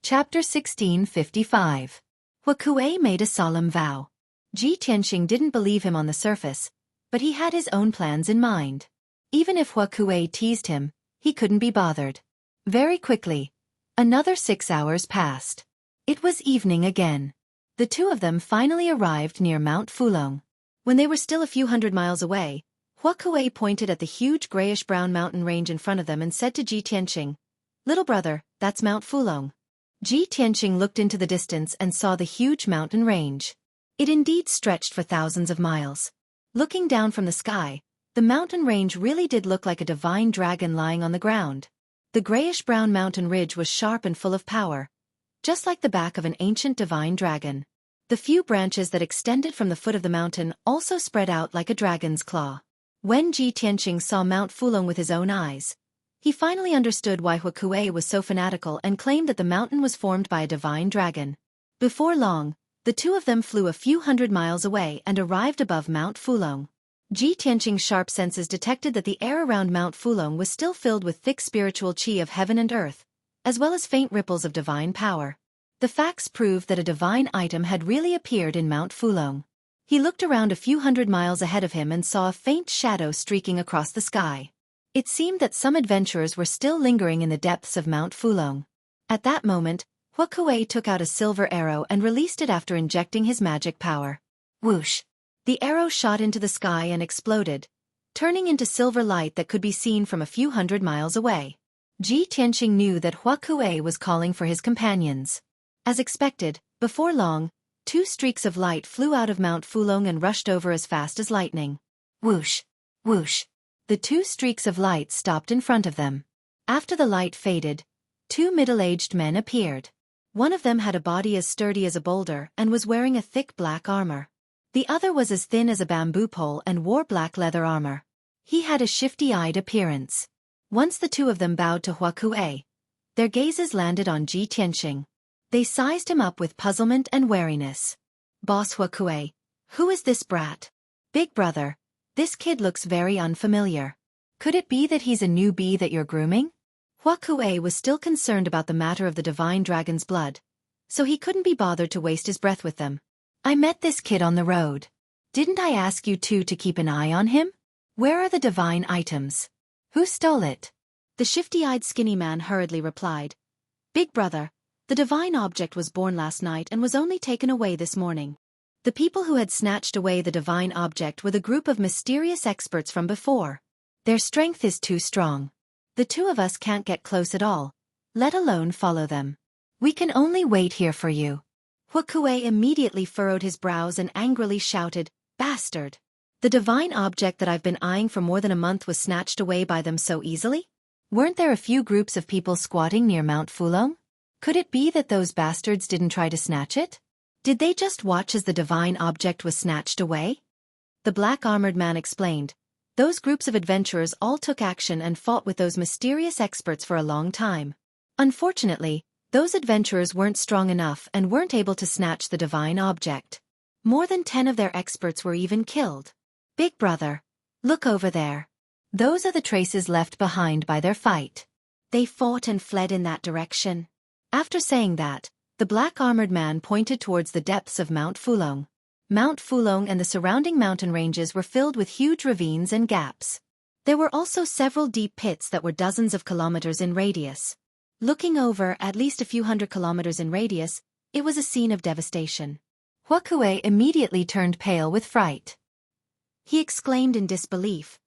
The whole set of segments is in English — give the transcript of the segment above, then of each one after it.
Chapter 1655. Xueqi made a solemn vow. Ji Tianxing didn't believe him on the surface, but he had his own plans in mind. Even if Xueqi teased him, he couldn't be bothered. Very quickly, another 6 hours passed. It was evening again. The two of them finally arrived near Mount Fulong. When they were still a few hundred miles away, Xueqi pointed at the huge grayish-brown mountain range in front of them and said to Ji Tianxing, "Little brother, that's Mount Fulong." Ji Tianxing looked into the distance and saw the huge mountain range. It indeed stretched for thousands of miles. Looking down from the sky, the mountain range really did look like a divine dragon lying on the ground. The grayish-brown mountain ridge was sharp and full of power, just like the back of an ancient divine dragon. The few branches that extended from the foot of the mountain also spread out like a dragon's claw. When Ji Tianxing saw Mount Fulong with his own eyes, he finally understood why Xueqi was so fanatical and claimed that the mountain was formed by a divine dragon. Before long, the two of them flew a few hundred miles away and arrived above Mount Fulong. Ji Tianxing's sharp senses detected that the air around Mount Fulong was still filled with thick spiritual qi of heaven and earth, as well as faint ripples of divine power. The facts proved that a divine item had really appeared in Mount Fulong. He looked around a few hundred miles ahead of him and saw a faint shadow streaking across the sky. It seemed that some adventurers were still lingering in the depths of Mount Fulong. At that moment, Xueqi took out a silver arrow and released it after injecting his magic power. Whoosh! The arrow shot into the sky and exploded, turning into silver light that could be seen from a few hundred miles away. Ji Tianxing knew that Xueqi was calling for his companions. As expected, before long, 2 streaks of light flew out of Mount Fulong and rushed over as fast as lightning. Whoosh! Whoosh! The 2 streaks of light stopped in front of them. After the light faded, 2 middle-aged men appeared. One of them had a body as sturdy as a boulder and was wearing a thick black armor. The other was as thin as a bamboo pole and wore black leather armor. He had a shifty-eyed appearance. Once the two of them bowed to Xueqi, their gazes landed on Ji Tianxing. They sized him up with puzzlement and wariness. "Boss Xueqi, who is this brat?" "Big brother, this kid looks very unfamiliar. Could it be that he's a newbie that you're grooming?" Xueqi was still concerned about the matter of the divine dragon's blood, so he couldn't be bothered to waste his breath with them. "I met this kid on the road. Didn't I ask you two to keep an eye on him? Where are the divine items? Who stole it?" The shifty-eyed skinny man hurriedly replied, "Big brother, the divine object was born last night and was only taken away this morning." The people who had snatched away the divine object were the group of mysterious experts from before. "Their strength is too strong. The two of us can't get close at all, let alone follow them. We can only wait here for you." Xueqi immediately furrowed his brows and angrily shouted, "Bastard! The divine object that I've been eyeing for more than a month was snatched away by them so easily? Weren't there a few groups of people squatting near Mount Fulong? Could it be that those bastards didn't try to snatch it? Did they just watch as the divine object was snatched away?" The black-armored man explained, "Those groups of adventurers all took action and fought with those mysterious experts for a long time. Unfortunately, those adventurers weren't strong enough and weren't able to snatch the divine object. More than 10 of their experts were even killed. Big brother, look over there. Those are the traces left behind by their fight. They fought and fled in that direction." After saying that, the black-armored man pointed towards the depths of Mount Fulong. Mount Fulong and the surrounding mountain ranges were filled with huge ravines and gaps. There were also several deep pits that were dozens of kilometers in radius. Looking over at least a few hundred kilometers in radius, it was a scene of devastation. Xueqi immediately turned pale with fright. He exclaimed in disbelief,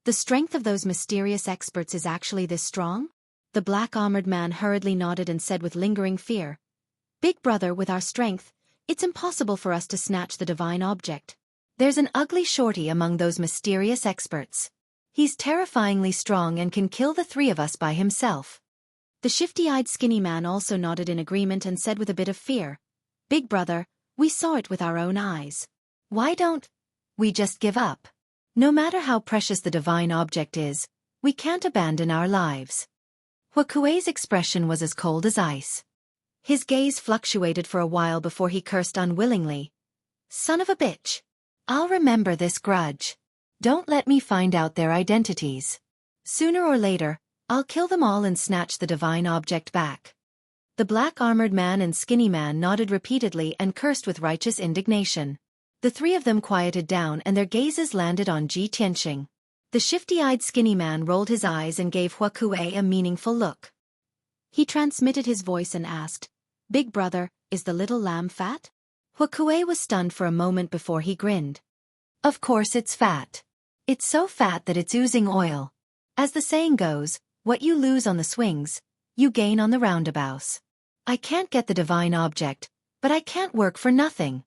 "The strength of those mysterious experts is actually this strong?" The black-armored man hurriedly nodded and said with lingering fear, "Big brother, with our strength, it's impossible for us to snatch the divine object. There's an ugly shorty among those mysterious experts. He's terrifyingly strong and can kill the 3 of us by himself." The shifty-eyed skinny man also nodded in agreement and said with a bit of fear, "Big brother, we saw it with our own eyes. Why don't we just give up? No matter how precious the divine object is, we can't abandon our lives." Xueqi's expression was as cold as ice. His gaze fluctuated for a while before he cursed unwillingly, "Son of a bitch! I'll remember this grudge. Don't let me find out their identities. Sooner or later, I'll kill them all and snatch the divine object back." The black-armored man and skinny man nodded repeatedly and cursed with righteous indignation. The three of them quieted down and their gazes landed on Ji Tianqing. The shifty-eyed skinny man rolled his eyes and gave Xueqi a meaningful look. He transmitted his voice and asked, "Big brother, is the little lamb fat?" Xueqi was stunned for a moment before he grinned. "Of course it's fat. It's so fat that it's oozing oil. As the saying goes, what you lose on the swings, you gain on the roundabouts. I can't get the divine object, but I can't work for nothing."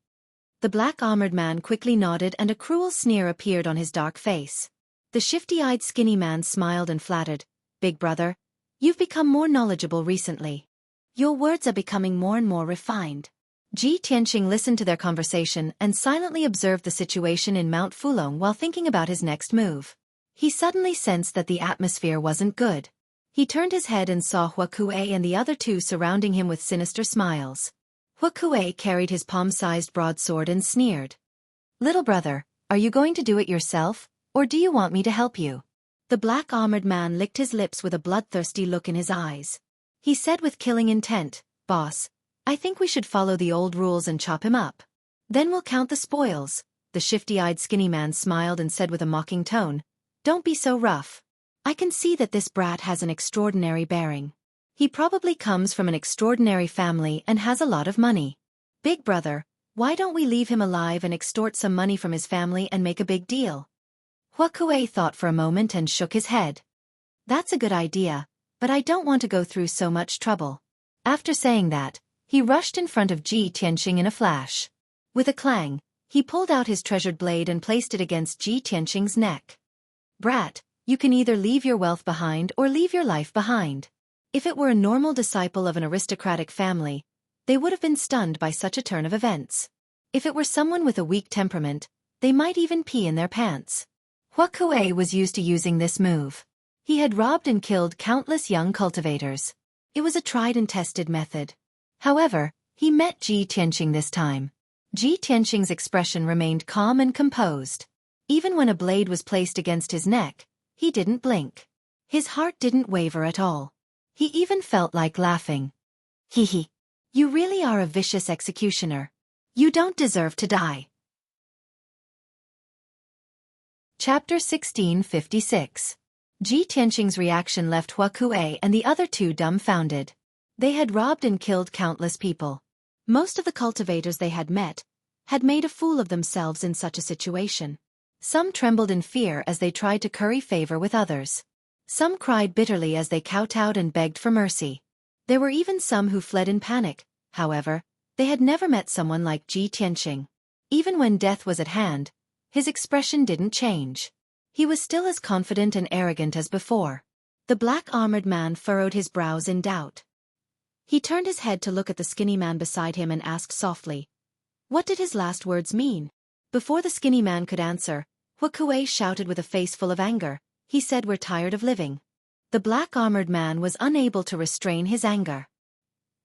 The black-armored man quickly nodded and a cruel sneer appeared on his dark face. The shifty-eyed skinny man smiled and flattered, "Big brother, you've become more knowledgeable recently. Your words are becoming more and more refined." Ji Tianqing listened to their conversation and silently observed the situation in Mount Fulong while thinking about his next move. He suddenly sensed that the atmosphere wasn't good. He turned his head and saw Xueqi and the other two surrounding him with sinister smiles. Xueqi carried his palm-sized broadsword and sneered. "Little brother, are you going to do it yourself, or do you want me to help you?" The black-armored man licked his lips with a bloodthirsty look in his eyes. He said with killing intent, "Boss, I think we should follow the old rules and chop him up. Then we'll count the spoils." The shifty-eyed skinny man smiled and said with a mocking tone, "Don't be so rough. I can see that this brat has an extraordinary bearing. He probably comes from an extraordinary family and has a lot of money. Big brother, why don't we leave him alive and extort some money from his family and make a big deal?" Xueqi thought for a moment and shook his head. "That's a good idea, but I don't want to go through so much trouble." After saying that, he rushed in front of Ji Tianqing in a flash. With a clang, he pulled out his treasured blade and placed it against Ji Tianqing's neck. "Brat, you can either leave your wealth behind or leave your life behind." If it were a normal disciple of an aristocratic family, they would have been stunned by such a turn of events. If it were someone with a weak temperament, they might even pee in their pants. Xueqi was used to using this move. He had robbed and killed countless young cultivators. It was a tried and tested method. However, he met Ji Tianqing this time. Ji Tianqing's expression remained calm and composed. Even when a blade was placed against his neck, he didn't blink. His heart didn't waver at all. He even felt like laughing. "Hee. You really are a vicious executioner. You don't deserve to die." Chapter 1656. Ji Tianqing's reaction left Xueqi and the other two dumbfounded. They had robbed and killed countless people. Most of the cultivators they had met had made a fool of themselves in such a situation. Some trembled in fear as they tried to curry favor with others. Some cried bitterly as they kowtowed and begged for mercy. There were even some who fled in panic. However, they had never met someone like Ji Tianqing. Even when death was at hand, his expression didn't change. He was still as confident and arrogant as before. The black-armored man furrowed his brows in doubt. He turned his head to look at the skinny man beside him and asked softly, "What did his last words mean?" Before the skinny man could answer, Xueqi shouted with a face full of anger. He said, "We're tired of living." The black-armored man was unable to restrain his anger.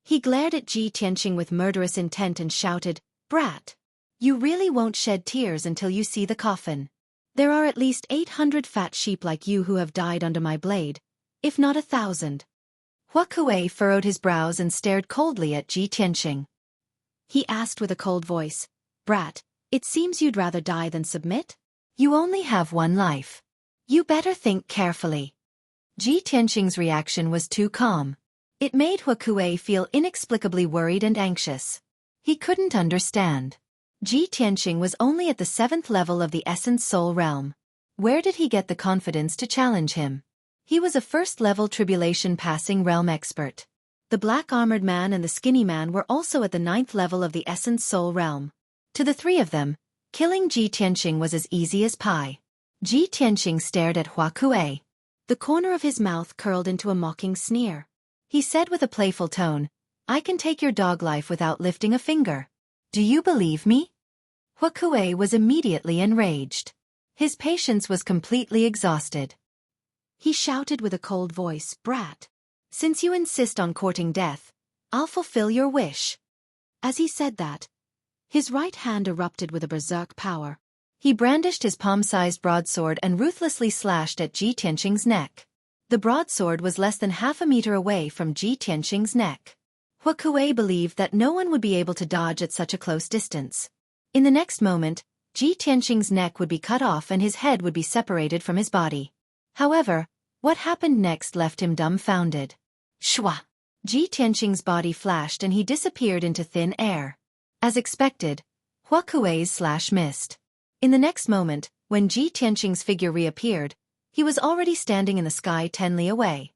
He glared at Ji Tianqing with murderous intent and shouted, "Brat! You really won't shed tears until you see the coffin. There are at least 800 fat sheep like you who have died under my blade, if not 1,000. Xueqi furrowed his brows and stared coldly at Ji Tianqing. He asked with a cold voice, "Brat, it seems you'd rather die than submit? You only have one life. You better think carefully." Ji Tianqing's reaction was too calm. It made Xueqi feel inexplicably worried and anxious. He couldn't understand. Ji Tianqing was only at the 7th level of the Essence Soul Realm. Where did he get the confidence to challenge him? He was a first-level tribulation-passing realm expert. The black-armored man and the skinny man were also at the 9th level of the Essence Soul Realm. To the three of them, killing Ji Tianqing was as easy as pie. Ji Tianqing stared at Xueqi. The corner of his mouth curled into a mocking sneer. He said with a playful tone, "I can take your dog life without lifting a finger. Do you believe me?" Xueqi was immediately enraged. His patience was completely exhausted. He shouted with a cold voice, "Brat! Since you insist on courting death, I'll fulfill your wish." As he said that, his right hand erupted with a berserk power. He brandished his palm-sized broadsword and ruthlessly slashed at Ji Tianqing's neck. The broadsword was less than half a meter away from Ji Tianqing's neck. Xueqi believed that no one would be able to dodge at such a close distance. In the next moment, Ji Tianqing's neck would be cut off and his head would be separated from his body. However, what happened next left him dumbfounded. Shwa! Ji Tianqing's body flashed and he disappeared into thin air. As expected, Xueqi's slash missed. In the next moment, when Ji Tianqing's figure reappeared, he was already standing in the sky 10 li away.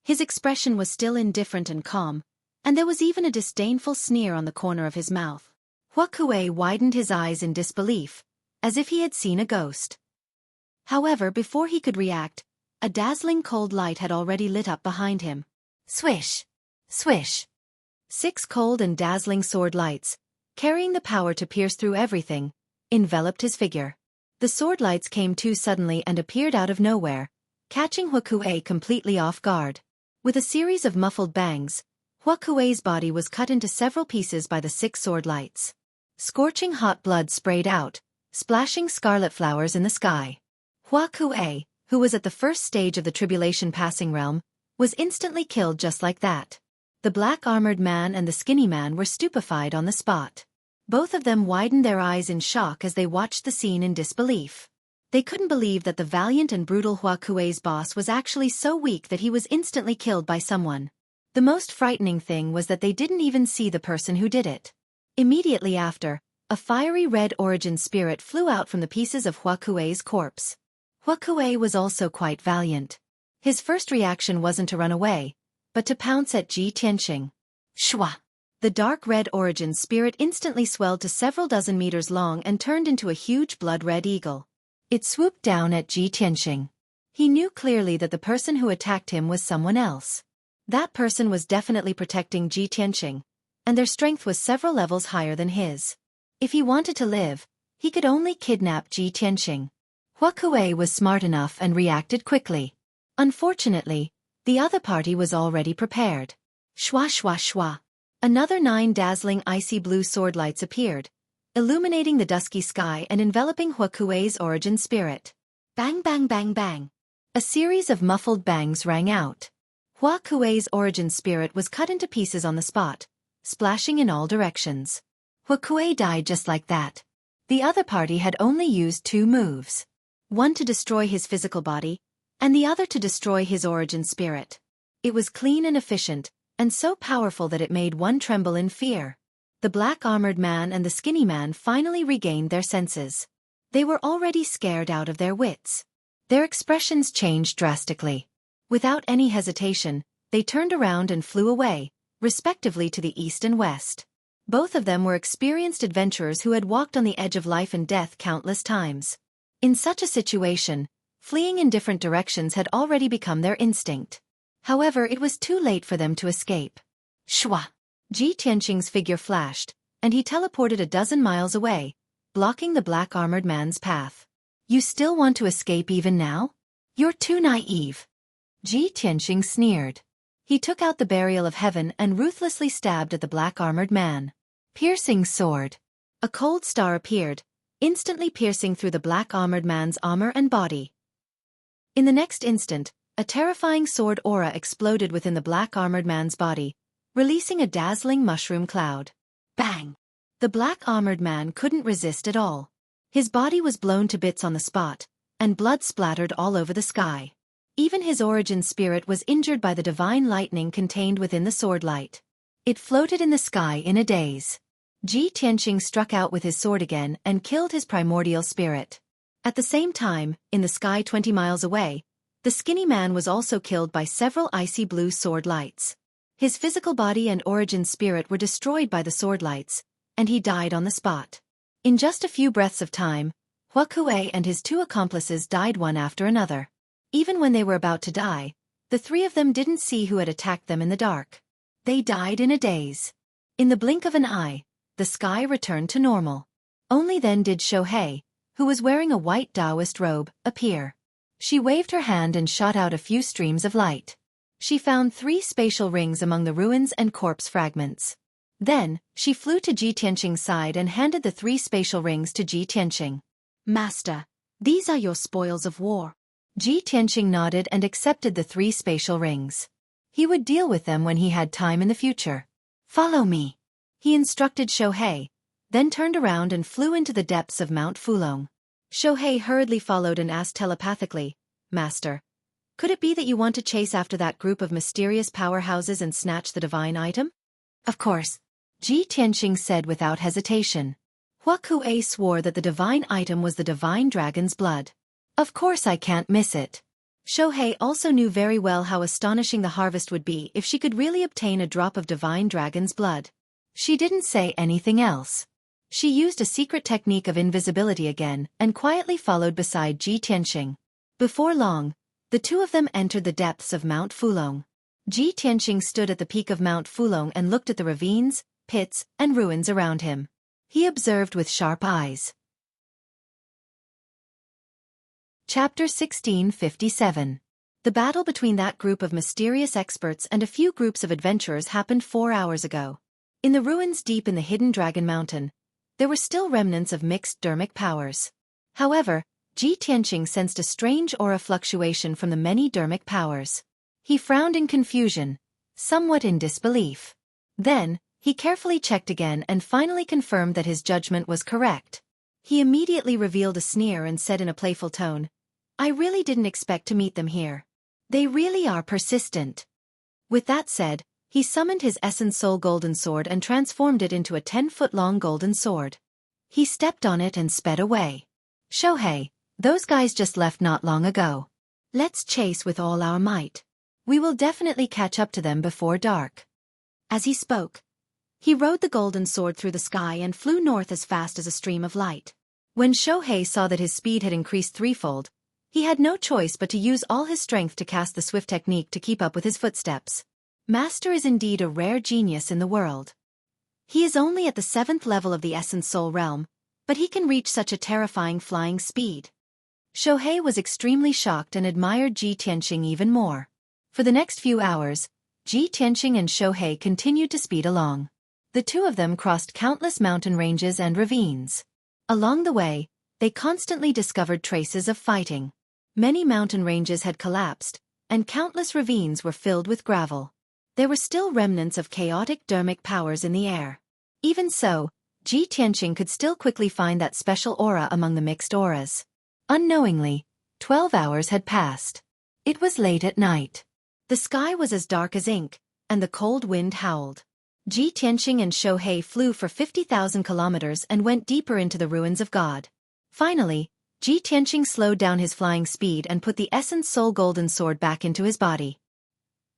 His expression was still indifferent and calm, and there was even a disdainful sneer on the corner of his mouth. Xueqi widened his eyes in disbelief, as if he had seen a ghost. However, before he could react, a dazzling cold light had already lit up behind him. Swish! Swish! 6 cold and dazzling sword lights, carrying the power to pierce through everything, enveloped his figure. The sword lights came too suddenly and appeared out of nowhere, catching Xueqi completely off guard. With a series of muffled bangs, Xueqi's body was cut into several pieces by the 6 sword lights. Scorching hot blood sprayed out, splashing scarlet flowers in the sky. Xueqi, who was at the first stage of the tribulation passing realm, was instantly killed just like that. The black-armored man and the skinny man were stupefied on the spot. Both of them widened their eyes in shock as they watched the scene in disbelief. They couldn't believe that the valiant and brutal Xueqi's boss was actually so weak that he was instantly killed by someone. The most frightening thing was that they didn't even see the person who did it. Immediately after, a fiery red origin spirit flew out from the pieces of Xueqi's corpse. Xueqi was also quite valiant. His first reaction wasn't to run away, but to pounce at Ji Tianqing. Shwa! The dark red origin spirit instantly swelled to several dozen meters long and turned into a huge blood-red eagle. It swooped down at Ji Tianqing. He knew clearly that the person who attacked him was someone else. That person was definitely protecting Ji Tianqing, and their strength was several levels higher than his. If he wanted to live, he could only kidnap Ji Tianqing. Xueqi was smart enough and reacted quickly. Unfortunately, the other party was already prepared. Shwa shwa shwa. Another 9 dazzling icy blue sword lights appeared, illuminating the dusky sky and enveloping Xueqi's origin spirit. Bang bang bang bang. A series of muffled bangs rang out. Xueqi's origin spirit was cut into pieces on the spot, splashing in all directions. Xueqi died just like that. The other party had only used 2 moves. One to destroy his physical body, and the other to destroy his origin spirit. It was clean and efficient, and so powerful that it made one tremble in fear. The black-armored man and the skinny man finally regained their senses. They were already scared out of their wits. Their expressions changed drastically. Without any hesitation, they turned around and flew away, respectively to the east and west. Both of them were experienced adventurers who had walked on the edge of life and death countless times. In such a situation, fleeing in different directions had already become their instinct. However, it was too late for them to escape. Shwa! Ji Tianqing's figure flashed, and he teleported a dozen miles away, blocking the black-armored man's path. You still want to escape even now? You're too naive. Ji Tianqing sneered. He took out the Burial of Heaven and ruthlessly stabbed at the black-armored man. Piercing sword. A cold star appeared, instantly piercing through the black-armored man's armor and body. In the next instant, a terrifying sword aura exploded within the black-armored man's body, releasing a dazzling mushroom cloud. Bang! The black-armored man couldn't resist at all. His body was blown to bits on the spot, and blood splattered all over the sky. Even his origin spirit was injured by the divine lightning contained within the sword light. It floated in the sky in a daze. Ji Tianqing struck out with his sword again and killed his primordial spirit. At the same time, in the sky 20 miles away, the skinny man was also killed by several icy blue sword lights. His physical body and origin spirit were destroyed by the sword lights, and he died on the spot. In just a few breaths of time, Xueqi and his 2 accomplices died one after another. Even when they were about to die, the 3 of them didn't see who had attacked them in the dark. They died in a daze. In the blink of an eye, the sky returned to normal. Only then did Xueqi, who was wearing a white Taoist robe, appear. She waved her hand and shot out a few streams of light. She found 3 spatial rings among the ruins and corpse fragments. Then, she flew to Ji Tianqing's side and handed the 3 spatial rings to Ji Tianqing. Master, these are your spoils of war. Ji Tianqing nodded and accepted the 3 spatial rings. He would deal with them when he had time in the future. Follow me, he instructed Xueqi, then turned around and flew into the depths of Mount Fulong. Xueqi hurriedly followed and asked telepathically, Master, could it be that you want to chase after that group of mysterious powerhouses and snatch the divine item? Of course, Ji Tianqing said without hesitation. Xueqi swore that the divine item was the divine dragon's blood. Of course I can't miss it. Xueqi also knew very well how astonishing the harvest would be if she could really obtain a drop of divine dragon's blood. She didn't say anything else. She used a secret technique of invisibility again and quietly followed beside Ji Tianqing. Before long, the two of them entered the depths of Mount Fulong. Ji Tianqing stood at the peak of Mount Fulong and looked at the ravines, pits, and ruins around him. He observed with sharp eyes. Chapter 1657. The battle between that group of mysterious experts and a few groups of adventurers happened 4 hours ago. In the ruins deep in the hidden Dragon Mountain, there were still remnants of mixed dermic powers. However, Ji Tianqing sensed a strange aura fluctuation from the many dermic powers. He frowned in confusion, somewhat in disbelief. Then, he carefully checked again and finally confirmed that his judgment was correct. He immediately revealed a sneer and said in a playful tone, I really didn't expect to meet them here. They really are persistent. With that said, he summoned his Essence Soul Golden Sword and transformed it into a 10-foot-long golden sword. He stepped on it and sped away. Xueqi, those guys just left not long ago. Let's chase with all our might. We will definitely catch up to them before dark. As he spoke, he rode the golden sword through the sky and flew north as fast as a stream of light. When Xueqi saw that his speed had increased threefold, he had no choice but to use all his strength to cast the swift technique to keep up with his footsteps. Master is indeed a rare genius in the world. He is only at the 7th level of the Essence Soul realm, but he can reach such a terrifying flying speed. Xueqi was extremely shocked and admired Ji Tianqing even more. For the next few hours, Ji Tianqing and Xueqi continued to speed along. The two of them crossed countless mountain ranges and ravines. Along the way, they constantly discovered traces of fighting. Many mountain ranges had collapsed, and countless ravines were filled with gravel. There were still remnants of chaotic dermic powers in the air. Even so, Ji Tianqing could still quickly find that special aura among the mixed auras. Unknowingly, 12 hours had passed. It was late at night. The sky was as dark as ink, and the cold wind howled. Ji Tianqing and Xueqi flew for 50,000 kilometers and went deeper into the ruins of God. Finally, Ji Tianqing slowed down his flying speed and put the Essence Soul Golden Sword back into his body.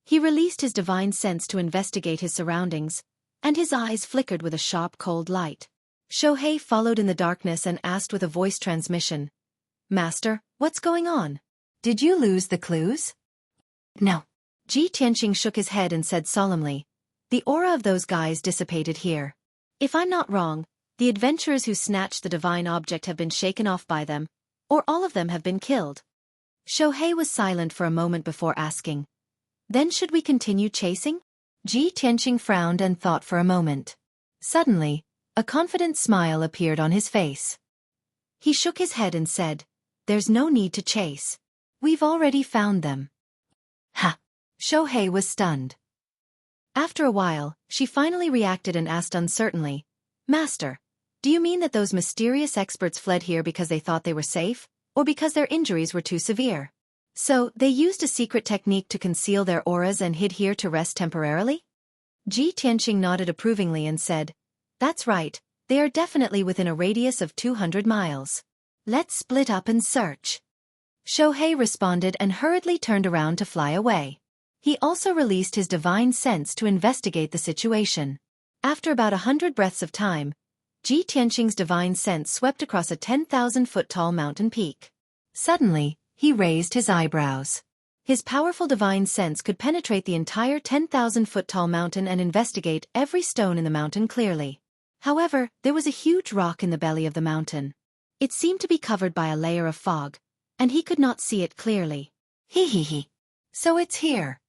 He released his divine sense to investigate his surroundings, and his eyes flickered with a sharp cold light. Xueqi followed in the darkness and asked with a voice transmission, Master, what's going on? Did you lose the clues? No. Ji Tianqing shook his head and said solemnly, the aura of those guys dissipated here. If I'm not wrong, the adventurers who snatched the divine object have been shaken off by them, or all of them have been killed. Xueqi was silent for a moment before asking, then should we continue chasing? Ji Tianqing frowned and thought for a moment. Suddenly, a confident smile appeared on his face. He shook his head and said, there's no need to chase. We've already found them. Ha! Xueqi was stunned. After a while, she finally reacted and asked uncertainly, Master, do you mean that those mysterious experts fled here because they thought they were safe, or because their injuries were too severe? So, they used a secret technique to conceal their auras and hid here to rest temporarily? Ji Tianqing nodded approvingly and said, that's right, they are definitely within a radius of 200 miles. Let's split up and search. Xueqi responded and hurriedly turned around to fly away. He also released his divine sense to investigate the situation. After about 100 breaths of time, Ji Tianqing's divine sense swept across a 10,000-foot-tall mountain peak. Suddenly, he raised his eyebrows. His powerful divine sense could penetrate the entire 10,000-foot-tall mountain and investigate every stone in the mountain clearly. However, there was a huge rock in the belly of the mountain. It seemed to be covered by a layer of fog, and he could not see it clearly. He. So it's here.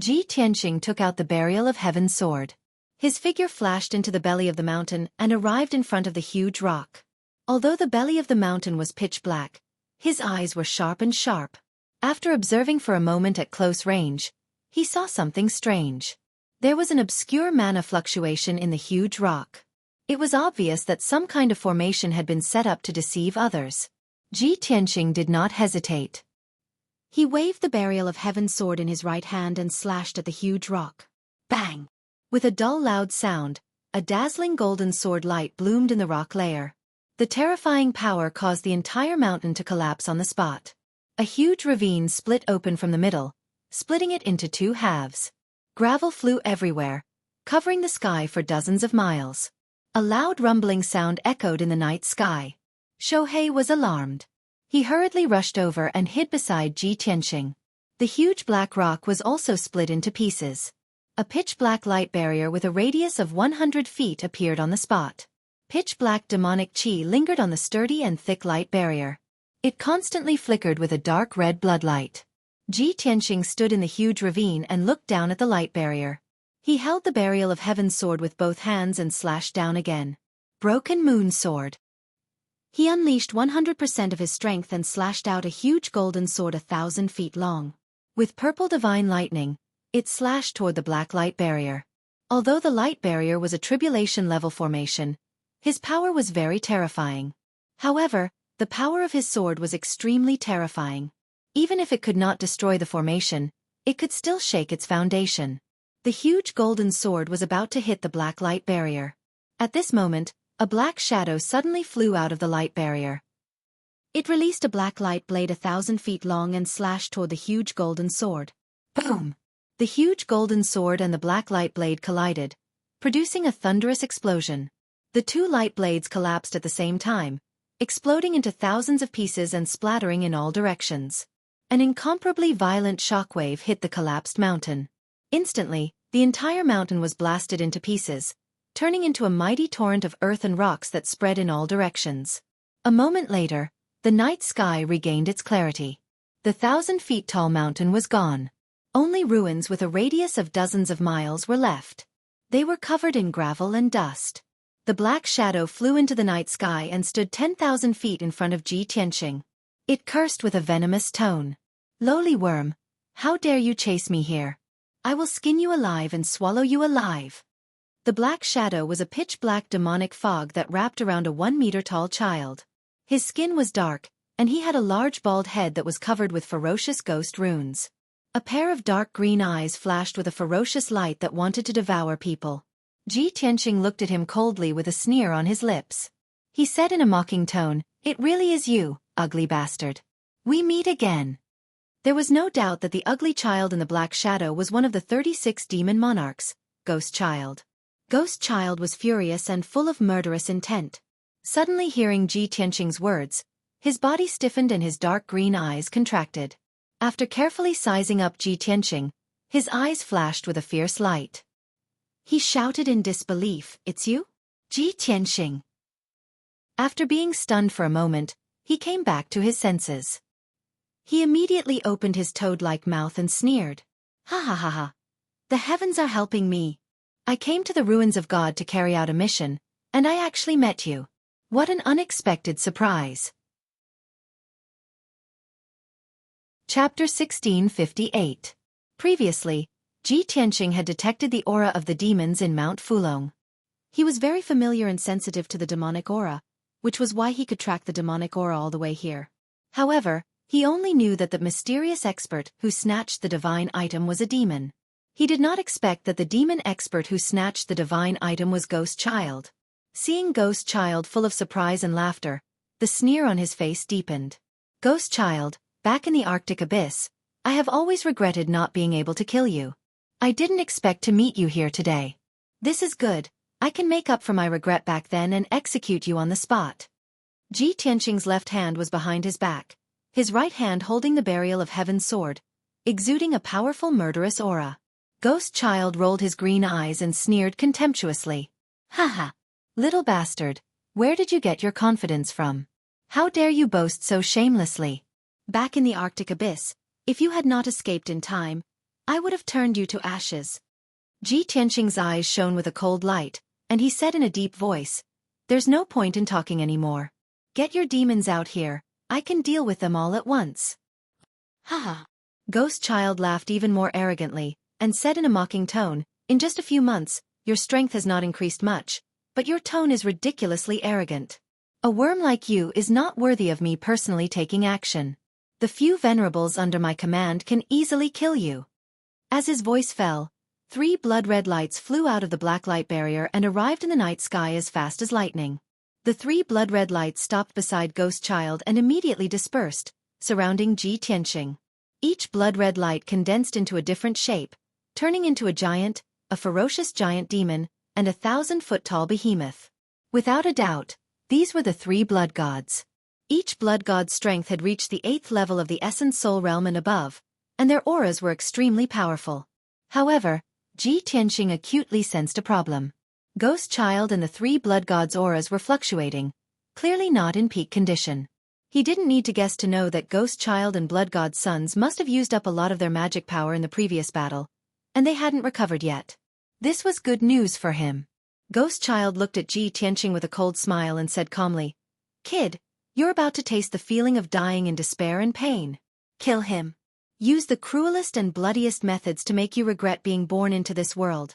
Ji Tianqing took out the Burial of Heaven sword. His figure flashed into the belly of the mountain and arrived in front of the huge rock. Although the belly of the mountain was pitch black, his eyes were sharp and sharp. After observing for a moment at close range, he saw something strange. There was an obscure mana fluctuation in the huge rock. It was obvious that some kind of formation had been set up to deceive others. Ji Tianqing did not hesitate. He waved the Burial of Heaven sword in his right hand and slashed at the huge rock. Bang! With a dull loud sound, a dazzling golden sword light bloomed in the rock layer. The terrifying power caused the entire mountain to collapse on the spot. A huge ravine split open from the middle, splitting it into two halves. Gravel flew everywhere, covering the sky for dozens of miles. A loud rumbling sound echoed in the night sky. Xueqi was alarmed. He hurriedly rushed over and hid beside Ji Tianqing. The huge black rock was also split into pieces. A pitch-black light barrier with a radius of 100 feet appeared on the spot. Pitch-black demonic qi lingered on the sturdy and thick light barrier. It constantly flickered with a dark red bloodlight. Ji Tianqing stood in the huge ravine and looked down at the light barrier. He held the Burial of Heaven sword with both hands and slashed down again. Broken Moon Sword. He unleashed 100% of his strength and slashed out a huge golden sword 1,000 feet long. With purple divine lightning, it slashed toward the black light barrier. Although the light barrier was a tribulation-level formation, his power was very terrifying. However, the power of his sword was extremely terrifying. Even if it could not destroy the formation, it could still shake its foundation. The huge golden sword was about to hit the black light barrier. At this moment, a black shadow suddenly flew out of the light barrier. It released a black light blade 1,000 feet long and slashed toward the huge golden sword. Boom! The huge golden sword and the black light blade collided, producing a thunderous explosion. The two light blades collapsed at the same time, exploding into thousands of pieces and splattering in all directions. An incomparably violent shockwave hit the collapsed mountain. Instantly, the entire mountain was blasted into pieces, turning into a mighty torrent of earth and rocks that spread in all directions. A moment later, the night sky regained its clarity. The 1,000-feet-tall mountain was gone. Only ruins with a radius of dozens of miles were left. They were covered in gravel and dust. The black shadow flew into the night sky and stood 10,000 feet in front of Ji Tianqing. It cursed with a venomous tone. "Lowly worm, how dare you chase me here? I will skin you alive and swallow you alive." The black shadow was a pitch-black demonic fog that wrapped around a 1-meter-tall child. His skin was dark, and he had a large bald head that was covered with ferocious ghost runes. A pair of dark green eyes flashed with a ferocious light that wanted to devour people. Ji Tianqing looked at him coldly with a sneer on his lips. He said in a mocking tone, "It really is you, ugly bastard. We meet again." There was no doubt that the ugly child in the black shadow was one of the 36 demon monarchs, Ghost Child. Ghost Child was furious and full of murderous intent. Suddenly hearing Ji Tianqing's words, his body stiffened and his dark green eyes contracted. After carefully sizing up Ji Tianqing, his eyes flashed with a fierce light. He shouted in disbelief, "It's you? Ji Tianqing." After being stunned for a moment, he came back to his senses. He immediately opened his toad-like mouth and sneered. "Ha ha ha ha. The heavens are helping me. I came to the ruins of God to carry out a mission, and I actually met you. What an unexpected surprise." Chapter 1658. Previously, Ji Tianqing had detected the aura of the demons in Mount Fulong. He was very familiar and sensitive to the demonic aura, which was why he could track the demonic aura all the way here. However, he only knew that the mysterious expert who snatched the divine item was a demon. He did not expect that the demon expert who snatched the divine item was Ghost Child. Seeing Ghost Child full of surprise and laughter, the sneer on his face deepened. "Ghost Child, back in the Arctic abyss, I have always regretted not being able to kill you. I didn't expect to meet you here today. This is good, I can make up for my regret back then and execute you on the spot." Ji Tianqing's left hand was behind his back, his right hand holding the Burial of Heaven sword, exuding a powerful murderous aura. Ghost Child rolled his green eyes and sneered contemptuously. "Ha ha! Little bastard, where did you get your confidence from? How dare you boast so shamelessly? Back in the Arctic abyss, if you had not escaped in time, I would have turned you to ashes." Ji Tianqing's eyes shone with a cold light, and he said in a deep voice, "There's no point in talking anymore. Get your demons out here, I can deal with them all at once." "Ha ha!" Ghost Child laughed even more arrogantly, and said in a mocking tone, In just a few months, your strength has not increased much, but your tone is ridiculously arrogant. A worm like you is not worthy of me personally taking action. The few venerables under my command can easily kill you." As his voice fell, 3 blood-red lights flew out of the black light barrier and arrived in the night sky as fast as lightning. The 3 blood-red lights stopped beside Ghost Child and immediately dispersed, surrounding Ji Tianqing. Each blood-red light condensed into a different shape, turning into a giant, a ferocious giant demon, and a 1,000-foot-tall behemoth. Without a doubt, these were the 3 blood gods. Each blood god's strength had reached the 8th level of the Essence Soul Realm and above, and their auras were extremely powerful. However, Ji Tianqing acutely sensed a problem. Ghost Child and the 3 blood gods' auras were fluctuating, clearly not in peak condition. He didn't need to guess to know that Ghost Child and Blood God's sons must have used up a lot of their magic power in the previous battle, and they hadn't recovered yet. This was good news for him. Ghost Child looked at Ji Tianqing with a cold smile and said calmly, "Kid, you're about to taste the feeling of dying in despair and pain. Kill him. Use the cruelest and bloodiest methods to make you regret being born into this world."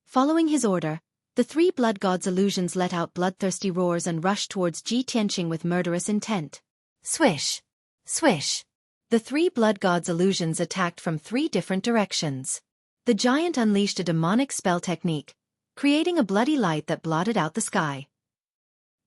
Following his order, the 3 blood gods' illusions let out bloodthirsty roars and rushed towards Ji Tianqing with murderous intent. Swish! Swish! The 3 blood gods' illusions attacked from 3 different directions. The giant unleashed a demonic spell technique, creating a bloody light that blotted out the sky.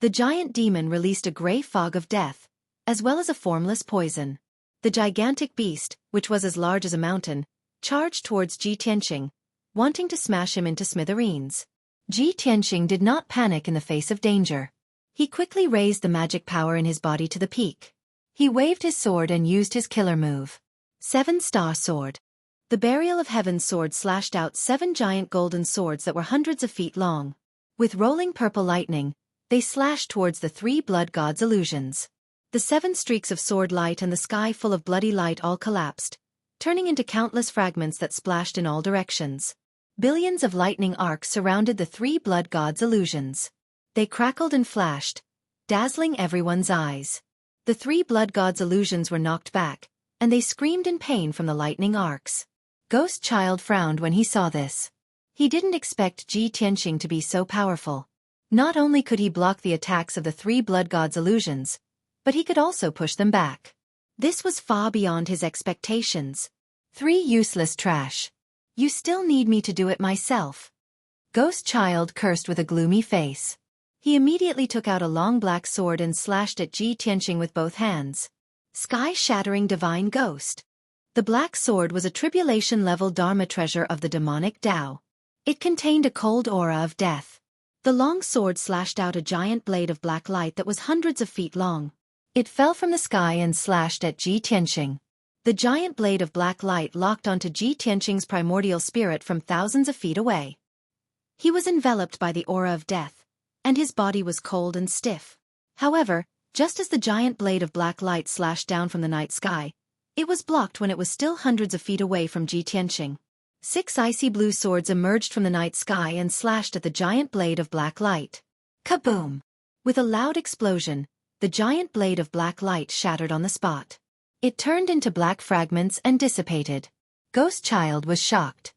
The giant demon released a gray fog of death, as well as a formless poison. The gigantic beast, which was as large as a mountain, charged towards Ji Tianqing, wanting to smash him into smithereens. Ji Tianqing did not panic in the face of danger. He quickly raised the magic power in his body to the peak. He waved his sword and used his killer move. 7-star sword. The Burial of Heaven's sword slashed out 7 giant golden swords that were hundreds of feet long. With rolling purple lightning, they slashed towards the 3 blood gods' illusions. The 7 streaks of sword light and the sky full of bloody light all collapsed, turning into countless fragments that splashed in all directions. Billions of lightning arcs surrounded the 3 blood gods' illusions. They crackled and flashed, dazzling everyone's eyes. The 3 blood gods' illusions were knocked back, and they screamed in pain from the lightning arcs. Ghost Child frowned when he saw this. He didn't expect Ji Tianqing to be so powerful. Not only could he block the attacks of the 3 blood gods' illusions, but he could also push them back. This was far beyond his expectations. 3 useless trash. You still need me to do it myself. Ghost Child cursed with a gloomy face. He immediately took out a long black sword and slashed at Ji Tianqing with both hands. Sky-shattering divine ghost. The black sword was a tribulation-level Dharma treasure of the demonic Tao. It contained a cold aura of death. The long sword slashed out a giant blade of black light that was hundreds of feet long. It fell from the sky and slashed at Ji Tianqing. The giant blade of black light locked onto Ji Tianqing's primordial spirit from thousands of feet away. He was enveloped by the aura of death, and his body was cold and stiff. However, just as the giant blade of black light slashed down from the night sky, it was blocked when it was still hundreds of feet away from Ji Tianqing. 6 icy blue swords emerged from the night sky and slashed at the giant blade of black light. Kaboom! With a loud explosion, the giant blade of black light shattered on the spot. It turned into black fragments and dissipated. Ghost Child was shocked.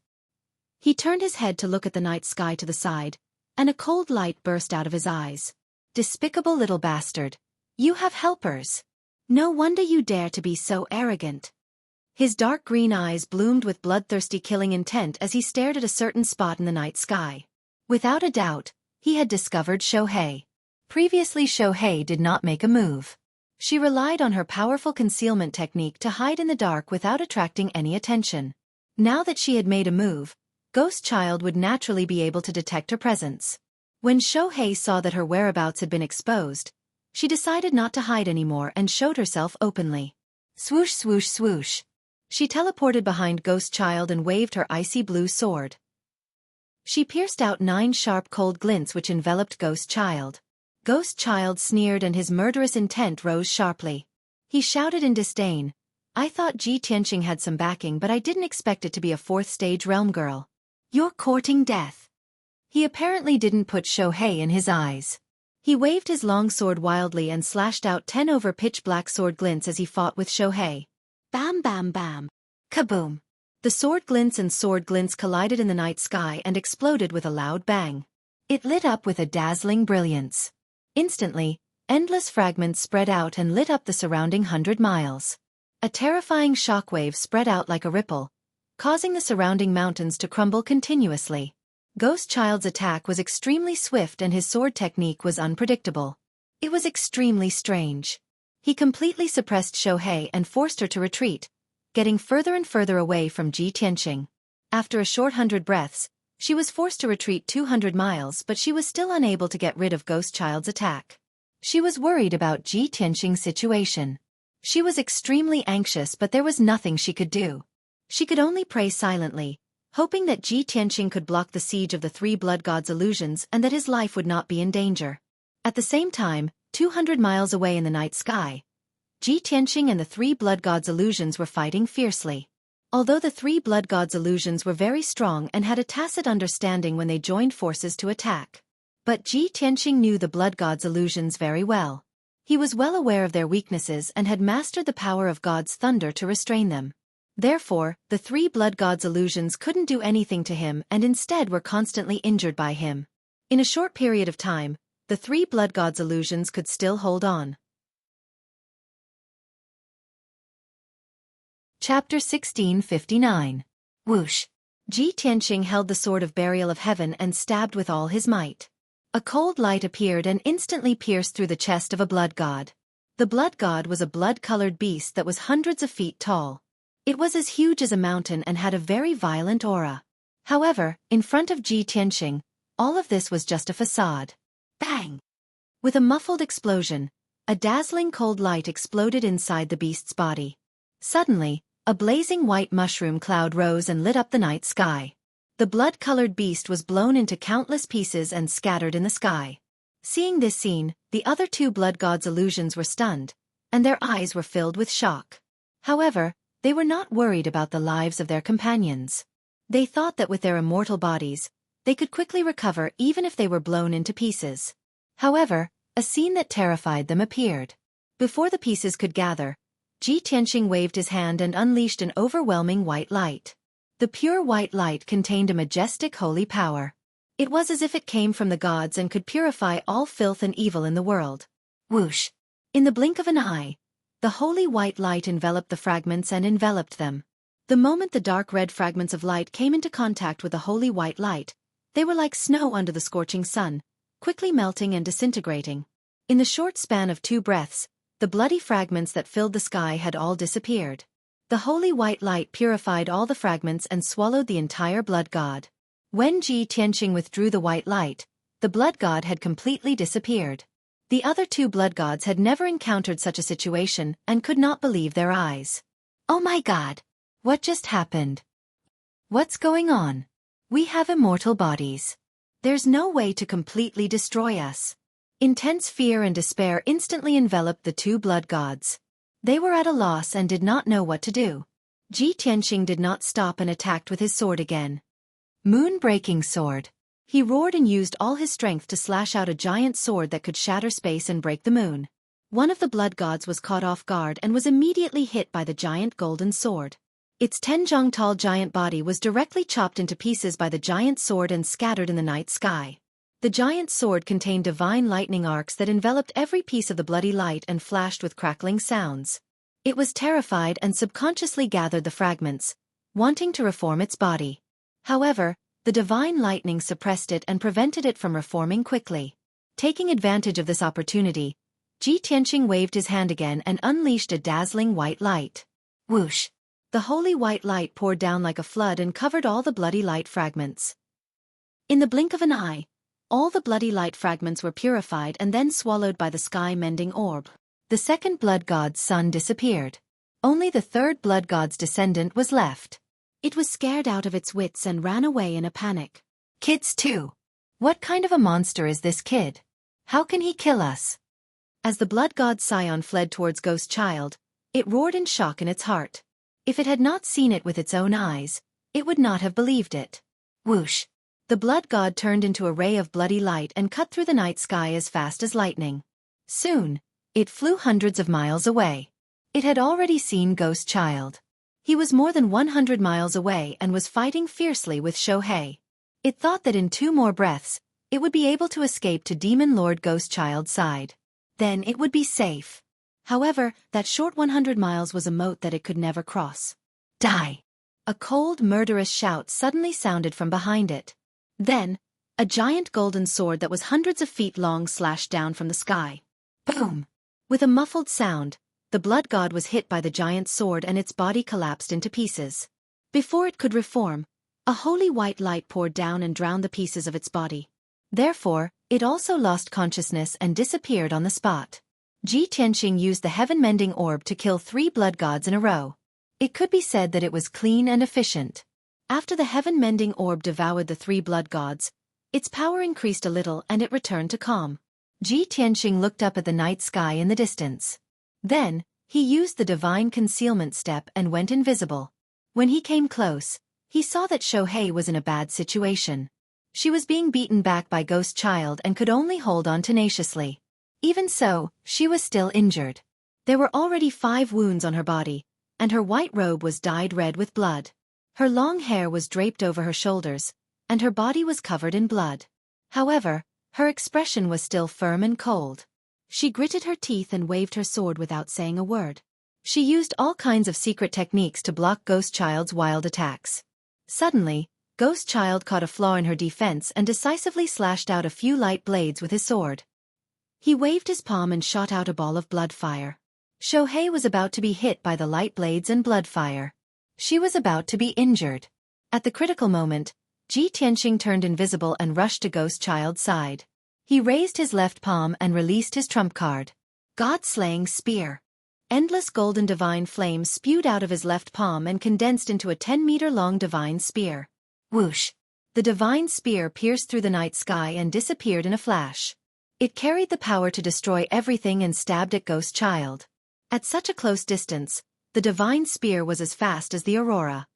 He turned his head to look at the night sky to the side, and a cold light burst out of his eyes. Despicable little bastard. You have helpers. No wonder you dare to be so arrogant. His dark green eyes bloomed with bloodthirsty killing intent as he stared at a certain spot in the night sky. Without a doubt, he had discovered Xueqi. Previously Xueqi did not make a move. She relied on her powerful concealment technique to hide in the dark without attracting any attention. Now that she had made a move, Ghost Child would naturally be able to detect her presence. When Xueqi saw that her whereabouts had been exposed, she decided not to hide anymore and showed herself openly. Swoosh swoosh swoosh. She teleported behind Ghost Child and waved her icy blue sword. She pierced out 9 sharp cold glints which enveloped Ghost Child. Ghost Child sneered and his murderous intent rose sharply. He shouted in disdain, "I thought Ji Tianqing had some backing, but I didn't expect it to be a 4th-stage realm girl. You're courting death." He apparently didn't put Xueqi in his eyes. He waved his long sword wildly and slashed out 10 over pitch black sword glints as he fought with Xueqi. Bam bam bam. Kaboom. The sword glints and sword glints collided in the night sky and exploded with a loud bang. It lit up with a dazzling brilliance. Instantly, endless fragments spread out and lit up the surrounding 100 miles. A terrifying shockwave spread out like a ripple, causing the surrounding mountains to crumble continuously. Ghost Child's attack was extremely swift and his sword technique was unpredictable. It was extremely strange. He completely suppressed Xueqi and forced her to retreat, getting further and further away from Ji Tianqing. After a short 100 breaths, she was forced to retreat 200 miles, but she was still unable to get rid of Ghost Child's attack. She was worried about Ji Tianqing's situation. She was extremely anxious, but there was nothing she could do. She could only pray silently, hoping that Ji Tianqing could block the siege of the three blood gods' illusions and that his life would not be in danger. At the same time, 200 miles away in the night sky, Ji Tianqing and the three blood gods' illusions were fighting fiercely. Although the three blood gods' illusions were very strong and had a tacit understanding when they joined forces to attack. But Ji Tianqing knew the blood gods' illusions very well. He was well aware of their weaknesses and had mastered the power of God's thunder to restrain them. Therefore, the three blood gods' illusions couldn't do anything to him and instead were constantly injured by him. In a short period of time, the three blood gods' illusions could still hold on. Chapter 1659. Whoosh! Ji Tianqing held the sword of burial of heaven and stabbed with all his might. A cold light appeared and instantly pierced through the chest of a blood god. The blood god was a blood-colored beast that was hundreds of feet tall. It was as huge as a mountain and had a very violent aura. However, in front of Ji Tianqing, all of this was just a facade. Bang! With a muffled explosion, a dazzling cold light exploded inside the beast's body. Suddenly, a blazing white mushroom cloud rose and lit up the night sky. The blood-colored beast was blown into countless pieces and scattered in the sky. Seeing this scene, the other two blood gods' illusions were stunned, and their eyes were filled with shock. However, they were not worried about the lives of their companions. They thought that with their immortal bodies, they could quickly recover even if they were blown into pieces. However, a scene that terrified them appeared. Before the pieces could gather, Ji Tianqing waved his hand and unleashed an overwhelming white light. The pure white light contained a majestic holy power. It was as if it came from the gods and could purify all filth and evil in the world. Whoosh! In the blink of an eye, the holy white light enveloped the fragments and enveloped them. The moment the dark red fragments of light came into contact with the holy white light, they were like snow under the scorching sun, quickly melting and disintegrating. In the short span of 2 breaths, the bloody fragments that filled the sky had all disappeared. The holy white light purified all the fragments and swallowed the entire blood god. When Ji Tianqing withdrew the white light, the blood god had completely disappeared. The other 2 blood gods had never encountered such a situation and could not believe their eyes. Oh my god! What just happened? What's going on? We have immortal bodies. There's no way to completely destroy us. Intense fear and despair instantly enveloped the 2 blood gods. They were at a loss and did not know what to do. Ji Tianqing did not stop and attacked with his sword again. Moon-breaking sword. He roared and used all his strength to slash out a giant sword that could shatter space and break the moon. One of the blood gods was caught off guard and was immediately hit by the giant golden sword. Its 10 jong tall giant body was directly chopped into pieces by the giant sword and scattered in the night sky. The giant sword contained divine lightning arcs that enveloped every piece of the bloody light and flashed with crackling sounds. It was terrified and subconsciously gathered the fragments, wanting to reform its body. However, the divine lightning suppressed it and prevented it from reforming quickly. Taking advantage of this opportunity, Ji Tianqing waved his hand again and unleashed a dazzling white light. Whoosh! The holy white light poured down like a flood and covered all the bloody light fragments. In the blink of an eye, all the bloody light fragments were purified and then swallowed by the sky-mending orb. The second blood god's son disappeared. Only the third blood god's descendant was left. It was scared out of its wits and ran away in a panic. Kids too. What kind of a monster is this kid? How can he kill us? As the blood god Sion fled towards Ghost Child, it roared in shock in its heart. If it had not seen it with its own eyes, it would not have believed it. Whoosh! The blood god turned into a ray of bloody light and cut through the night sky as fast as lightning. Soon, it flew hundreds of miles away. It had already seen Ghost Child. He was more than 100 miles away and was fighting fiercely with Xueqi. It thought that in 2 more breaths, it would be able to escape to Demon Lord Ghost Child's side. Then it would be safe. However, that short 100 miles was a moat that it could never cross. Die! A cold, murderous shout suddenly sounded from behind it. Then, a giant golden sword that was hundreds of feet long slashed down from the sky. Boom! With a muffled sound, the blood god was hit by the giant sword and its body collapsed into pieces. Before it could reform, a holy white light poured down and drowned the pieces of its body. Therefore, it also lost consciousness and disappeared on the spot. Ji Tianqing used the heaven-mending orb to kill 3 blood gods in a row. It could be said that it was clean and efficient. After the heaven-mending orb devoured the 3 blood gods, its power increased a little and it returned to calm. Ji Tianqing looked up at the night sky in the distance. Then, he used the divine concealment step and went invisible. When he came close, he saw that Xueqi was in a bad situation. She was being beaten back by Ghost Child and could only hold on tenaciously. Even so, she was still injured. There were already 5 wounds on her body, and her white robe was dyed red with blood. Her long hair was draped over her shoulders, and her body was covered in blood. However, her expression was still firm and cold. She gritted her teeth and waved her sword without saying a word. She used all kinds of secret techniques to block Ghost Child's wild attacks. Suddenly, Ghost Child caught a flaw in her defense and decisively slashed out a few light blades with his sword. He waved his palm and shot out a ball of blood fire. Xueqi was about to be hit by the light blades and blood fire. She was about to be injured. At the critical moment, Ji Tianqing turned invisible and rushed to Ghost Child's side. He raised his left palm and released his trump card. God-slaying spear. Endless golden divine flame spewed out of his left palm and condensed into a 10-meter-long divine spear. Whoosh! The divine spear pierced through the night sky and disappeared in a flash. It carried the power to destroy everything and stabbed at Ghost Child. At such a close distance, the divine spear was as fast as the aurora.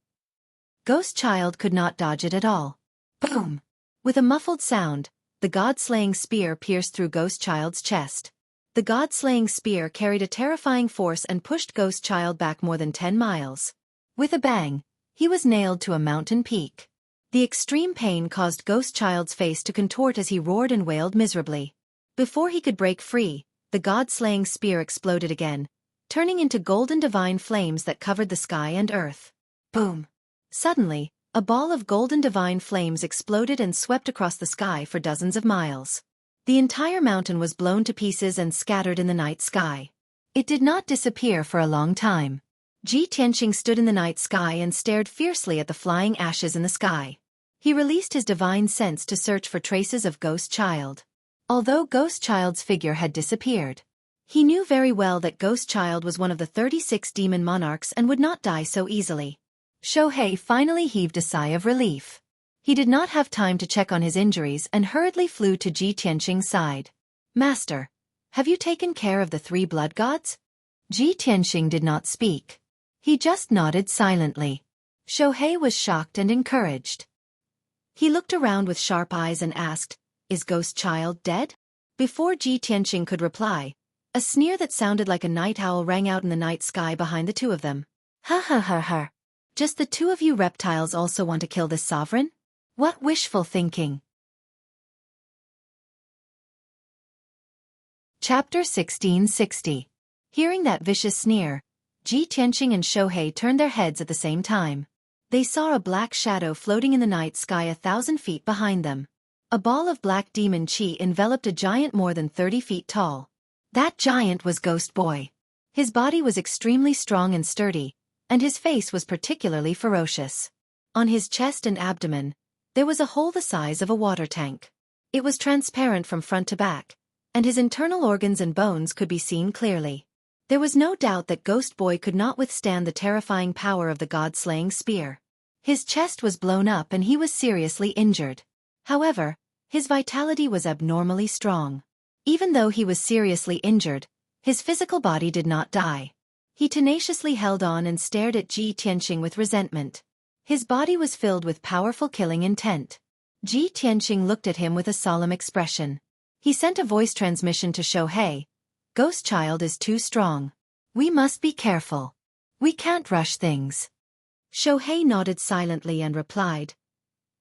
Ghost Child could not dodge it at all. Boom! With a muffled sound, the god-slaying spear pierced through Ghost Child's chest. The god-slaying spear carried a terrifying force and pushed Ghost Child back more than 10 miles. With a bang, he was nailed to a mountain peak. The extreme pain caused Ghost Child's face to contort as he roared and wailed miserably. Before he could break free, the god-slaying spear exploded again, turning into golden divine flames that covered the sky and earth. Boom! Suddenly, a ball of golden divine flames exploded and swept across the sky for dozens of miles. The entire mountain was blown to pieces and scattered in the night sky. It did not disappear for a long time. Ji Tianqing stood in the night sky and stared fiercely at the flying ashes in the sky. He released his divine sense to search for traces of Ghost Child. Although Ghost Child's figure had disappeared, he knew very well that Ghost Child was one of the 36 demon monarchs and would not die so easily. Xueqi finally heaved a sigh of relief. He did not have time to check on his injuries and hurriedly flew to Ji Tianqing's side. "Master, have you taken care of the 3 blood gods?" Ji Tianqing did not speak. He just nodded silently. Xueqi was shocked and encouraged. He looked around with sharp eyes and asked, "Is Ghost Child dead?" Before Ji Tianqing could reply, a sneer that sounded like a night owl rang out in the night sky behind the 2 of them. "Ha ha ha ha. Just the 2 of you reptiles also want to kill this sovereign? What wishful thinking." Chapter 1660. Hearing that vicious sneer, Ji Tianqing and Xueqi turned their heads at the same time. They saw a black shadow floating in the night sky 1,000 feet behind them. A ball of black demon chi enveloped a giant more than 30 feet tall. That giant was Ghost Boy. His body was extremely strong and sturdy, and his face was particularly ferocious. On his chest and abdomen, there was a hole the size of a water tank. It was transparent from front to back, and his internal organs and bones could be seen clearly. There was no doubt that Ghost Boy could not withstand the terrifying power of the god-slaying spear. His chest was blown up and he was seriously injured. However, his vitality was abnormally strong. Even though he was seriously injured, his physical body did not die. He tenaciously held on and stared at Ji Tianqing with resentment. His body was filled with powerful killing intent. Ji Tianqing looked at him with a solemn expression. He sent a voice transmission to Xueqi. "Ghost Child is too strong. We must be careful. We can't rush things." Xueqi nodded silently and replied,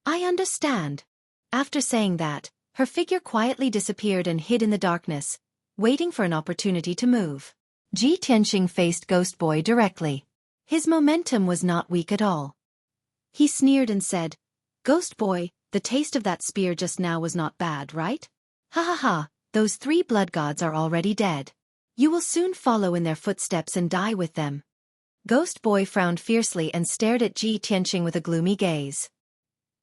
I understand. After saying that, her figure quietly disappeared and hid in the darkness, waiting for an opportunity to move. Ji Tianxing faced Ghost Boy directly. His momentum was not weak at all. He sneered and said, Ghost Boy, the taste of that spear just now was not bad, right? Ha ha ha, those 3 blood gods are already dead. You will soon follow in their footsteps and die with them. Ghost Boy frowned fiercely and stared at Ji Tianxing with a gloomy gaze.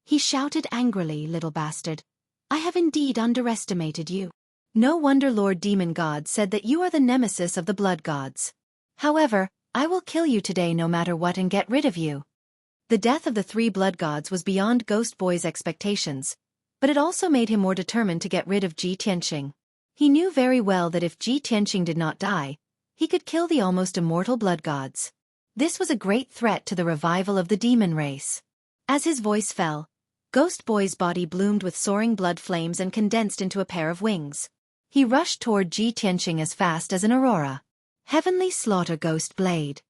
He shouted angrily, little bastard. I have indeed underestimated you. No wonder Lord Demon God said that you are the nemesis of the blood gods. However, I will kill you today no matter what and get rid of you. The death of the 3 blood gods was beyond Ghost Boy's expectations, but it also made him more determined to get rid of Ji Tianxing. He knew very well that if Ji Tianxing did not die, he could kill the almost immortal blood gods. This was a great threat to the revival of the demon race. As his voice fell, Ghost Boy's body bloomed with soaring blood flames and condensed into a pair of wings. He rushed toward Ji Tianxing as fast as an aurora. Heavenly Slaughter Ghost Blade.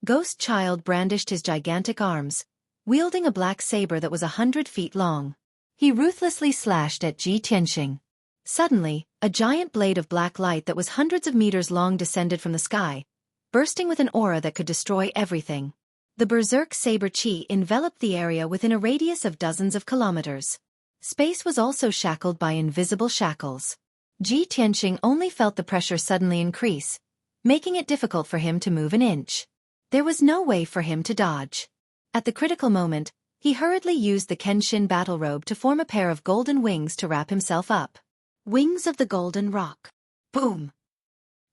Ghost Child brandished his gigantic arms, wielding a black saber that was 100 feet long. He ruthlessly slashed at Ji Tianxing. Suddenly, a giant blade of black light that was hundreds of meters long descended from the sky, bursting with an aura that could destroy everything. The berserk saber chi enveloped the area within a radius of dozens of kilometers. Space was also shackled by invisible shackles. Ji Tianxing only felt the pressure suddenly increase, making it difficult for him to move an inch. There was no way for him to dodge. At the critical moment, he hurriedly used the Kenshin battle robe to form a pair of golden wings to wrap himself up. Wings of the Golden Rock. Boom!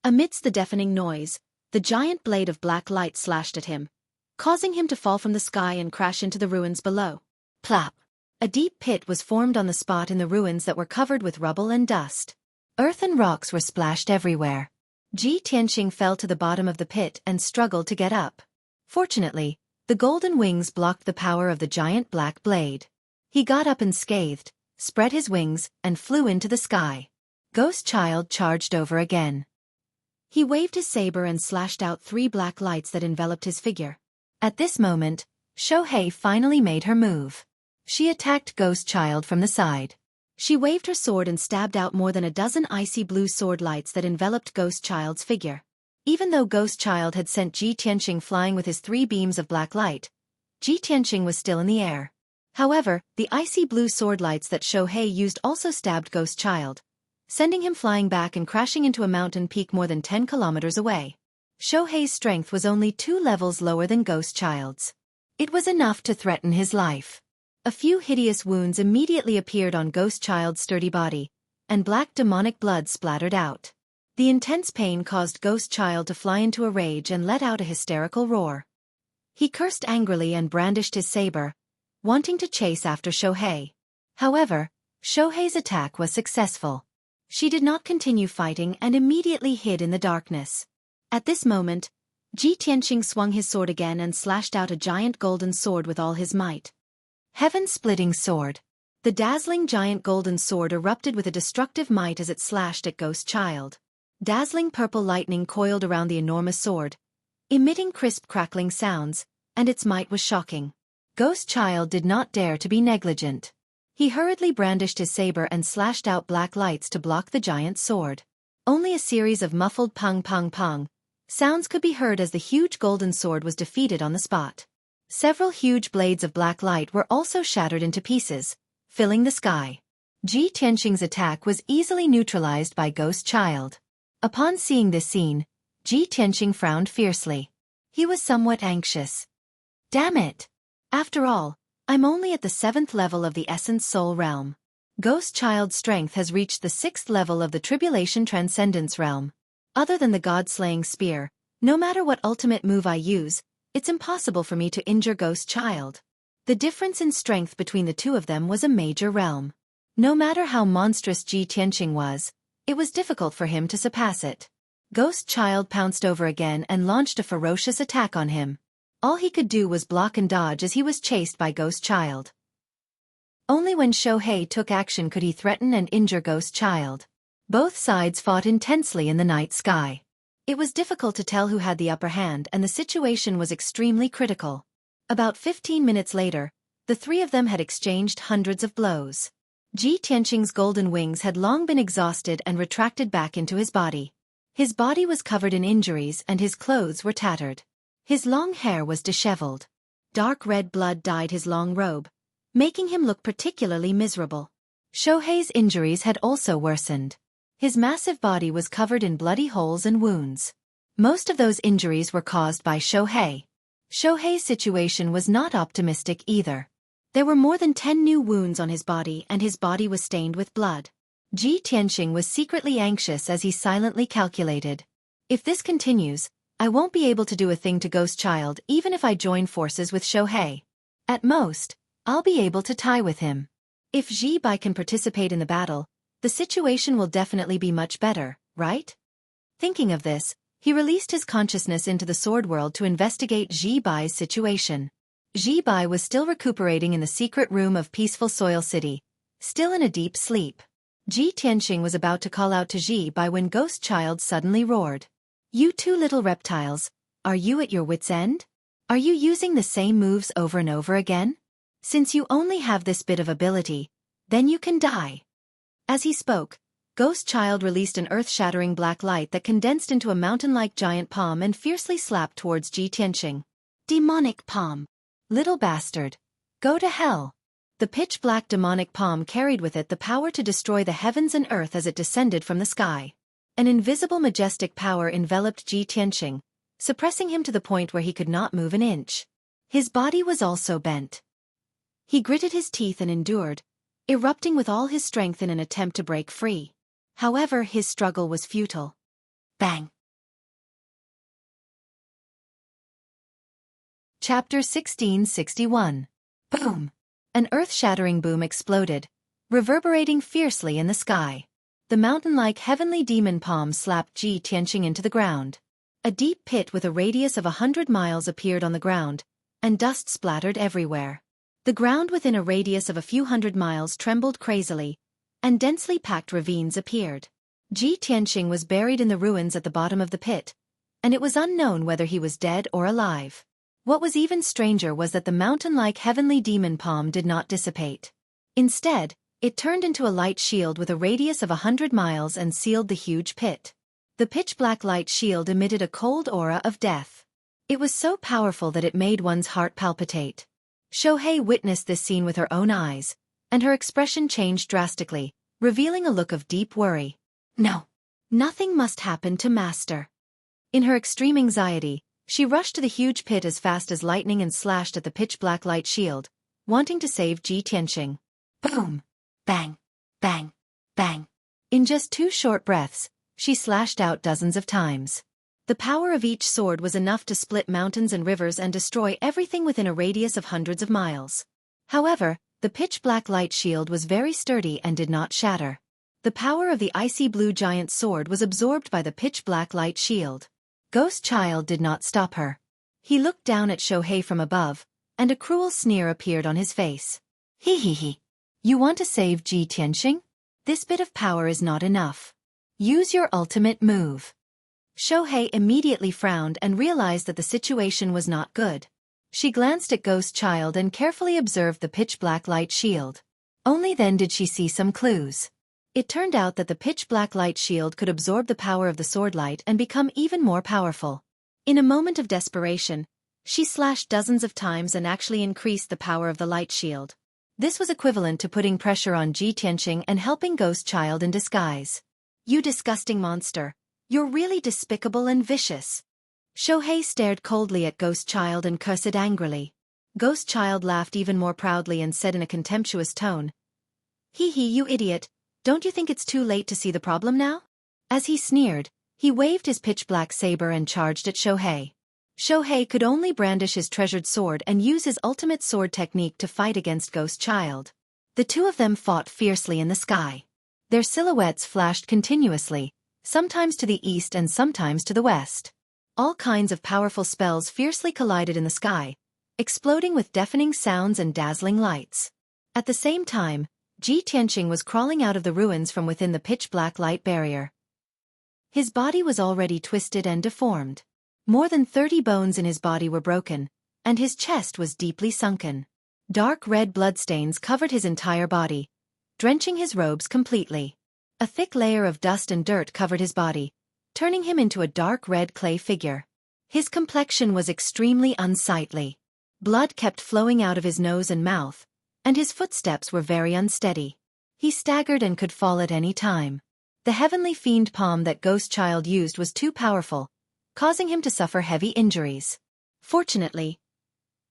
Amidst the deafening noise, the giant blade of black light slashed at him, causing him to fall from the sky and crash into the ruins below. Plop! A deep pit was formed on the spot in the ruins that were covered with rubble and dust. Earth and rocks were splashed everywhere. Ji Tianxing fell to the bottom of the pit and struggled to get up. Fortunately, the golden wings blocked the power of the giant black blade. He got up unscathed, spread his wings, and flew into the sky. Ghost Child charged over again. He waved his saber and slashed out 3 black lights that enveloped his figure. At this moment, Xueqi finally made her move. She attacked Ghost Child from the side. She waved her sword and stabbed out more than a dozen icy blue sword lights that enveloped Ghost Child's figure. Even though Ghost Child had sent Ji Tianxing flying with his 3 beams of black light, Ji Tianxing was still in the air. However, the icy blue sword lights that Xueqi used also stabbed Ghost Child, sending him flying back and crashing into a mountain peak more than 10 kilometers away. Xueqi's strength was only 2 levels lower than Ghost Child's. It was enough to threaten his life. A few hideous wounds immediately appeared on Ghost Child's sturdy body, and black demonic blood splattered out. The intense pain caused Ghost Child to fly into a rage and let out a hysterical roar. He cursed angrily and brandished his saber, wanting to chase after Xueqi. However, Xueqi's attack was successful. She did not continue fighting and immediately hid in the darkness. At this moment, Ji Tianxing swung his sword again and slashed out a giant golden sword with all his might. Heaven-splitting sword. The dazzling giant golden sword erupted with a destructive might as it slashed at Ghost Child. Dazzling purple lightning coiled around the enormous sword, emitting crisp crackling sounds, and its might was shocking. Ghost Child did not dare to be negligent. He hurriedly brandished his saber and slashed out black lights to block the giant sword. Only a series of muffled pong-pong-pong sounds could be heard as the huge golden sword was defeated on the spot. Several huge blades of black light were also shattered into pieces, filling the sky. Ji Tianxing's attack was easily neutralized by Ghost Child. Upon seeing this scene, Ji Tianxing frowned fiercely. He was somewhat anxious. Damn it! After all, I'm only at the 7th level of the Essence Soul Realm. Ghost Child's strength has reached the 6th level of the Tribulation Transcendence Realm. Other than the God-slaying spear, no matter what ultimate move I use, it's impossible for me to injure Ghost Child. The difference in strength between the two of them was a major realm. No matter how monstrous Ji Tianxing was, it was difficult for him to surpass it. Ghost Child pounced over again and launched a ferocious attack on him. All he could do was block and dodge as he was chased by Ghost Child. Only when Xueqi took action could he threaten and injure Ghost Child. Both sides fought intensely in the night sky. It was difficult to tell who had the upper hand and the situation was extremely critical. About 15 minutes later, the three of them had exchanged hundreds of blows. Ji Tianqing's golden wings had long been exhausted and retracted back into his body. His body was covered in injuries and his clothes were tattered. His long hair was disheveled. Dark red blood dyed his long robe, making him look particularly miserable. Xueqi's injuries had also worsened. His massive body was covered in bloody holes and wounds. Most of those injuries were caused by Xueqi. Xueqi's situation was not optimistic either. There were more than 10 new wounds on his body and his body was stained with blood. Ji Tianqing was secretly anxious as he silently calculated. If this continues, I won't be able to do a thing to Ghost Child even if I join forces with Xueqi. At most, I'll be able to tie with him. If Ji Bai can participate in the battle, the situation will definitely be much better, right? Thinking of this, he released his consciousness into the sword world to investigate Ji Bai's situation. Ji Bai was still recuperating in the secret room of peaceful Soil City, still in a deep sleep. Ji Tianqing was about to call out to Ji Bai when Ghost Child suddenly roared. You two little reptiles, are you at your wits' end? Are you using the same moves over and over again? Since you only have this bit of ability, then you can die. As he spoke, Ghost Child released an earth-shattering black light that condensed into a mountain-like giant palm and fiercely slapped towards Ji Tianqing. Demonic palm. Little bastard. Go to hell. The pitch-black demonic palm carried with it the power to destroy the heavens and earth as it descended from the sky. An invisible majestic power enveloped Ji Tianqing, suppressing him to the point where he could not move an inch. His body was also bent. He gritted his teeth and endured, erupting with all his strength in an attempt to break free. However, his struggle was futile. Bang! Chapter 1661. Boom! An earth-shattering boom exploded, reverberating fiercely in the sky. The mountain-like heavenly demon palm slapped Ji Tianqing into the ground. A deep pit with a radius of 100 miles appeared on the ground, and dust splattered everywhere. The ground within a radius of a few hundred miles trembled crazily, and densely packed ravines appeared. Ji Tianqing was buried in the ruins at the bottom of the pit, and it was unknown whether he was dead or alive. What was even stranger was that the mountain-like heavenly demon palm did not dissipate. Instead, it turned into a light shield with a radius of 100 miles and sealed the huge pit. The pitch-black light shield emitted a cold aura of death. It was so powerful that it made one's heart palpitate. Xueqi witnessed this scene with her own eyes, and her expression changed drastically, revealing a look of deep worry. No. Nothing must happen to Master. In her extreme anxiety, she rushed to the huge pit as fast as lightning and slashed at the pitch-black light shield, wanting to save Ji Tianqing. Boom! Bang! Bang! Bang! In just 2 short breaths, she slashed out dozens of times. The power of each sword was enough to split mountains and rivers and destroy everything within a radius of hundreds of miles. However, the pitch-black light shield was very sturdy and did not shatter. The power of the icy blue giant sword was absorbed by the pitch-black light shield. Ghost Child did not stop her. He looked down at Xueqi from above, and a cruel sneer appeared on his face. He. You want to save Ji Tianqing? This bit of power is not enough. Use your ultimate move. Xueqi immediately frowned and realized that the situation was not good. She glanced at Ghost Child and carefully observed the pitch-black light shield. Only then did she see some clues. It turned out that the pitch-black light shield could absorb the power of the sword light and become even more powerful. In a moment of desperation, she slashed dozens of times and actually increased the power of the light shield. This was equivalent to putting pressure on Ji Tianqing and helping Ghost Child in disguise. You disgusting monster. You're really despicable and vicious. Xueqi stared coldly at Ghost Child and cursed angrily. Ghost Child laughed even more proudly and said in a contemptuous tone, Hee, you idiot. Don't you think it's too late to see the problem now? As he sneered, he waved his pitch-black saber and charged at Xueqi. Xueqi could only brandish his treasured sword and use his ultimate sword technique to fight against Ghost Child. The two of them fought fiercely in the sky. Their silhouettes flashed continuously, sometimes to the east and sometimes to the west. All kinds of powerful spells fiercely collided in the sky, exploding with deafening sounds and dazzling lights. At the same time, Ji Tianqing was crawling out of the ruins from within the pitch-black light barrier. His body was already twisted and deformed. More than 30 bones in his body were broken, and his chest was deeply sunken. Dark red bloodstains covered his entire body, drenching his robes completely. A thick layer of dust and dirt covered his body, turning him into a dark red clay figure. His complexion was extremely unsightly. Blood kept flowing out of his nose and mouth, and his footsteps were very unsteady. He staggered and could fall at any time. The heavenly fiend palm that Ghost Child used was too powerful, causing him to suffer heavy injuries. Fortunately,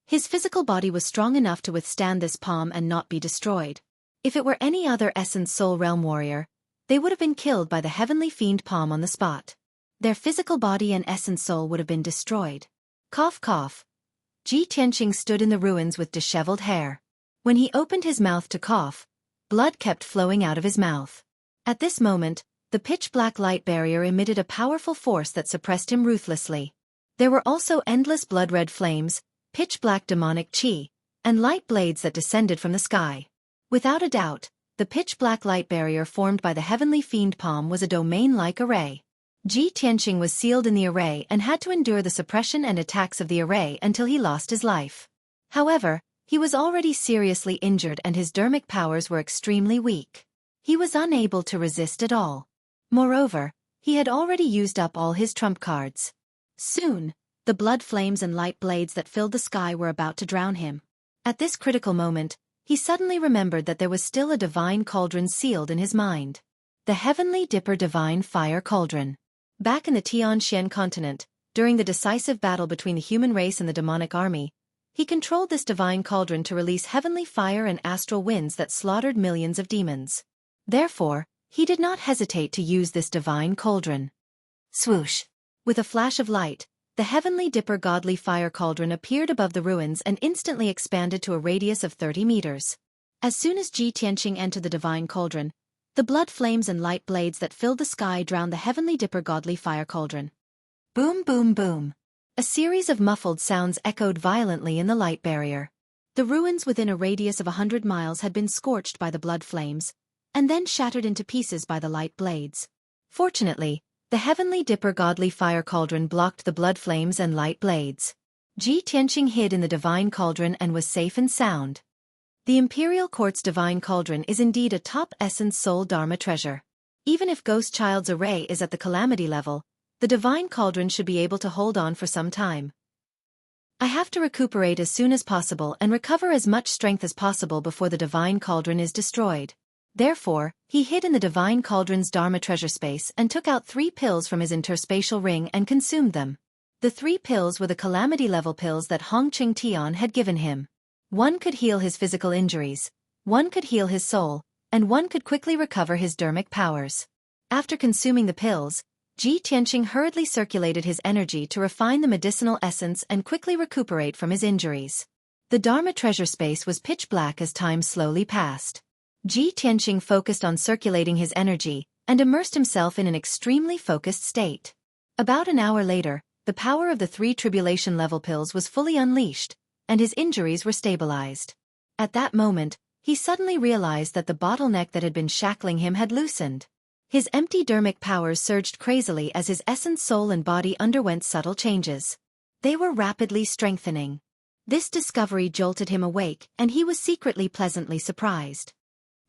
his physical body was strong enough to withstand this palm and not be destroyed. If it were any other Essence Soul Realm warrior, they would have been killed by the heavenly fiend palm on the spot. Their physical body and essence soul would have been destroyed. Cough cough. Ji Tianqing stood in the ruins with disheveled hair. When he opened his mouth to cough, blood kept flowing out of his mouth. At this moment, the pitch-black light barrier emitted a powerful force that suppressed him ruthlessly. There were also endless blood-red flames, pitch-black demonic qi, and light blades that descended from the sky. Without a doubt, the pitch-black light barrier formed by the heavenly fiend palm was a domain-like array. Ji Tianqing was sealed in the array and had to endure the suppression and attacks of the array until he lost his life. However, he was already seriously injured and his dermic powers were extremely weak. He was unable to resist at all. Moreover, he had already used up all his trump cards. Soon, the blood flames and light blades that filled the sky were about to drown him. At this critical moment, he suddenly remembered that there was still a divine cauldron sealed in his mind. The Heavenly Dipper Divine Fire Cauldron. Back in the Tianxian continent, during the decisive battle between the human race and the demonic army, he controlled this divine cauldron to release heavenly fire and astral winds that slaughtered millions of demons. Therefore, he did not hesitate to use this divine cauldron. Swoosh! With a flash of light, the Heavenly Dipper Godly Fire Cauldron appeared above the ruins and instantly expanded to a radius of 30 meters. As soon as Ji Tianqing entered the divine cauldron, the blood flames and light blades that filled the sky drowned the Heavenly Dipper Godly Fire Cauldron. Boom boom boom. A series of muffled sounds echoed violently in the light barrier. The ruins within a radius of 100 miles had been scorched by the blood flames, and then shattered into pieces by the light blades. Fortunately, the Heavenly Dipper Godly Fire Cauldron blocked the blood flames and light blades. Ji Tianqing hid in the divine cauldron and was safe and sound. The Imperial Court's divine cauldron is indeed a top essence soul dharma treasure. Even if Ghost Child's array is at the calamity level, the divine cauldron should be able to hold on for some time. I have to recuperate as soon as possible and recover as much strength as possible before the divine cauldron is destroyed. Therefore, he hid in the divine cauldron's dharma treasure space and took out 3 pills from his interspatial ring and consumed them. The 3 pills were the calamity-level pills that Hong Ching Tian had given him. One could heal his physical injuries, one could heal his soul, and one could quickly recover his dermic powers. After consuming the pills, Ji Tianqing hurriedly circulated his energy to refine the medicinal essence and quickly recuperate from his injuries. The dharma treasure space was pitch black as time slowly passed. Ji Tianqing focused on circulating his energy and immersed himself in an extremely focused state. About an hour later, the power of the 3 tribulation-level pills was fully unleashed, and his injuries were stabilized. At that moment, he suddenly realized that the bottleneck that had been shackling him had loosened. His empty dermic powers surged crazily as his essence, soul and body underwent subtle changes. They were rapidly strengthening. This discovery jolted him awake, and he was secretly pleasantly surprised.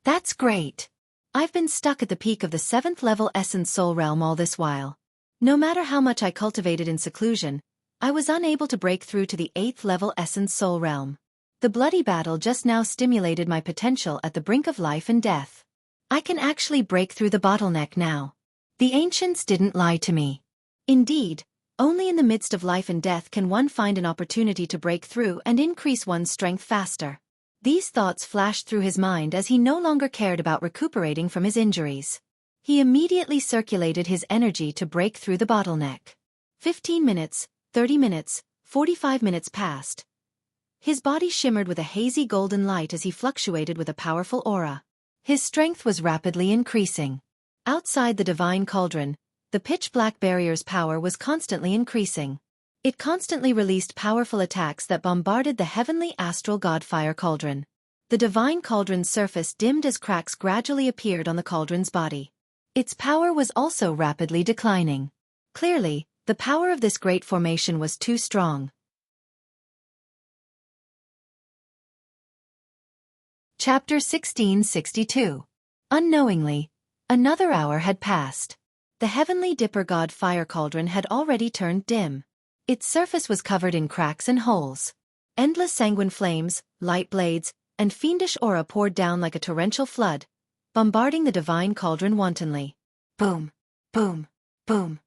That's great. I've been stuck at the peak of the 7th level Essence Soul Realm all this while. No matter how much I cultivated in seclusion, I was unable to break through to the 8th level Essence Soul Realm. The bloody battle just now stimulated my potential at the brink of life and death. I can actually break through the bottleneck now. The ancients didn't lie to me. Indeed, only in the midst of life and death can one find an opportunity to break through and increase one's strength faster. These thoughts flashed through his mind as he no longer cared about recuperating from his injuries. He immediately circulated his energy to break through the bottleneck. 15 minutes, 30 minutes, 45 minutes passed. His body shimmered with a hazy golden light as he fluctuated with a powerful aura. His strength was rapidly increasing. Outside the divine cauldron, the pitch-black barrier's power was constantly increasing. It constantly released powerful attacks that bombarded the heavenly astral god fire cauldron. The divine cauldron's surface dimmed as cracks gradually appeared on the cauldron's body. Its power was also rapidly declining. Clearly, the power of this great formation was too strong. Chapter 1662. Unknowingly, another hour had passed. The heavenly dipper god fire cauldron had already turned dim. Its surface was covered in cracks and holes. Endless sanguine flames, light blades, and fiendish aura poured down like a torrential flood, bombarding the divine cauldron wantonly. Boom, boom, boom.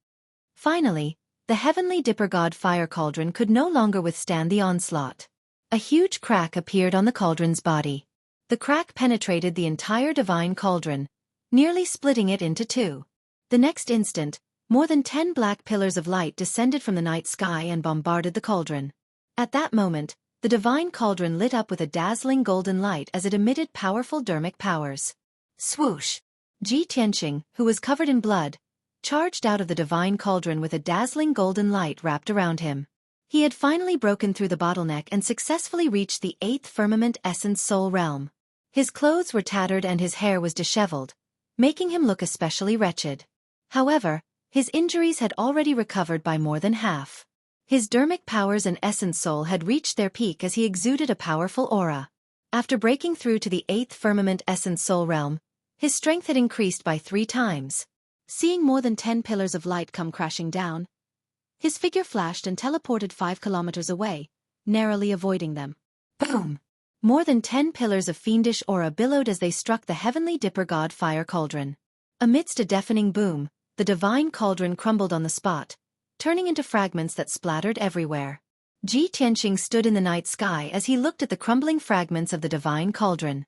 Finally, the heavenly dipper god fire cauldron could no longer withstand the onslaught. A huge crack appeared on the cauldron's body. The crack penetrated the entire divine cauldron, nearly splitting it into two. The next instant, more than 10 black pillars of light descended from the night sky and bombarded the cauldron. At that moment, the divine cauldron lit up with a dazzling golden light as it emitted powerful dermic powers. Swoosh! Ji Tianqing, who was covered in blood, charged out of the divine cauldron with a dazzling golden light wrapped around him. He had finally broken through the bottleneck and successfully reached the 8th firmament essence soul realm. His clothes were tattered and his hair was disheveled, making him look especially wretched. However, his injuries had already recovered by more than half. His dermic powers and essence soul had reached their peak as he exuded a powerful aura. After breaking through to the 8th firmament essence soul realm, his strength had increased by 3 times. Seeing more than 10 pillars of light come crashing down, his figure flashed and teleported 5 kilometers away, narrowly avoiding them. Boom! More than 10 pillars of fiendish aura billowed as they struck the heavenly dipper god fire cauldron. Amidst a deafening boom, the divine cauldron crumbled on the spot, turning into fragments that splattered everywhere. Ji Tianqing stood in the night sky as he looked at the crumbling fragments of the divine cauldron.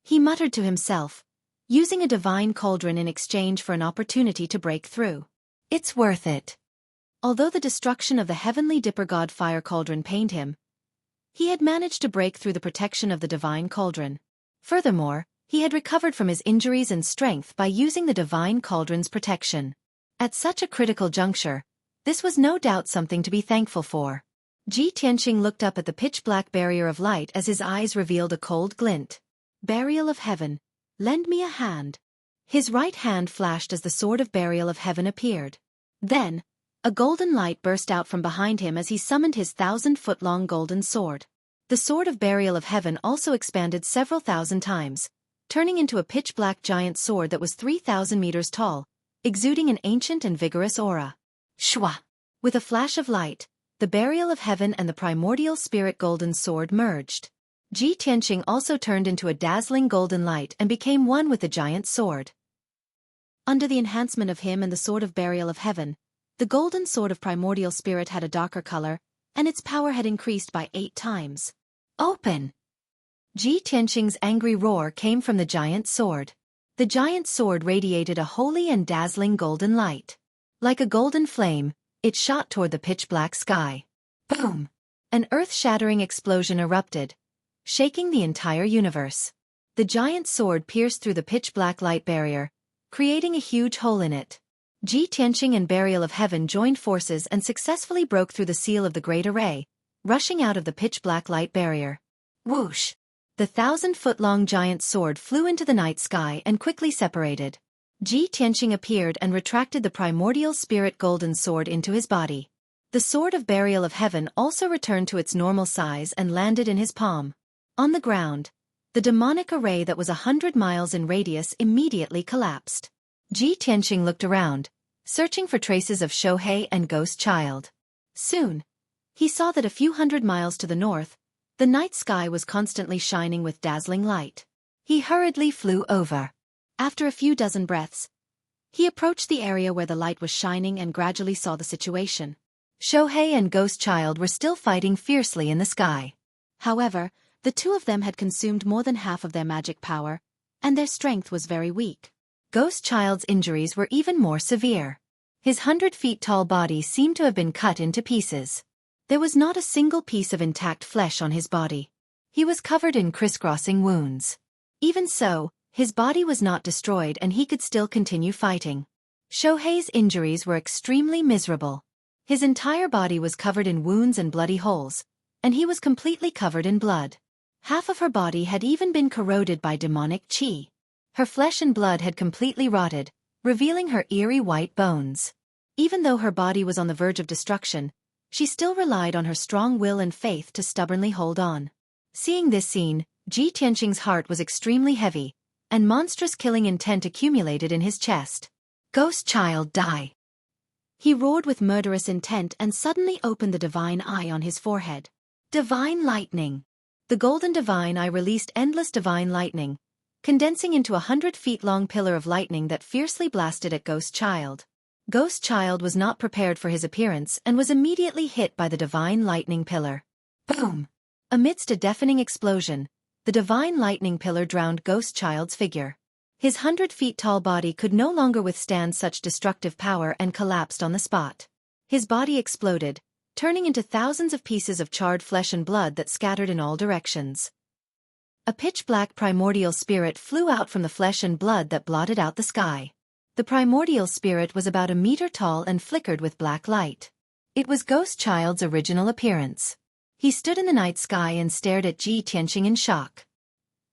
He muttered to himself, using a divine cauldron in exchange for an opportunity to break through. It's worth it. Although the destruction of the heavenly dipper god fire cauldron pained him, he had managed to break through the protection of the divine cauldron. Furthermore, he had recovered from his injuries and strength by using the divine cauldron's protection. At such a critical juncture, this was no doubt something to be thankful for. Ji Tianqing looked up at the pitch-black barrier of light as his eyes revealed a cold glint. Burial of Heaven, lend me a hand. His right hand flashed as the sword of Burial of Heaven appeared. Then, a golden light burst out from behind him as he summoned his 1,000-foot-long golden sword. The sword of Burial of Heaven also expanded several thousand times, turning into a pitch-black giant sword that was 3,000 meters tall, exuding an ancient and vigorous aura. Shwa! With a flash of light, the Burial of Heaven and the primordial spirit golden sword merged. Ji Tianqing also turned into a dazzling golden light and became one with the giant sword. Under the enhancement of him and the sword of Burial of Heaven, the golden sword of primordial spirit had a darker color, and its power had increased by 8 times. Open! Ji Tianqing's angry roar came from the giant sword. The giant sword radiated a holy and dazzling golden light. Like a golden flame, it shot toward the pitch-black sky. Boom! An earth-shattering explosion erupted, shaking the entire universe. The giant sword pierced through the pitch-black light barrier, creating a huge hole in it. Ji Tianqing and Burial of Heaven joined forces and successfully broke through the seal of the Great Array, rushing out of the pitch-black light barrier. Whoosh! The 1,000-foot-long giant sword flew into the night sky and quickly separated. Ji Tianqing appeared and retracted the primordial spirit golden sword into his body. The sword of Burial of Heaven also returned to its normal size and landed in his palm. On the ground, the demonic array that was 100 miles in radius immediately collapsed. Ji Tianqing looked around, searching for traces of Xueqi and Ghost Child. Soon, he saw that a few hundred miles to the north, the night sky was constantly shining with dazzling light. He hurriedly flew over. After a few dozen breaths, he approached the area where the light was shining and gradually saw the situation. Xueqi and Ghost Child were still fighting fiercely in the sky. However, the two of them had consumed more than half of their magic power, and their strength was very weak. Ghost Child's injuries were even more severe. His 100-feet-tall body seemed to have been cut into pieces. There was not a single piece of intact flesh on his body. He was covered in crisscrossing wounds. Even so, his body was not destroyed and he could still continue fighting. Xueqi's injuries were extremely miserable. His entire body was covered in wounds and bloody holes, and he was completely covered in blood. Half of her body had even been corroded by demonic qi. Her flesh and blood had completely rotted, revealing her eerie white bones. Even though her body was on the verge of destruction, she still relied on her strong will and faith to stubbornly hold on. Seeing this scene, Ji Tianqing's heart was extremely heavy, and monstrous killing intent accumulated in his chest. Ghost child, die! He roared with murderous intent and suddenly opened the divine eye on his forehead. Divine lightning! The golden divine eye released endless divine lightning, condensing into 100-feet-long pillar of lightning that fiercely blasted at Ghost Child. Ghost Child was not prepared for his appearance and was immediately hit by the divine lightning pillar. Boom! Amidst a deafening explosion, the divine lightning pillar drowned Ghost Child's figure. His 100-feet-tall body could no longer withstand such destructive power and collapsed on the spot. His body exploded, turning into thousands of pieces of charred flesh and blood that scattered in all directions. A pitch-black primordial spirit flew out from the flesh and blood that blotted out the sky. The primordial spirit was about a meter tall and flickered with black light. It was Ghost Child's original appearance. He stood in the night sky and stared at Ji Tianqing in shock.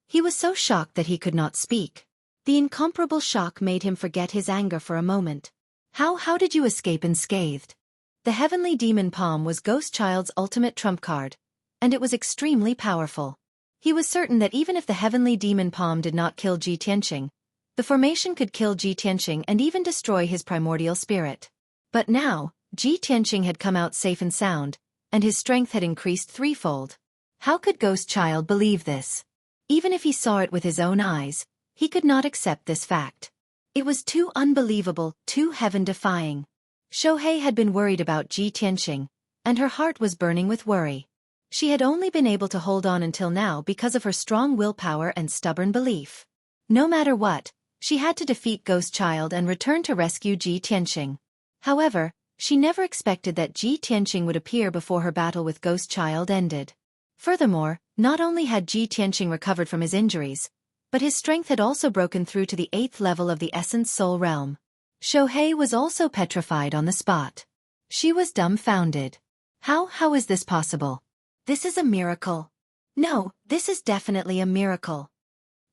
He was so shocked that he could not speak. The incomparable shock made him forget his anger for a moment. How did you escape unscathed? The heavenly demon palm was Ghost Child's ultimate trump card, and it was extremely powerful. He was certain that even if the heavenly demon palm did not kill Ji Tianqing, the formation could kill Ji Tianqing and even destroy his primordial spirit. But now, Ji Tianqing had come out safe and sound, and his strength had increased threefold. How could Ghost Child believe this? Even if he saw it with his own eyes, he could not accept this fact. It was too unbelievable, too heaven-defying. Xueqi had been worried about Ji Tianqing, and her heart was burning with worry. She had only been able to hold on until now because of her strong willpower and stubborn belief. No matter what, she had to defeat Ghost Child and return to rescue Ji Tianqing. However, she never expected that Ji Tianqing would appear before her battle with Ghost Child ended. Furthermore, not only had Ji Tianqing recovered from his injuries, but his strength had also broken through to the 8th level of the Essence Soul Realm. Xueqi was also petrified on the spot. She was dumbfounded. How is this possible? This is a miracle. No, this is definitely a miracle.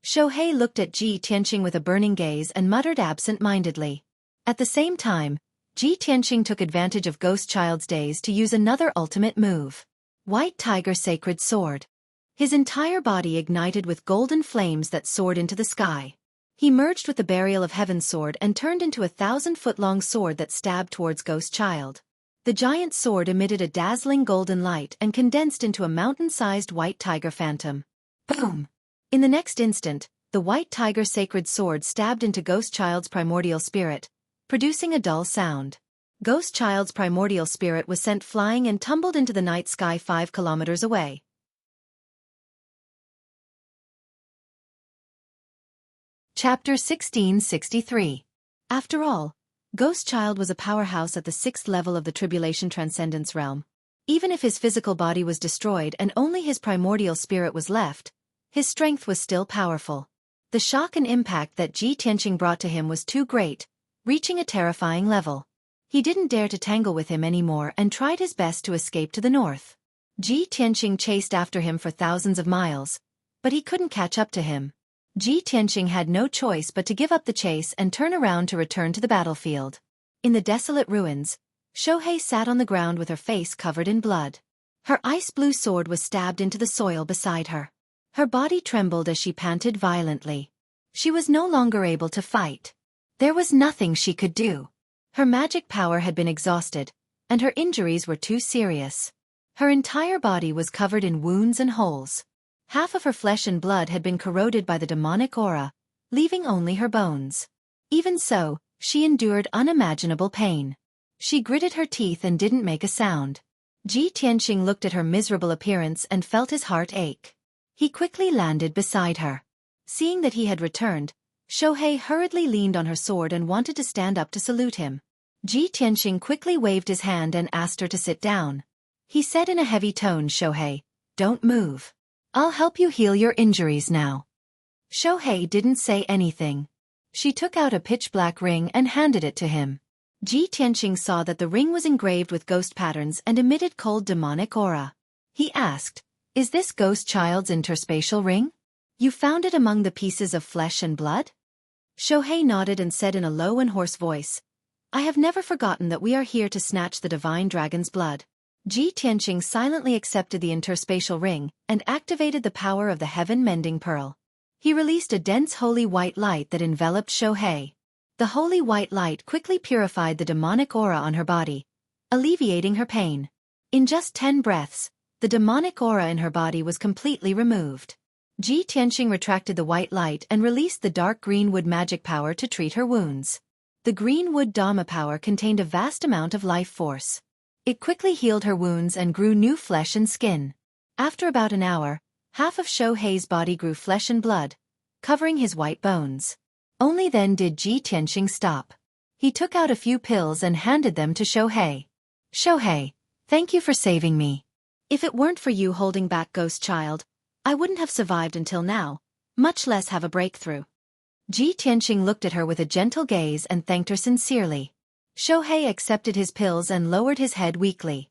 Xueqi looked at Ji Tianqing with a burning gaze and muttered absent-mindedly. At the same time, Ji Tianqing took advantage of Ghost Child's daze to use another ultimate move. White Tiger Sacred Sword. His entire body ignited with golden flames that soared into the sky. He merged with the Burial of Heaven sword and turned into a 1,000-foot-long sword that stabbed towards Ghost Child. The giant sword emitted a dazzling golden light and condensed into a mountain-sized white tiger phantom. Boom! In the next instant, the White Tiger Sacred Sword stabbed into Ghost Child's primordial spirit, producing a dull sound. Ghost Child's primordial spirit was sent flying and tumbled into the night sky 5 kilometers away. Chapter 1663. After all, Ghost Child was a powerhouse at the 6th level of the Tribulation Transcendence realm. Even if his physical body was destroyed and only his primordial spirit was left, his strength was still powerful. The shock and impact that Ji Tianqing brought to him was too great, reaching a terrifying level. He didn't dare to tangle with him anymore and tried his best to escape to the north. Ji Tianqing chased after him for thousands of miles, but he couldn't catch up to him. Ji Tianqing had no choice but to give up the chase and turn around to return to the battlefield. In the desolate ruins, Xueqi sat on the ground with her face covered in blood. Her ice-blue sword was stabbed into the soil beside her. Her body trembled as she panted violently. She was no longer able to fight. There was nothing she could do. Her magic power had been exhausted, and her injuries were too serious. Her entire body was covered in wounds and holes. Half of her flesh and blood had been corroded by the demonic aura, leaving only her bones. Even so, she endured unimaginable pain. She gritted her teeth and didn't make a sound. Ji Tianqing looked at her miserable appearance and felt his heart ache. He quickly landed beside her. Seeing that he had returned, Xueqi hurriedly leaned on her sword and wanted to stand up to salute him. Ji Tianqing quickly waved his hand and asked her to sit down. He said in a heavy tone, "Xueqi, don't move. I'll help you heal your injuries now." Xueqi didn't say anything. She took out a pitch-black ring and handed it to him. Ji Tianqing saw that the ring was engraved with ghost patterns and emitted cold demonic aura. He asked, "Is this Ghost Child's interspatial ring? You found it among the pieces of flesh and blood?" Xueqi nodded and said in a low and hoarse voice, "I have never forgotten that we are here to snatch the divine dragon's blood. Ji Tianqing silently accepted the interspatial ring and activated the power of the heaven-mending pearl. He released a dense holy white light that enveloped Xueqi. The holy white light quickly purified the demonic aura on her body, alleviating her pain. In just 10 breaths, the demonic aura in her body was completely removed. Ji Tianqing retracted the white light and released the dark green wood magic power to treat her wounds. The green wood Dharma power contained a vast amount of life force. It quickly healed her wounds and grew new flesh and skin. After about an hour, half of Xueqi's body grew flesh and blood, covering his white bones. Only then did Ji Tianqing stop. He took out a few pills and handed them to Xueqi. Xueqi, thank you for saving me. If it weren't for you holding back Ghost Child, I wouldn't have survived until now, much less have a breakthrough. Ji Tianqing looked at her with a gentle gaze and thanked her sincerely. Xueqi accepted his pills and lowered his head weakly.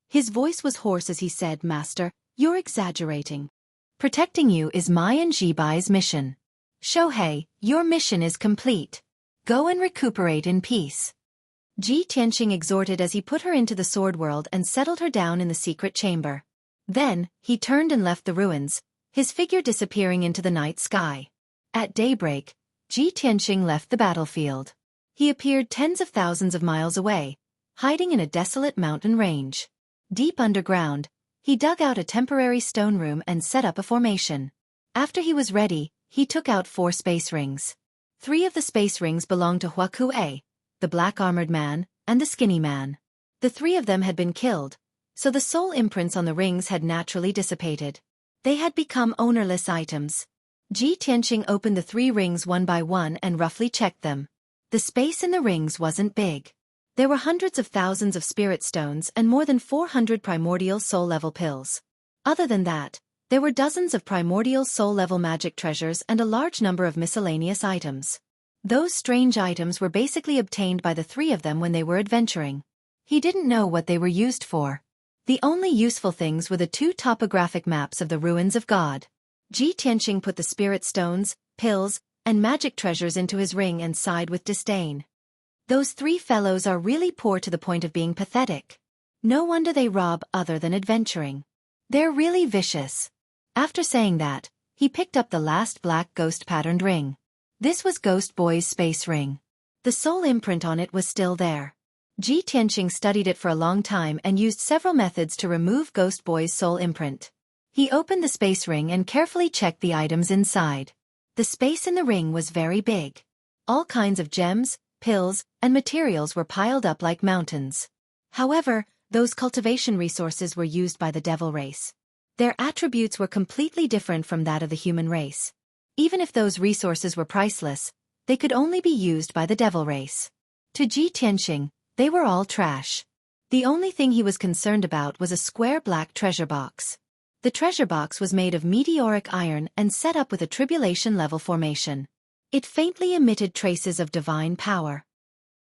His voice was hoarse as he said, "Master, you're exaggerating. Protecting you is my and Jibai's mission. Xueqi, your mission is complete. Go and recuperate in peace." Ji Tianqing exhorted as he put her into the sword world and settled her down in the secret chamber. Then, he turned and left the ruins, his figure disappearing into the night sky. At daybreak, Ji Tianqing left the battlefield. He appeared tens of thousands of miles away, hiding in a desolate mountain range. Deep underground, he dug out a temporary stone room and set up a formation. After he was ready, he took out 4 space rings. 3 of the space rings belonged to Xueqi, the black-armored man, and the skinny man. The 3 of them had been killed, so the soul imprints on the rings had naturally dissipated. They had become ownerless items. Ji Tianqing opened the 3 rings one by one and roughly checked them. The space in the rings wasn't big. There were hundreds of thousands of spirit stones and more than 400 primordial soul-level pills. Other than that, there were dozens of primordial soul-level magic treasures and a large number of miscellaneous items. Those strange items were basically obtained by the 3 of them when they were adventuring. He didn't know what they were used for. The only useful things were the 2 topographic maps of the ruins of God. Ji Tianqing put the spirit stones, pills, and magic treasures into his ring and sighed with disdain. Those 3 fellows are really poor to the point of being pathetic. No wonder they rob other than adventuring. They're really vicious. After saying that, he picked up the last black ghost-patterned ring. This was Ghost Boy's space ring. The soul imprint on it was still there. Ji Tianqing studied it for a long time and used several methods to remove Ghost Boy's soul imprint. He opened the space ring and carefully checked the items inside. The space in the ring was very big. All kinds of gems, pills, and materials were piled up like mountains. However, those cultivation resources were used by the devil race. Their attributes were completely different from that of the human race. Even if those resources were priceless, they could only be used by the devil race. To Ji Tianqing, they were all trash. The only thing he was concerned about was a square black treasure box. The treasure box was made of meteoric iron and set up with a tribulation-level formation. It faintly emitted traces of divine power.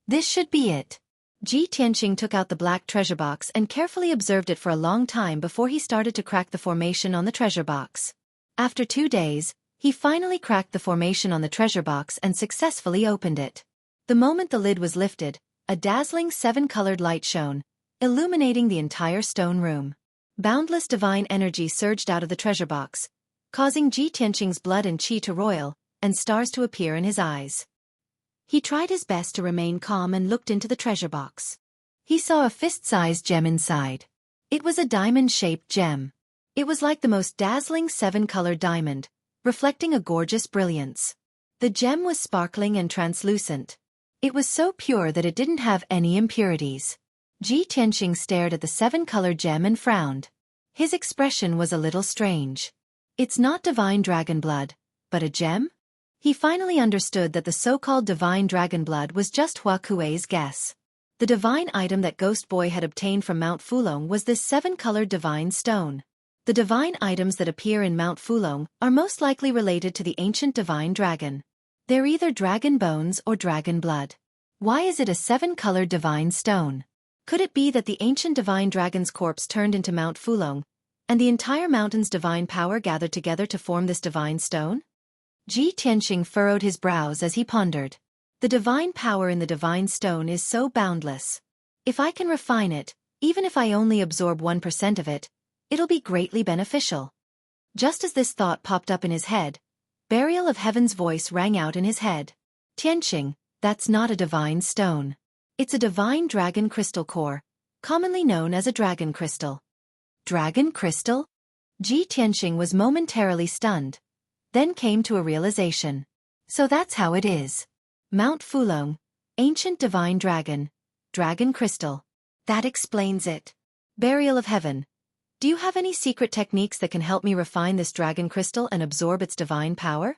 This should be it. Ji Tianqing took out the black treasure box and carefully observed it for a long time before he started to crack the formation on the treasure box. After 2 days, he finally cracked the formation on the treasure box and successfully opened it. The moment the lid was lifted, a dazzling 7-colored light shone, illuminating the entire stone room. Boundless divine energy surged out of the treasure box, causing Ji Tianqing's blood and qi to roil, and stars to appear in his eyes. He tried his best to remain calm and looked into the treasure box. He saw a fist-sized gem inside. It was a diamond-shaped gem. It was like the most dazzling 7-colored diamond, reflecting a gorgeous brilliance. The gem was sparkling and translucent. It was so pure that it didn't have any impurities. Ji Tianqing stared at the 7-colored gem and frowned. His expression was a little strange. It's not divine dragon blood, but a gem? He finally understood that the so-called divine dragon blood was just Xueqi's guess. The divine item that Ghost Boy had obtained from Mount Fulong was this 7-colored divine stone. The divine items that appear in Mount Fulong are most likely related to the ancient divine dragon. They're either dragon bones or dragon blood. Why is it a 7-colored divine stone? Could it be that the ancient divine dragon's corpse turned into Mount Fulong, and the entire mountain's divine power gathered together to form this divine stone? Ji Tianqing furrowed his brows as he pondered. The divine power in the divine stone is so boundless. If I can refine it, Even if I only absorb 1% of it, it'll be greatly beneficial. Just as this thought popped up in his head, Burial of Heaven's voice rang out in his head. Tianqing, that's not a divine stone. It's a divine dragon crystal core, commonly known as a dragon crystal. Dragon crystal? Ji Tianqing was momentarily stunned, then came to a realization. So that's how it is. Mount Fulong, ancient divine dragon crystal. That explains it. Burial of Heaven. Do you have any secret techniques that can help me refine this dragon crystal and absorb its divine power?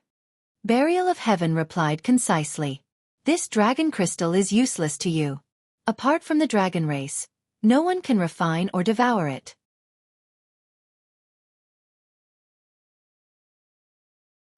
Burial of Heaven replied concisely. This dragon crystal is useless to you. Apart from the dragon race, no one can refine or devour it.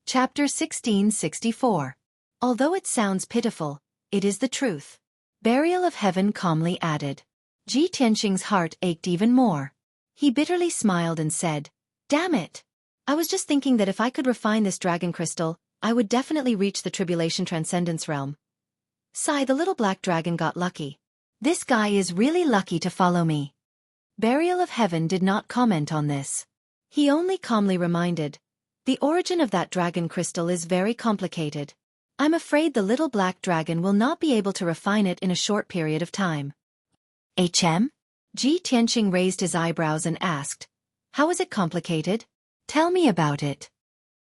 Chapter 1664. Although it sounds pitiful, it is the truth. Burial of Heaven calmly added. Ji Tianqing's heart ached even more. He bitterly smiled and said, "Damn it! I was just thinking that if I could refine this dragon crystal, I would definitely reach the Tribulation Transcendence realm. Sigh, the little black dragon got lucky. This guy is really lucky to follow me." Burial of Heaven did not comment on this. He only calmly reminded, "The origin of that dragon crystal is very complicated. I'm afraid the little black dragon will not be able to refine it in a short period of time." Ji Tianqing raised his eyebrows and asked, "How is it complicated? Tell me about it."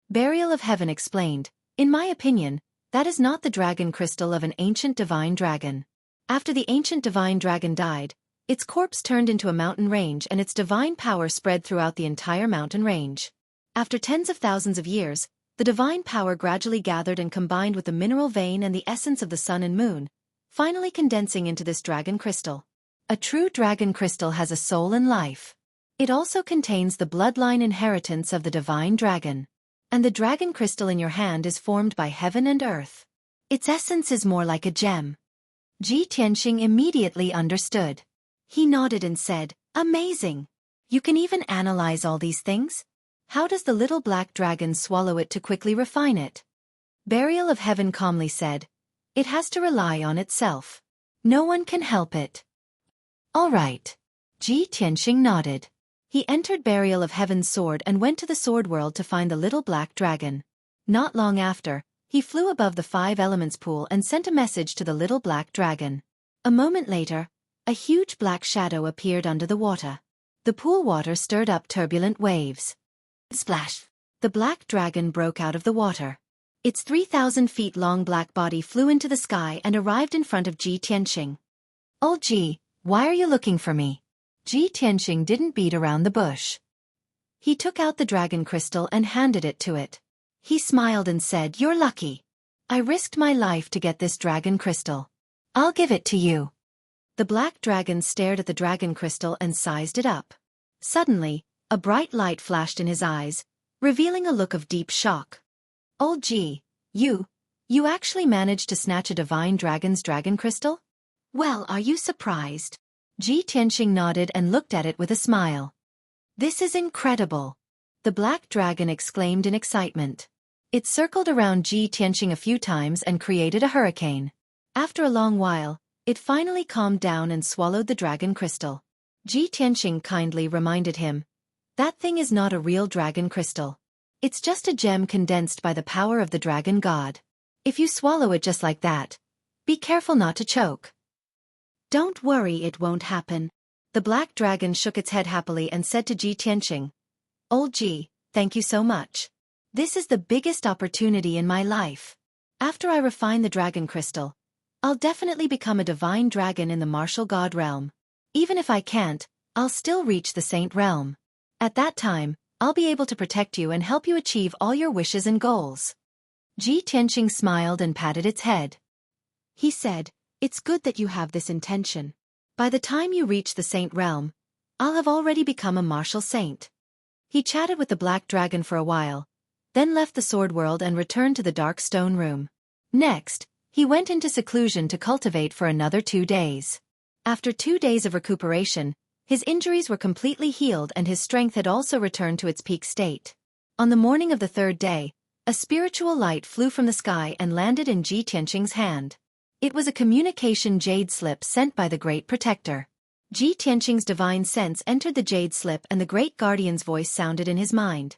Burial of Heaven explained, "In my opinion, that is not the dragon crystal of an ancient divine dragon. After the ancient divine dragon died, its corpse turned into a mountain range and its divine power spread throughout the entire mountain range. After tens of thousands of years, the divine power gradually gathered and combined with the mineral vein and the essence of the sun and moon, finally condensing into this dragon crystal. A true dragon crystal has a soul and life. It also contains the bloodline inheritance of the divine dragon. And the dragon crystal in your hand is formed by heaven and earth. Its essence is more like a gem." Ji Tianqing immediately understood. He nodded and said, "Amazing! You can even analyze all these things? How does the little black dragon swallow it to quickly refine it?" Burial of Heaven calmly said, "It has to rely on itself. No one can help it." "All right." Ji Tianqing nodded. He entered Burial of Heaven's sword and went to the sword world to find the little black dragon. Not long after, he flew above the 5 elements pool and sent a message to the little black dragon. A moment later, a huge black shadow appeared under the water. The pool water stirred up turbulent waves. Splash! The black dragon broke out of the water. Its 3,000 feet long black body flew into the sky and arrived in front of Ji Tianqing. "Oh Ji, why are you looking for me?" Ji Tianqing didn't beat around the bush. He took out the dragon crystal and handed it to it. He smiled and said, "You're lucky. I risked my life to get this dragon crystal. I'll give it to you." The black dragon stared at the dragon crystal and sized it up. Suddenly, a bright light flashed in his eyes, revealing a look of deep shock. "Oh Ji, you actually managed to snatch a divine dragon's dragon crystal? Well, are you surprised?" Ji Tianqing nodded and looked at it with a smile. "This is incredible!" the black dragon exclaimed in excitement. It circled around Ji Tianqing a few times and created a hurricane. After a long while, it finally calmed down and swallowed the dragon crystal. Ji Tianqing kindly reminded him, "That thing is not a real dragon crystal. It's just a gem condensed by the power of the dragon god. If you swallow it just like that, be careful not to choke." "Don't worry, it won't happen." The black dragon shook its head happily and said to Ji Tianqing, "Old Ji, thank you so much. This is the biggest opportunity in my life. After I refine the dragon crystal, I'll definitely become a divine dragon in the martial god realm. Even if I can't, I'll still reach the saint realm. At that time, I'll be able to protect you and help you achieve all your wishes and goals." Ji Tianqing smiled and patted its head. He said, "It's good that you have this intention. By the time you reach the saint realm, I'll have already become a martial saint." He chatted with the black dragon for a while, then left the sword world and returned to the dark stone room. Next, he went into seclusion to cultivate for another 2 days. After 2 days of recuperation, his injuries were completely healed and his strength had also returned to its peak state. On the morning of the 3rd day, a spiritual light flew from the sky and landed in Ji Tianqing's hand. It was a communication jade slip sent by the Great Protector. Ji Tianqing's divine sense entered the jade slip and the great guardian's voice sounded in his mind.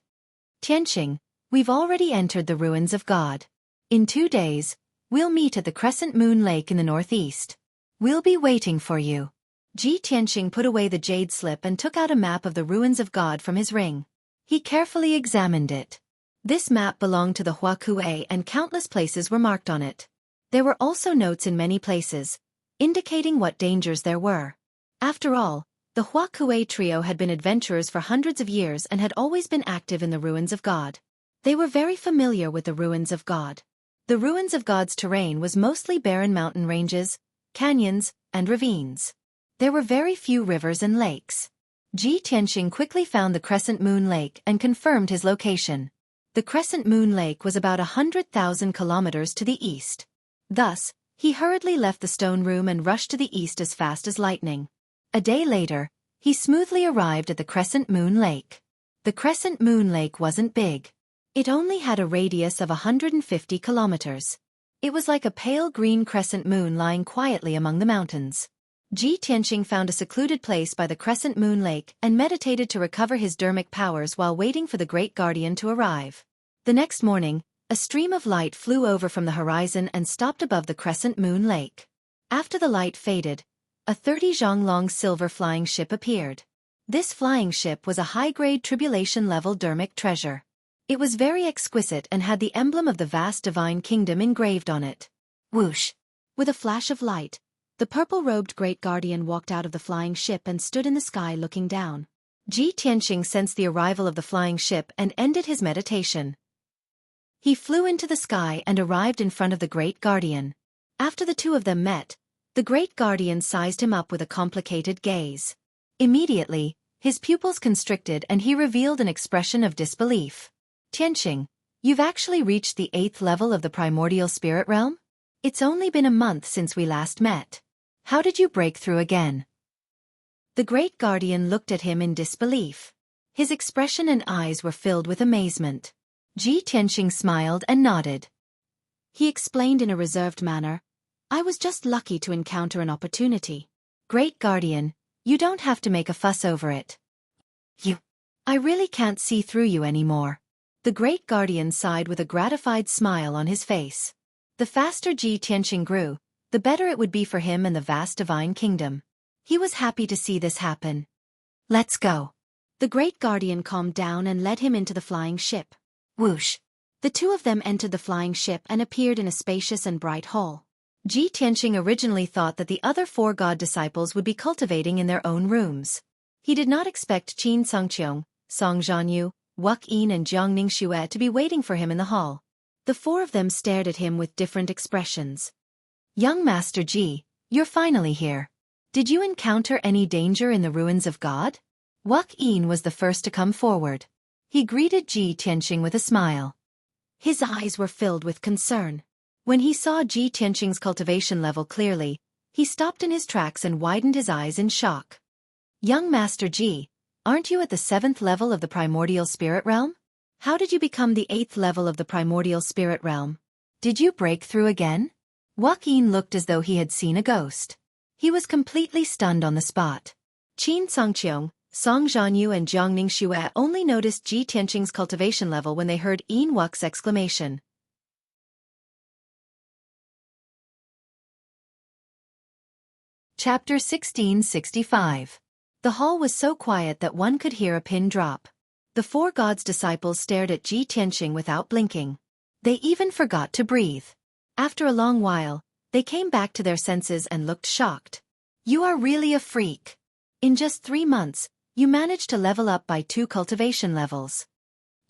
Tianqing, we've already entered the ruins of God. In 2 days, we'll meet at the Crescent Moon Lake in the northeast. We'll be waiting for you. Ji Tianqing put away the jade slip and took out a map of the ruins of God from his ring. He carefully examined it. This map belonged to the Xueqi and countless places were marked on it. There were also notes in many places, indicating what dangers there were. After all, the Xueqi trio had been adventurers for hundreds of years and had always been active in the ruins of God. They were very familiar with the ruins of God. The ruins of God's terrain was mostly barren mountain ranges, canyons, and ravines. There were very few rivers and lakes. Ji Tianqing quickly found the Crescent Moon Lake and confirmed his location. The Crescent Moon Lake was about 100,000 kilometers to the east. Thus, he hurriedly left the stone room and rushed to the east as fast as lightning. A day later, he smoothly arrived at the Crescent Moon Lake. The Crescent Moon Lake wasn't big. It only had a radius of 150 kilometers. It was like a pale green crescent moon lying quietly among the mountains. Ji Tianqing found a secluded place by the Crescent Moon Lake and meditated to recover his dermic powers while waiting for the Great Guardian to arrive. The next morning, a stream of light flew over from the horizon and stopped above the Crescent Moon Lake. After the light faded, a 30-zhang-long silver flying ship appeared. This flying ship was a high-grade tribulation-level dermic treasure. It was very exquisite and had the emblem of the vast divine kingdom engraved on it. Whoosh! With a flash of light, the purple-robed Great Guardian walked out of the flying ship and stood in the sky looking down. Ji Tianqing sensed the arrival of the flying ship and ended his meditation. He flew into the sky and arrived in front of the Great Guardian. After the two of them met, the Great Guardian sized him up with a complicated gaze. Immediately, his pupils constricted and he revealed an expression of disbelief. Tianqing, you've actually reached the 8th level of the primordial spirit realm? It's only been a month since we last met. How did you break through again? The Great Guardian looked at him in disbelief. His expression and eyes were filled with amazement. Ji Tianqing smiled and nodded. He explained in a reserved manner, I was just lucky to encounter an opportunity. Great Guardian, you don't have to make a fuss over it. I really can't see through you anymore. The Great Guardian sighed with a gratified smile on his face. The faster Ji Tianqing grew, the better it would be for him and the vast divine kingdom. He was happy to see this happen. Let's go. The Great Guardian calmed down and led him into the flying ship. Whoosh! The two of them entered the flying ship and appeared in a spacious and bright hall. Ji Tianqing originally thought that the other 4 god disciples would be cultivating in their own rooms. He did not expect Qin Songqiong, Song Zhanyu, Xueqi and Jiangning Xue to be waiting for him in the hall. The 4 of them stared at him with different expressions. Young Master Ji, you're finally here. Did you encounter any danger in the ruins of God? Xueqi was the first to come forward. He greeted Ji Tianqing with a smile. His eyes were filled with concern. When he saw Ji Tianqing's cultivation level clearly, he stopped in his tracks and widened his eyes in shock. Young Master Ji, aren't you at the 7th level of the primordial spirit realm? How did you become the 8th level of the primordial spirit realm? Did you break through again? Xueqi looked as though he had seen a ghost. He was completely stunned on the spot. Qin Songqiong, Song Zhanyu and Jiangning Xue only noticed Ji Tianqing's cultivation level when they heard Yin Wux's exclamation. Chapter 1665. The hall was so quiet that one could hear a pin drop. The 4 gods' disciples stared at Ji Tianqing without blinking. They even forgot to breathe. After a long while, they came back to their senses and looked shocked. You are really a freak. In just 3 months, you managed to level up by 2 cultivation levels.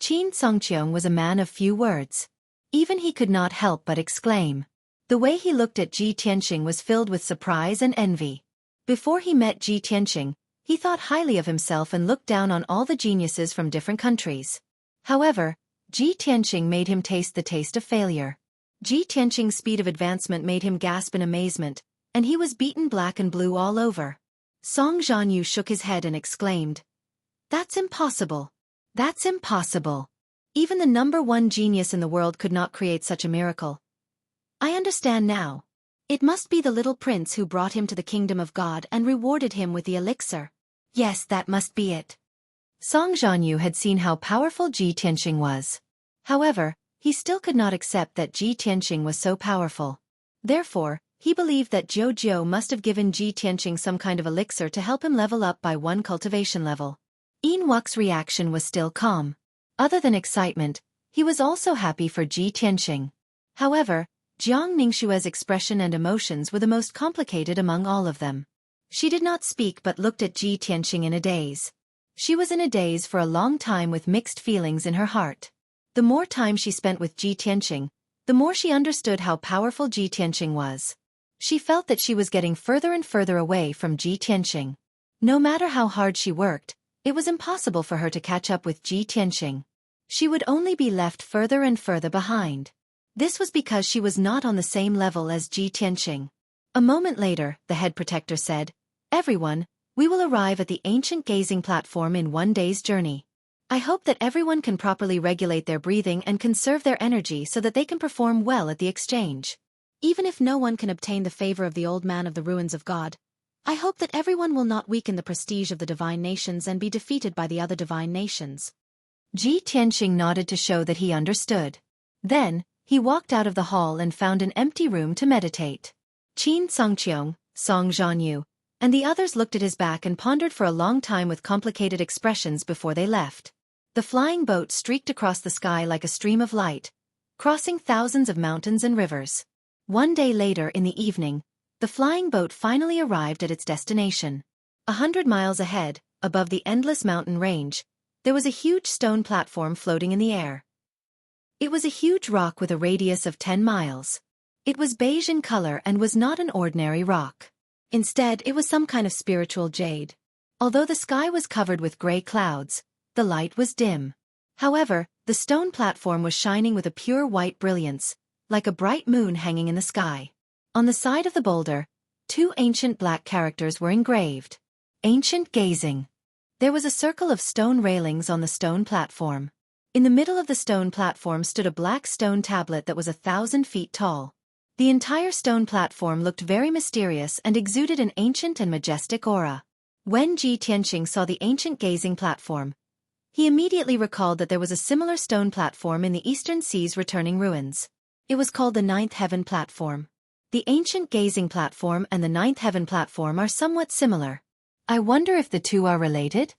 Qin Songqiong was a man of few words. Even he could not help but exclaim. The way he looked at Ji Tianqing was filled with surprise and envy. Before he met Ji Tianqing, he thought highly of himself and looked down on all the geniuses from different countries. However, Ji Tianqing made him taste the taste of failure. Ji Tianqing's speed of advancement made him gasp in amazement, and he was beaten black and blue all over. Song Zhanyu shook his head and exclaimed, That's impossible. That's impossible. Even the #1 genius in the world could not create such a miracle. I understand now. It must be the little prince who brought him to the kingdom of God and rewarded him with the elixir. Yes, that must be it. Song Zhanyu had seen how powerful Ji Tianxing was. However, he still could not accept that Ji Tianxing was so powerful. Therefore, he believed that Jiu Jiu must have given Ji Tianxing some kind of elixir to help him level up by one cultivation level. Yin Wux's reaction was still calm. Other than excitement, he was also happy for Ji Tianxing. However, Jiang Ningxue's expression and emotions were the most complicated among all of them. She did not speak but looked at Ji Tianxing in a daze. She was in a daze for a long time with mixed feelings in her heart. The more time she spent with Ji Tianxing, the more she understood how powerful Ji Tianxing was. She felt that she was getting further and further away from Ji Tianxing. No matter how hard she worked, it was impossible for her to catch up with Ji Tianxing. She would only be left further and further behind. This was because she was not on the same level as Ji Tianxing. A moment later, the head protector said, "Everyone, we will arrive at the ancient gazing platform in one day's journey. I hope that everyone can properly regulate their breathing and conserve their energy so that they can perform well at the exchange. Even if no one can obtain the favor of the old man of the ruins of God, I hope that everyone will not weaken the prestige of the divine nations and be defeated by the other divine nations." Ji Tianxing nodded to show that he understood. Then, he walked out of the hall and found an empty room to meditate. Qin Songqiong, Song Zhanyu, and the others looked at his back and pondered for a long time with complicated expressions before they left. The flying boat streaked across the sky like a stream of light, crossing thousands of mountains and rivers. One day later in the evening, the flying boat finally arrived at its destination. 100 miles ahead, above the endless mountain range, there was a huge stone platform floating in the air. It was a huge rock with a radius of 10 miles. It was beige in color and was not an ordinary rock. Instead, it was some kind of spiritual jade. Although the sky was covered with gray clouds, the light was dim. However, the stone platform was shining with a pure white brilliance, like a bright moon hanging in the sky. On the side of the boulder, 2 ancient black characters were engraved. Ancient Gazing. There was a circle of stone railings on the stone platform. In the middle of the stone platform stood a black stone tablet that was 1,000 feet tall. The entire stone platform looked very mysterious and exuded an ancient and majestic aura. When Ji Tianxing saw the ancient gazing platform, he immediately recalled that there was a similar stone platform in the Eastern Sea's returning ruins. It was called the Ninth Heaven Platform. The ancient gazing platform and the Ninth Heaven Platform are somewhat similar. I wonder if the two are related?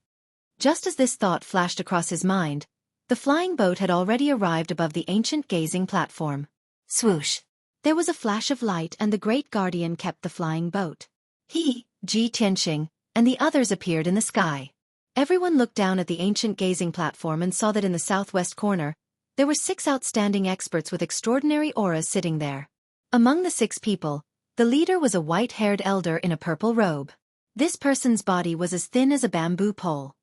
Just as this thought flashed across his mind, the flying boat had already arrived above the ancient gazing platform. Swoosh! There was a flash of light and the great guardian kept the flying boat. He, Ji Tianxing, and the others appeared in the sky. Everyone looked down at the ancient gazing platform and saw that in the southwest corner, there were 6 outstanding experts with extraordinary auras sitting there. Among the 6 people, the leader was a white-haired elder in a purple robe. This person's body was as thin as a bamboo pole.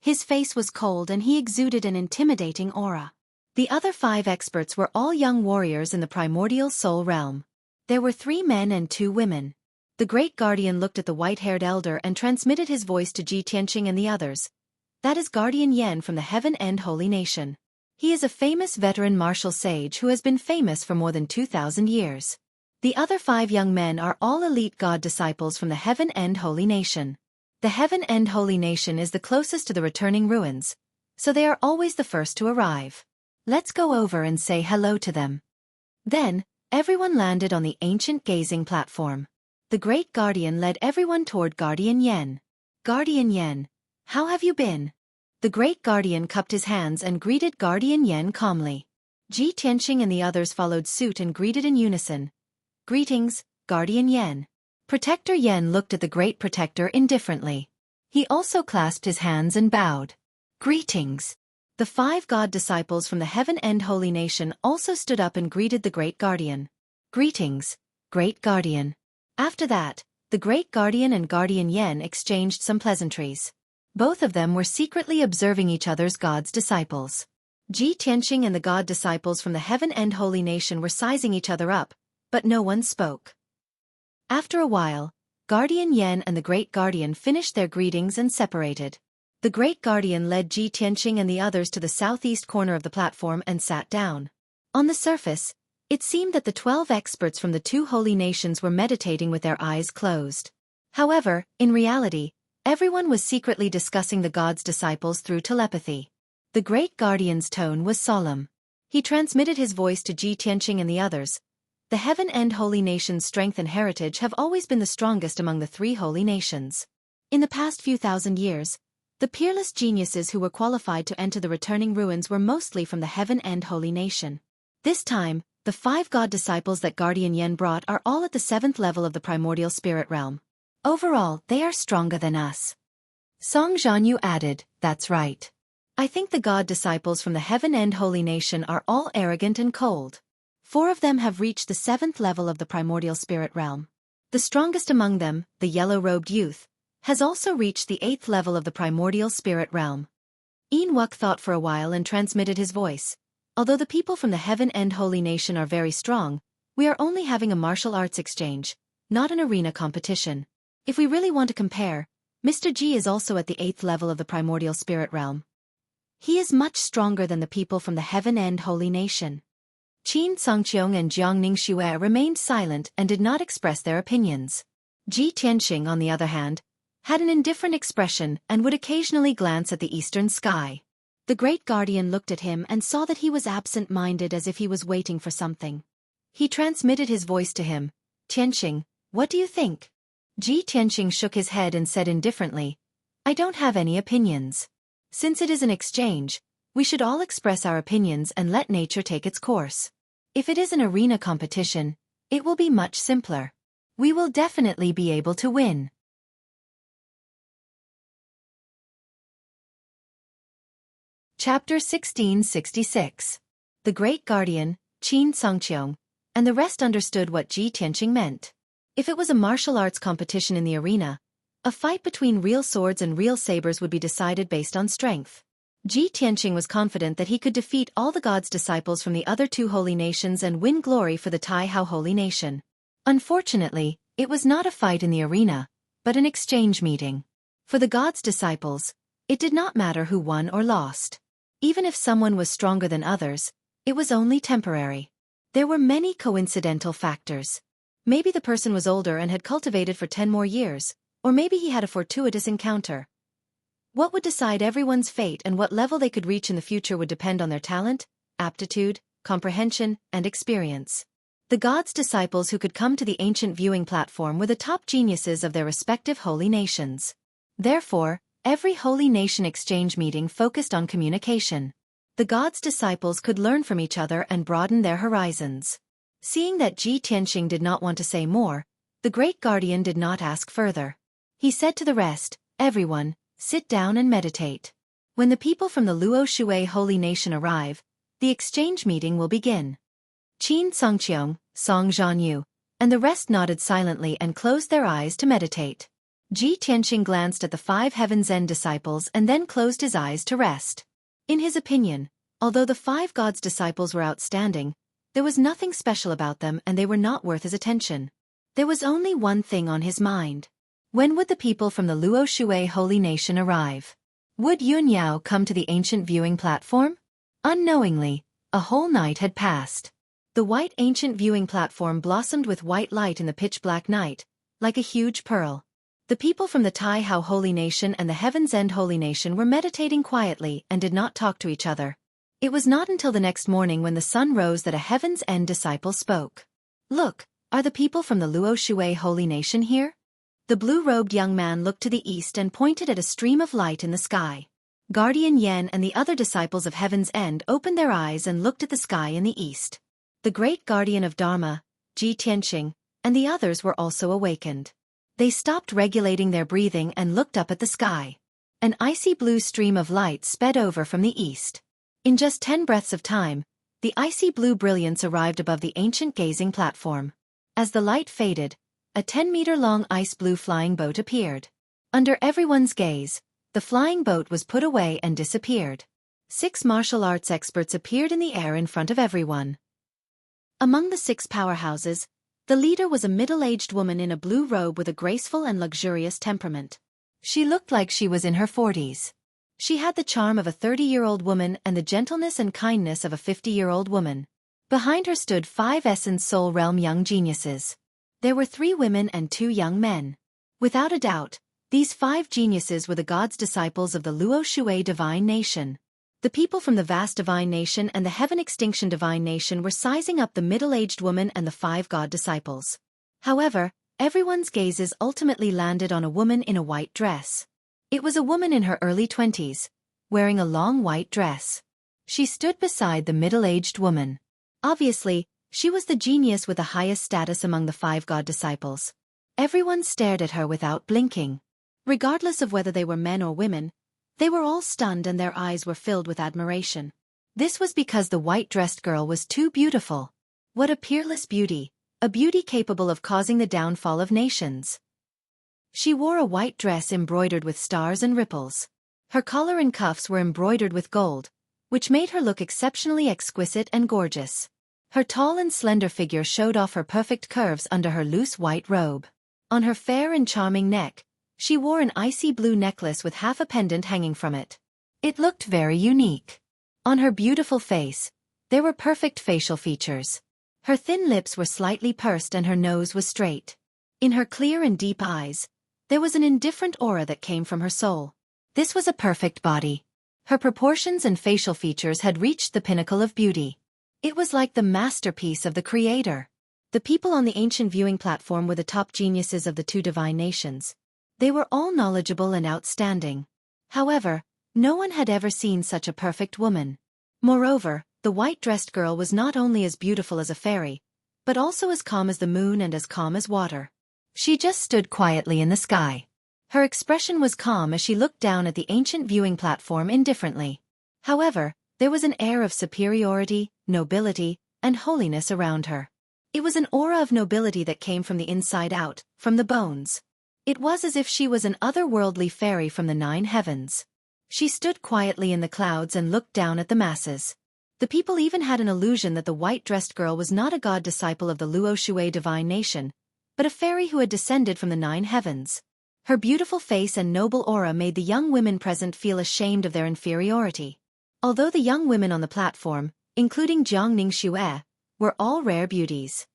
His face was cold and he exuded an intimidating aura. The other 5 experts were all young warriors in the primordial soul realm. There were 3 men and 2 women. The great guardian looked at the white-haired elder and transmitted his voice to Ji Tianxing and the others. That is Guardian Yan from the Heaven End Holy Nation. He is a famous veteran martial sage who has been famous for more than 2,000 years. The other 5 young men are all elite god disciples from the Heaven End Holy Nation. The Heaven End Holy Nation is the closest to the returning ruins, so they are always the first to arrive. Let's go over and say hello to them. Then, everyone landed on the ancient gazing platform. The great guardian led everyone toward Guardian Yan. Guardian Yan, how have you been? The great guardian cupped his hands and greeted Guardian Yan calmly. Ji Tianxing and the others followed suit and greeted in unison. Greetings, Guardian Yan. Protector Yan looked at the great protector indifferently. He also clasped his hands and bowed. Greetings. The 5 god disciples from the Heaven End Holy Nation also stood up and greeted the great guardian. Greetings, great guardian. After that, the great guardian and Guardian Yan exchanged some pleasantries. Both of them were secretly observing each other's god's disciples. Ji Tianxing and the god disciples from the Heaven End Holy Nation were sizing each other up, but no one spoke. After a while, Guardian Yan and the Great Guardian finished their greetings and separated. The Great Guardian led Ji Tianxing and the others to the southeast corner of the platform and sat down. On the surface, It seemed that the 12 experts from the two holy nations were meditating with their eyes closed. However, in reality, everyone was secretly discussing the god's disciples through telepathy. The great guardian's tone was solemn. He transmitted his voice to Ji Tianqing and the others. The heaven and holy nations' strength and heritage have always been the strongest among the three holy nations. In the past few thousand years, the peerless geniuses who were qualified to enter the returning ruins were mostly from the heaven and holy nation. This time, the 5 god disciples that Guardian Yen brought are all at the 7th level of the primordial spirit realm. Overall, they are stronger than us. Song Zhanyu added, "That's right. I think the god disciples from the heaven and holy nation are all arrogant and cold. 4 of them have reached the 7th level of the primordial spirit realm. The strongest among them, the yellow-robed youth, has also reached the 8th level of the primordial spirit realm." Xueqi thought for a while and transmitted his voice. "Although the people from the heaven and holy nation are very strong, we are only having a martial arts exchange, not an arena competition. If we really want to compare, Mr. Ji is also at the 8th level of the primordial spirit realm. He is much stronger than the people from the heaven and holy nation." Qin Songqiong and Jiangning Xue remained silent and did not express their opinions. Ji Tianqing, on the other hand, had an indifferent expression and would occasionally glance at the eastern sky. The great guardian looked at him and saw that he was absent-minded, as if he was waiting for something. He transmitted his voice to him. "Tianqing, what do you think?" Ji Tianqing shook his head and said indifferently, "I don't have any opinions. Since it is an exchange, we should all express our opinions and let nature take its course. If it is an arena competition, it will be much simpler. We will definitely be able to win." Chapter 1666. The Great Guardian, Qin Songqiong, and the rest understood what Ji Tianqing meant. If it was a martial arts competition in the arena, a fight between real swords and real sabers would be decided based on strength. Ji Tianqing was confident that he could defeat all the gods' disciples from the other two holy nations and win glory for the Taihao holy nation. Unfortunately, it was not a fight in the arena, but an exchange meeting. For the gods' disciples, it did not matter who won or lost. Even if someone was stronger than others, it was only temporary. There were many coincidental factors. Maybe the person was older and had cultivated for 10 more years, or maybe he had a fortuitous encounter. What would decide everyone's fate and what level they could reach in the future would depend on their talent, aptitude, comprehension, and experience. The gods' disciples who could come to the ancient viewing platform were the top geniuses of their respective holy nations. Therefore, every holy nation exchange meeting focused on communication. The gods' disciples could learn from each other and broaden their horizons. Seeing that Ji Tianqing did not want to say more, the great guardian did not ask further. He said to the rest, "Everyone, sit down and meditate. When the people from the Luo Shui holy nation arrive, the exchange meeting will begin." Qin Songqiong, Song Zhanyu, and the rest nodded silently and closed their eyes to meditate. Ji Tianqing glanced at the 5 Heaven Zen disciples and then closed his eyes to rest. In his opinion, although the 5 gods' disciples were outstanding, there was nothing special about them and they were not worth his attention. There was only one thing on his mind. When would the people from the Luo Shui holy nation arrive? Would Yun Yao come to the ancient viewing platform? Unknowingly, a whole night had passed. The white ancient viewing platform blossomed with white light in the pitch-black night, like a huge pearl. The people from the Taihao holy nation and the Heaven's End holy nation were meditating quietly and did not talk to each other. It was not until the next morning when the sun rose that a Heaven's End disciple spoke. "Look, are the people from the Luo Shui holy nation here?" The blue-robed young man looked to the east and pointed at a stream of light in the sky. Guardian Yen and the other disciples of Heaven's End opened their eyes and looked at the sky in the east. The great guardian of Dharma, Ji Tianqing, and the others were also awakened. They stopped regulating their breathing and looked up at the sky. An icy blue stream of light sped over from the east. In just 10 breaths of time, the icy blue brilliance arrived above the ancient gazing platform. As the light faded, a 10-meter-long ice-blue flying boat appeared. Under everyone's gaze, the flying boat was put away and disappeared. 6 martial arts experts appeared in the air in front of everyone. Among the 6 powerhouses, the leader was a middle-aged woman in a blue robe with a graceful and luxurious temperament. She looked like she was in her 40s. She had the charm of a 30-year-old woman and the gentleness and kindness of a 50-year-old woman. Behind her stood 5 Essence Soul Realm young geniuses. There were 3 women and 2 young men. Without a doubt, these 5 geniuses were the gods' disciples of the Luo Shui Divine Nation. The people from the vast Divine Nation and the Heaven Extinction Divine Nation were sizing up the middle-aged woman and the 5 god disciples. However, everyone's gazes ultimately landed on a woman in a white dress. It was a woman in her early 20s, wearing a long white dress. She stood beside the middle-aged woman. Obviously, she was the genius with the highest status among the 5 god disciples. Everyone stared at her without blinking. Regardless of whether they were men or women, they were all stunned and their eyes were filled with admiration. This was because the white-dressed girl was too beautiful. What a peerless beauty, a beauty capable of causing the downfall of nations. She wore a white dress embroidered with stars and ripples. Her collar and cuffs were embroidered with gold, which made her look exceptionally exquisite and gorgeous. Her tall and slender figure showed off her perfect curves under her loose white robe. On her fair and charming neck, she wore an icy blue necklace with half a pendant hanging from it. It looked very unique. On her beautiful face, there were perfect facial features. Her thin lips were slightly pursed and her nose was straight. In her clear and deep eyes, there was an indifferent aura that came from her soul. This was a perfect body. Her proportions and facial features had reached the pinnacle of beauty. It was like the masterpiece of the Creator. The people on the ancient viewing platform were the top geniuses of the 2 divine nations. They were all knowledgeable and outstanding. However, no one had ever seen such a perfect woman. Moreover, the white-dressed girl was not only as beautiful as a fairy, but also as calm as the moon and as calm as water. She just stood quietly in the sky. Her expression was calm as she looked down at the ancient viewing platform indifferently. However, there was an air of superiority, nobility, and holiness around her. It was an aura of nobility that came from the inside out, from the bones. It was as if she was an otherworldly fairy from the 9 heavens. She stood quietly in the clouds and looked down at the masses. The people even had an illusion that the white-dressed girl was not a god disciple of the Luo Shui Divine Nation, but a fairy who had descended from the 9 heavens. Her beautiful face and noble aura made the young women present feel ashamed of their inferiority. Although the young women on the platform, including Jiangning Xue, were all rare beauties.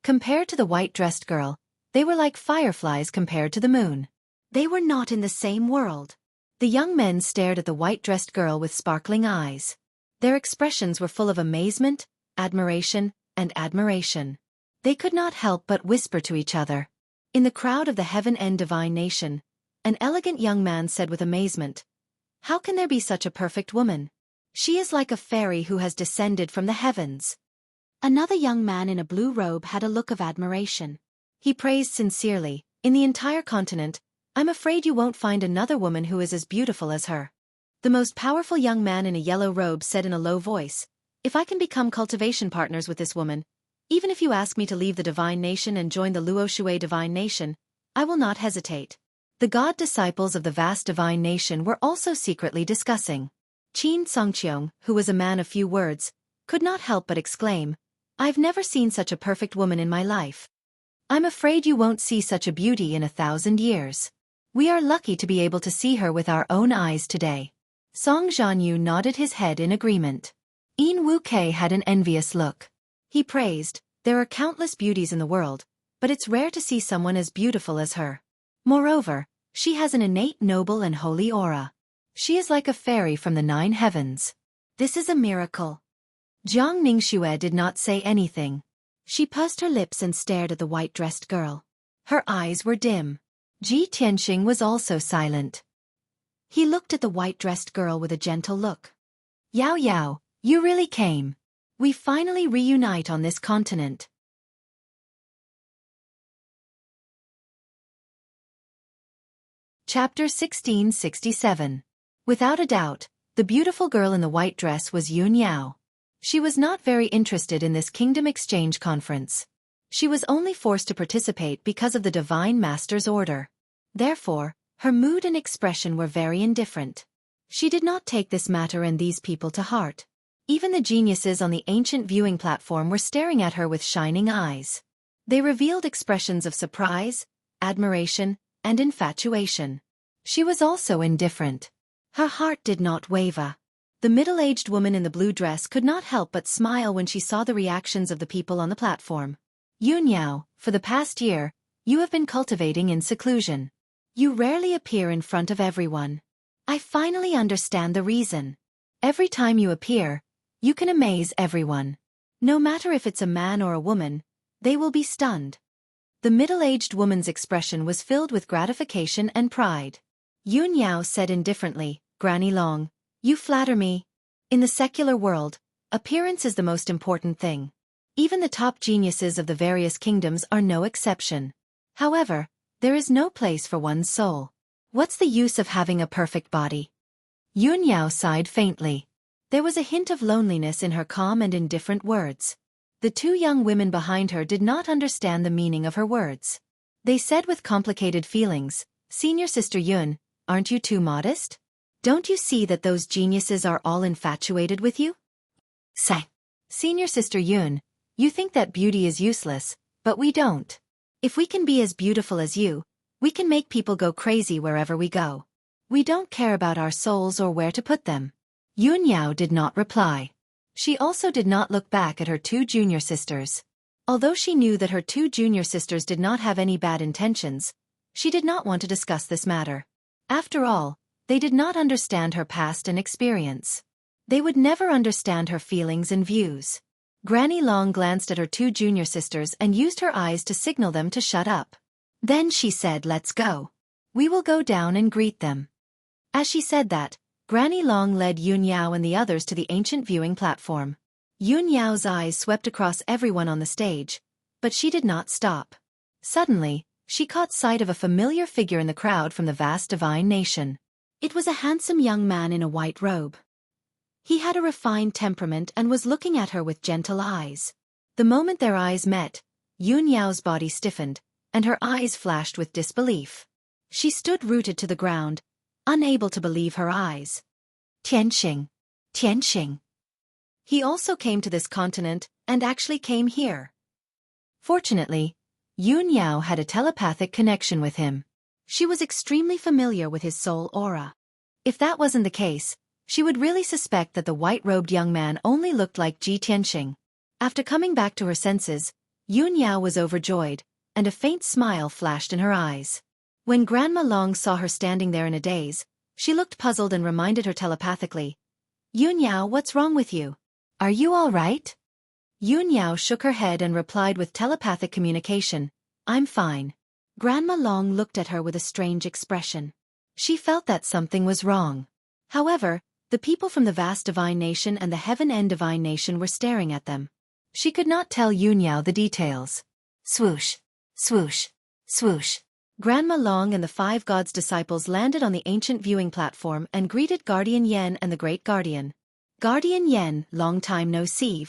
Compared to the white-dressed girl, they were like fireflies compared to the moon. They were not in the same world. The young men stared at the white-dressed girl with sparkling eyes. Their expressions were full of amazement, admiration, and admiration. They could not help but whisper to each other. In the crowd of the Heaven End Divine Nation, an elegant young man said with amazement, "How can there be such a perfect woman? She is like a fairy who has descended from the heavens." Another young man in a blue robe had a look of admiration. He praised sincerely, "In the entire continent, I'm afraid you won't find another woman who is as beautiful as her." The most powerful young man in a yellow robe said in a low voice, "If I can become cultivation partners with this woman, even if you ask me to leave the Divine Nation and join the Luo Shui Divine Nation, I will not hesitate." The god disciples of the vast Divine Nation were also secretly discussing. Qin Songqiong, who was a man of few words, could not help but exclaim, "I've never seen such a perfect woman in my life. I'm afraid you won't see such a beauty in 1,000 years. We are lucky to be able to see her with our own eyes today." Song Zhanyu nodded his head in agreement. Yin Wuke had an envious look. He praised, "There are countless beauties in the world, but it's rare to see someone as beautiful as her. Moreover, she has an innate noble and holy aura. She is like a fairy from the 9 heavens. This is a miracle." Jiang Ningxue did not say anything. She pursed her lips and stared at the white-dressed girl. Her eyes were dim. Ji Tianxing was also silent. He looked at the white-dressed girl with a gentle look. "Yao Yao, you really came. We finally reunite on this continent." Chapter 1667. Without a doubt, the beautiful girl in the white dress was Yun Yao. She was not very interested in this Kingdom Exchange Conference. She was only forced to participate because of the Divine Master's order. Therefore, her mood and expression were very indifferent. She did not take this matter and these people to heart. Even the geniuses on the ancient viewing platform were staring at her with shining eyes. They revealed expressions of surprise, admiration, and infatuation. She was also indifferent. Her heart did not waver. The middle-aged woman in the blue dress could not help but smile when she saw the reactions of the people on the platform. Yunyao, for the past year, you have been cultivating in seclusion. You rarely appear in front of everyone. I finally understand the reason. Every time you appear, you can amaze everyone. No matter if it's a man or a woman, they will be stunned. The middle-aged woman's expression was filled with gratification and pride. Yunyao said indifferently, Granny Long, you flatter me. In the secular world, appearance is the most important thing. Even the top geniuses of the various kingdoms are no exception. However, there is no place for one's soul. What's the use of having a perfect body? Yunyao sighed faintly. There was a hint of loneliness in her calm and indifferent words. The two young women behind her did not understand the meaning of her words. They said with complicated feelings, Senior Sister Yun, aren't you too modest? Don't you see that those geniuses are all infatuated with you? Say, Senior Sister Yun, you think that beauty is useless, but we don't. If we can be as beautiful as you, we can make people go crazy wherever we go. We don't care about our souls or where to put them. Yunyao did not reply. She also did not look back at her two junior sisters. Although she knew that her two junior sisters did not have any bad intentions, she did not want to discuss this matter. After all, they did not understand her past and experience. They would never understand her feelings and views. Granny Long glanced at her two junior sisters and used her eyes to signal them to shut up. Then she said, let's go. We will go down and greet them. As she said that, Granny Long led Yunyao and the others to the ancient viewing platform. Yunyao's eyes swept across everyone on the stage, but she did not stop. Suddenly, she caught sight of a familiar figure in the crowd from the vast divine nation. It was a handsome young man in a white robe. He had a refined temperament and was looking at her with gentle eyes. The moment their eyes met, Yunyao's body stiffened, and her eyes flashed with disbelief. She stood rooted to the ground, unable to believe her eyes. Tianxing. Tianxing. He also came to this continent, and actually came here. Fortunately, Yunyao had a telepathic connection with him. She was extremely familiar with his soul aura. If that wasn't the case, she would really suspect that the white-robed young man only looked like Ji Tianxing. After coming back to her senses, Yunyao was overjoyed, and a faint smile flashed in her eyes. When Grandma Long saw her standing there in a daze, she looked puzzled and reminded her telepathically, Yunyao, what's wrong with you? Are you all right? Yunyao shook her head and replied with telepathic communication, I'm fine. Grandma Long looked at her with a strange expression. She felt that something was wrong. However, the people from the vast divine nation and the heaven-end divine nation were staring at them. She could not tell Yunyao the details. Swoosh, swoosh, swoosh. Grandma Long and the 5 gods' disciples landed on the ancient viewing platform and greeted Guardian Yen and the Great Guardian. Guardian Yen, long time no see.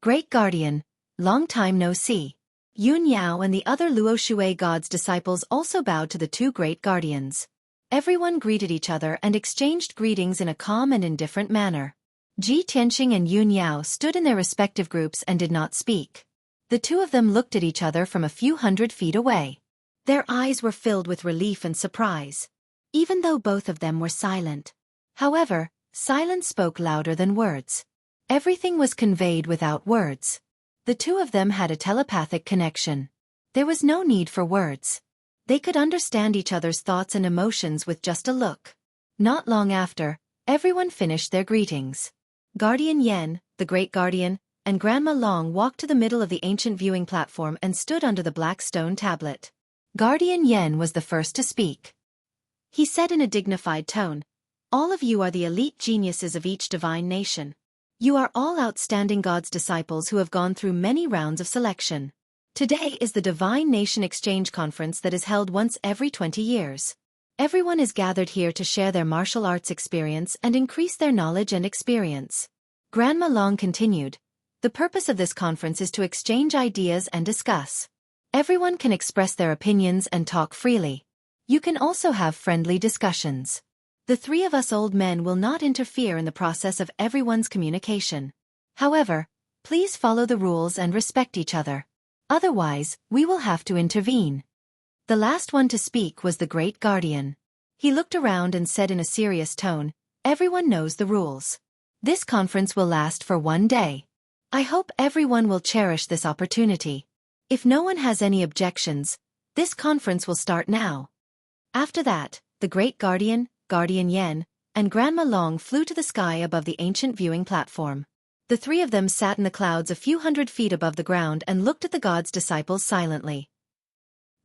Great Guardian, long time no see. Yunyao and the other Luo Shui gods' disciples also bowed to the 2 great guardians. Everyone greeted each other and exchanged greetings in a calm and indifferent manner. Ji Tianxing and Yunyao stood in their respective groups and did not speak. The two of them looked at each other from a few hundred feet away. Their eyes were filled with relief and surprise, even though both of them were silent. However, silence spoke louder than words. Everything was conveyed without words. The two of them had a telepathic connection. There was no need for words. They could understand each other's thoughts and emotions with just a look. Not long after, everyone finished their greetings. Guardian Yen, the Great Guardian, and Grandma Long walked to the middle of the ancient viewing platform and stood under the black stone tablet. Guardian Yen was the first to speak. He said in a dignified tone, all of you are the elite geniuses of each divine nation. You are all outstanding God's disciples who have gone through many rounds of selection. Today is the Divine Nation Exchange Conference that is held once every 20 years. Everyone is gathered here to share their martial arts experience and increase their knowledge and experience. Grandma Long continued, the purpose of this conference is to exchange ideas and discuss. Everyone can express their opinions and talk freely. You can also have friendly discussions. The 3 of us old men will not interfere in the process of everyone's communication. However, please follow the rules and respect each other. Otherwise, we will have to intervene. The last one to speak was the Great Guardian. He looked around and said in a serious tone, everyone knows the rules. This conference will last for 1 day. I hope everyone will cherish this opportunity. If no one has any objections, this conference will start now." After that, the great guardian, Guardian Yen, and Grandma Long flew to the sky above the ancient viewing platform. The three of them sat in the clouds a few hundred feet above the ground and looked at the god's disciples silently.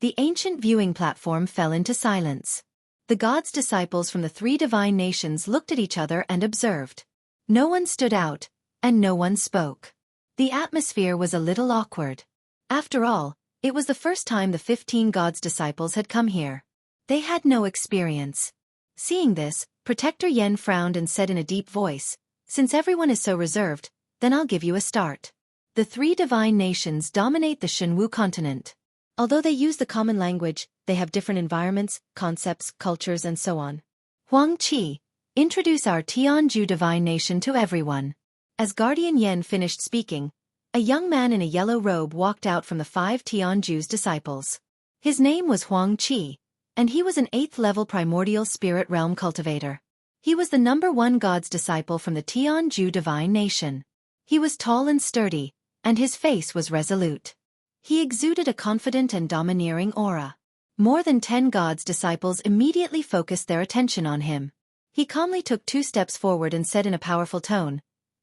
The ancient viewing platform fell into silence. The god's disciples from the 3 divine nations looked at each other and observed. No one stood out, and no one spoke. The atmosphere was a little awkward. After all, it was the first time the 15 gods' disciples had come here. They had no experience. Seeing this, Protector Yen frowned and said in a deep voice, "Since everyone is so reserved, then I'll give you a start." The 3 divine nations dominate the Shenwu continent. Although they use the common language, they have different environments, concepts, cultures, and so on. Huang Qi, introduce our Tianju divine nation to everyone. As Guardian Yen finished speaking, a young man in a yellow robe walked out from the 5 Tianju's disciples. His name was Huang Qi, and he was an 8th-level primordial spirit realm cultivator. He was the #1 god's disciple from the Tianju divine nation. He was tall and sturdy, and his face was resolute. He exuded a confident and domineering aura. More than 10 gods' disciples immediately focused their attention on him. He calmly took 2 steps forward and said in a powerful tone,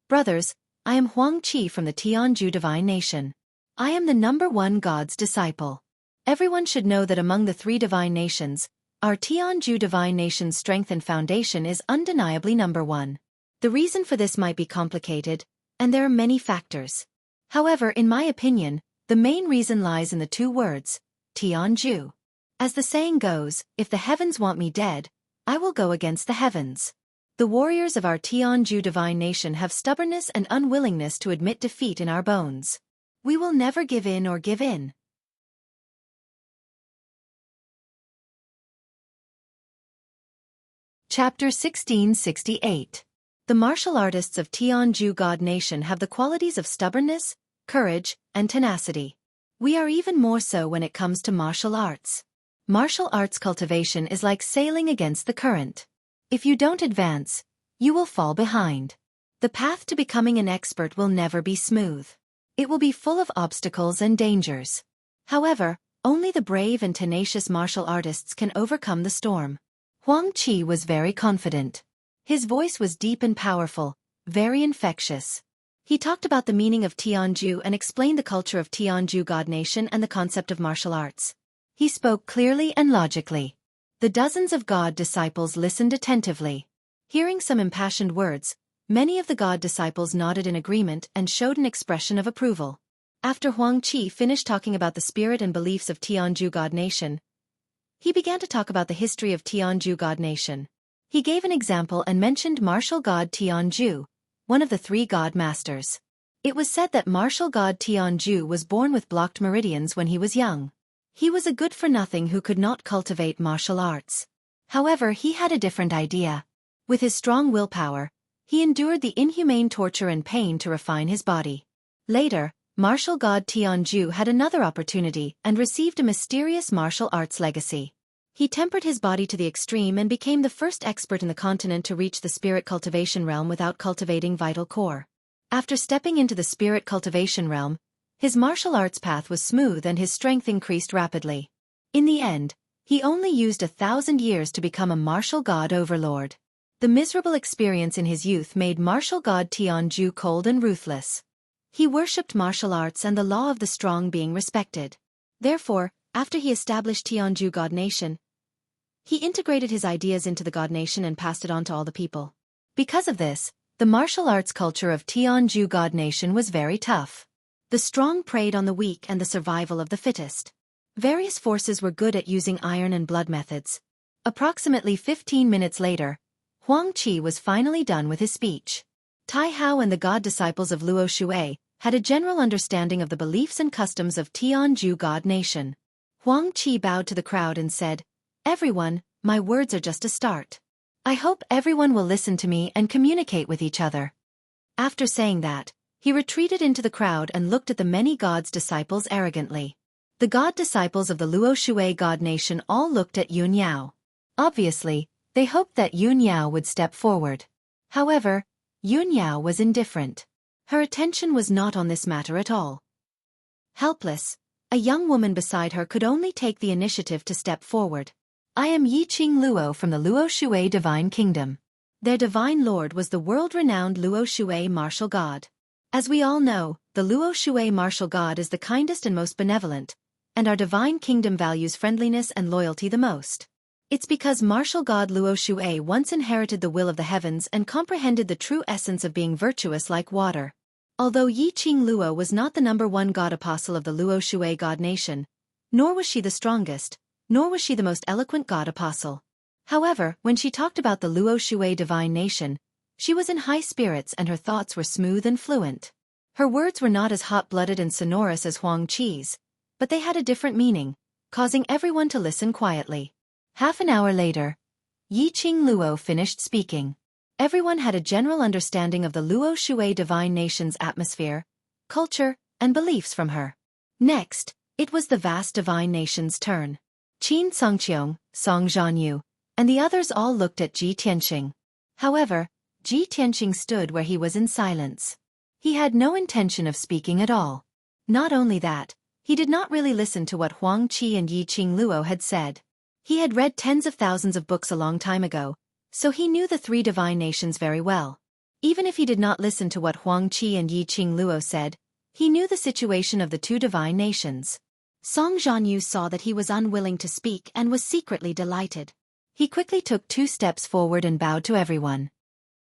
"Brothers, I am Huang Qi from the Tianju divine nation. I am the #1 god's disciple. Everyone should know that among the 3 divine nations, our Tianju divine nation's strength and foundation is undeniably #1. The reason for this might be complicated, and there are many factors. However, in my opinion, the main reason lies in the 2 words, Tianju. As the saying goes, if the heavens want me dead, I will go against the heavens. The warriors of our Tianju divine nation have stubbornness and unwillingness to admit defeat in our bones. We will never give in or give in." Chapter 1668. The martial artists of Tianju God Nation have the qualities of stubbornness, courage, and tenacity. We are even more so when it comes to martial arts. Martial arts cultivation is like sailing against the current. If you don't advance, you will fall behind. The path to becoming an expert will never be smooth. It will be full of obstacles and dangers. However, only the brave and tenacious martial artists can overcome the storm. Huang Qi was very confident. His voice was deep and powerful, very infectious. He talked about the meaning of Tianju and explained the culture of Tianju God Nation and the concept of martial arts. He spoke clearly and logically. The dozens of God disciples listened attentively. Hearing some impassioned words, many of the God disciples nodded in agreement and showed an expression of approval. After Huang Qi finished talking about the spirit and beliefs of Tianju God Nation, he began to talk about the history of Tianju God Nation. He gave an example and mentioned martial god Tianju, one of the 3 god masters. It was said that martial god Tianju was born with blocked meridians when he was young. He was a good-for-nothing who could not cultivate martial arts. However, he had a different idea. With his strong willpower, he endured the inhumane torture and pain to refine his body. Later, martial god Tianju had another opportunity and received a mysterious martial arts legacy. He tempered his body to the extreme and became the first expert in the continent to reach the spirit cultivation realm without cultivating vital core. After stepping into the spirit cultivation realm, his martial arts path was smooth and his strength increased rapidly. In the end, he only used 1,000 years to become a martial god overlord. The miserable experience in his youth made martial god Tianju cold and ruthless. He worshipped martial arts and the law of the strong being respected. Therefore, after he established Tianju God Nation, he integrated his ideas into the God Nation and passed it on to all the people. Because of this, the martial arts culture of Tianju God Nation was very tough. The strong preyed on the weak and the survival of the fittest. Various forces were good at using iron and blood methods. Approximately 15 minutes later, Huang Qi was finally done with his speech. Tai Hao and the god disciples of Luo Xue had a general understanding of the beliefs and customs of Tianju God Nation. Huang Qi bowed to the crowd and said, "Everyone, my words are just a start. I hope everyone will listen to me and communicate with each other." After saying that, he retreated into the crowd and looked at the many gods' disciples arrogantly. The god disciples of the Luo Xue God Nation all looked at Yun Yao. Obviously, they hoped that Yun Yao would step forward. However, Yun Yao was indifferent. Her attention was not on this matter at all. Helpless, a young woman beside her could only take the initiative to step forward. I am Yiqing Luo from the Luo Shui Divine Kingdom. Their divine lord was the world-renowned Luo Shui martial god. As we all know, the Luo Shui martial god is the kindest and most benevolent, and our divine kingdom values friendliness and loyalty the most. It's because martial god Luo Shui once inherited the will of the heavens and comprehended the true essence of being virtuous like water. Although Yiqing Luo was not the #1 god apostle of the Luo Shui god nation, nor was she the strongest, nor was she the most eloquent god apostle. However, when she talked about the Luo Shui divine nation, she was in high spirits and her thoughts were smooth and fluent. Her words were not as hot-blooded and sonorous as Huang Qi's, but they had a different meaning, causing everyone to listen quietly. Half an hour later, Yiqing Luo finished speaking. Everyone had a general understanding of the Luo Shui divine nation's atmosphere, culture, and beliefs from her. Next, it was the vast divine nation's turn. Qin Songqiong, Song Zhanyu, and the others all looked at Ji Tianqing. However, Ji Tianqing stood where he was in silence. He had no intention of speaking at all. Not only that, he did not really listen to what Huang Qi and Yiqing Luo had said. He had read tens of thousands of books a long time ago, so he knew the three divine nations very well. Even if he did not listen to what Huang Qi and Yiqing Luo said, he knew the situation of the two divine nations. Song Zhanyu saw that he was unwilling to speak and was secretly delighted. He quickly took 2 steps forward and bowed to everyone.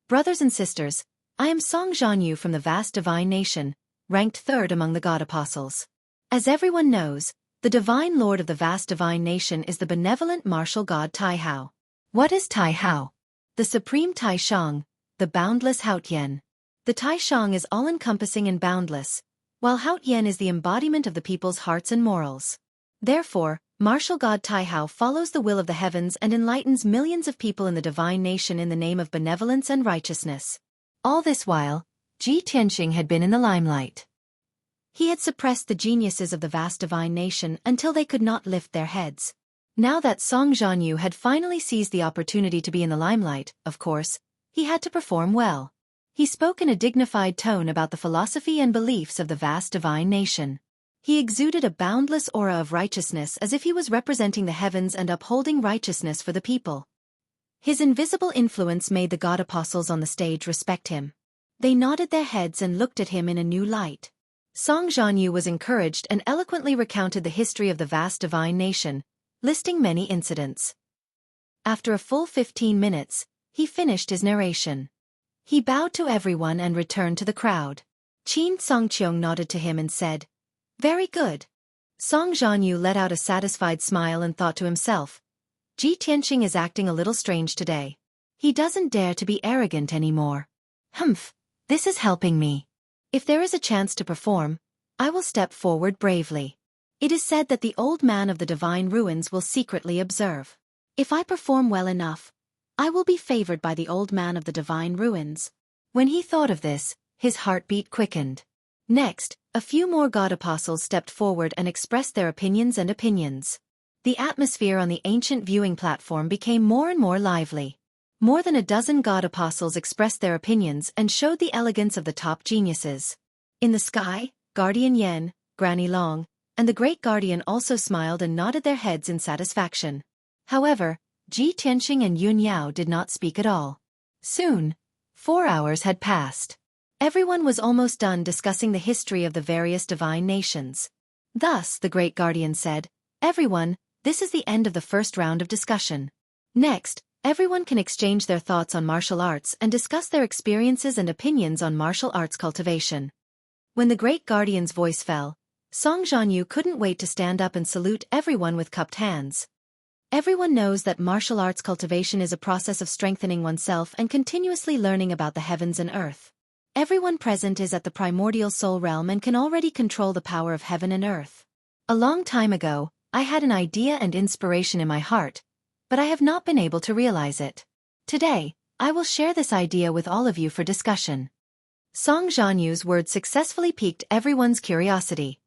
Brothers and sisters, I am Song Zhanyu from the vast divine nation, ranked 3rd among the god apostles. As everyone knows, the divine lord of the vast divine nation is the benevolent martial god Tai Hao. What is Tai Hao? The supreme Tai Shang, the boundless Haotian. The Tai Shang is all-encompassing and boundless, while Haotian is the embodiment of the people's hearts and morals. Therefore, martial god Tai Hao follows the will of the heavens and enlightens millions of people in the divine nation in the name of benevolence and righteousness. All this while, Ji Tianqing had been in the limelight. He had suppressed the geniuses of the vast divine nation until they could not lift their heads. Now that Song Zhanyu had finally seized the opportunity to be in the limelight, of course, he had to perform well. He spoke in a dignified tone about the philosophy and beliefs of the vast divine nation. He exuded a boundless aura of righteousness as if he was representing the heavens and upholding righteousness for the people. His invisible influence made the god apostles on the stage respect him. They nodded their heads and looked at him in a new light. Song Zhanyu was encouraged and eloquently recounted the history of the vast divine nation, listing many incidents. After a full 15 minutes, he finished his narration. He bowed to everyone and returned to the crowd. Qin Songqiong nodded to him and said, "Very good." Song Zhanyu let out a satisfied smile and thought to himself, Ji Tianqing is acting a little strange today. He doesn't dare to be arrogant anymore. Humph, this is helping me. If there is a chance to perform, I will step forward bravely. It is said that the old man of the divine ruins will secretly observe. If I perform well enough, I will be favored by the old man of the divine ruins. When he thought of this, his heartbeat quickened. Next, a few more god apostles stepped forward and expressed their opinions. The atmosphere on the ancient viewing platform became more and more lively. More than a dozen god apostles expressed their opinions and showed the elegance of the top geniuses. In the sky, Guardian Yen, Granny Long, and the Great Guardian also smiled and nodded their heads in satisfaction. However, Ji Tianqing and Yun Yao did not speak at all. Soon, 4 hours had passed. Everyone was almost done discussing the history of the various divine nations. Thus, the Great Guardian said, "Everyone, this is the end of the first round of discussion. Next, everyone can exchange their thoughts on martial arts and discuss their experiences and opinions on martial arts cultivation." When the Great Guardian's voice fell, Song Zhanyu couldn't wait to stand up and salute everyone with cupped hands. Everyone knows that martial arts cultivation is a process of strengthening oneself and continuously learning about the heavens and earth. Everyone present is at the primordial soul realm and can already control the power of heaven and earth. A long time ago, I had an idea and inspiration in my heart, but I have not been able to realize it. Today, I will share this idea with all of you for discussion. Song Zhanyu's words successfully piqued everyone's curiosity.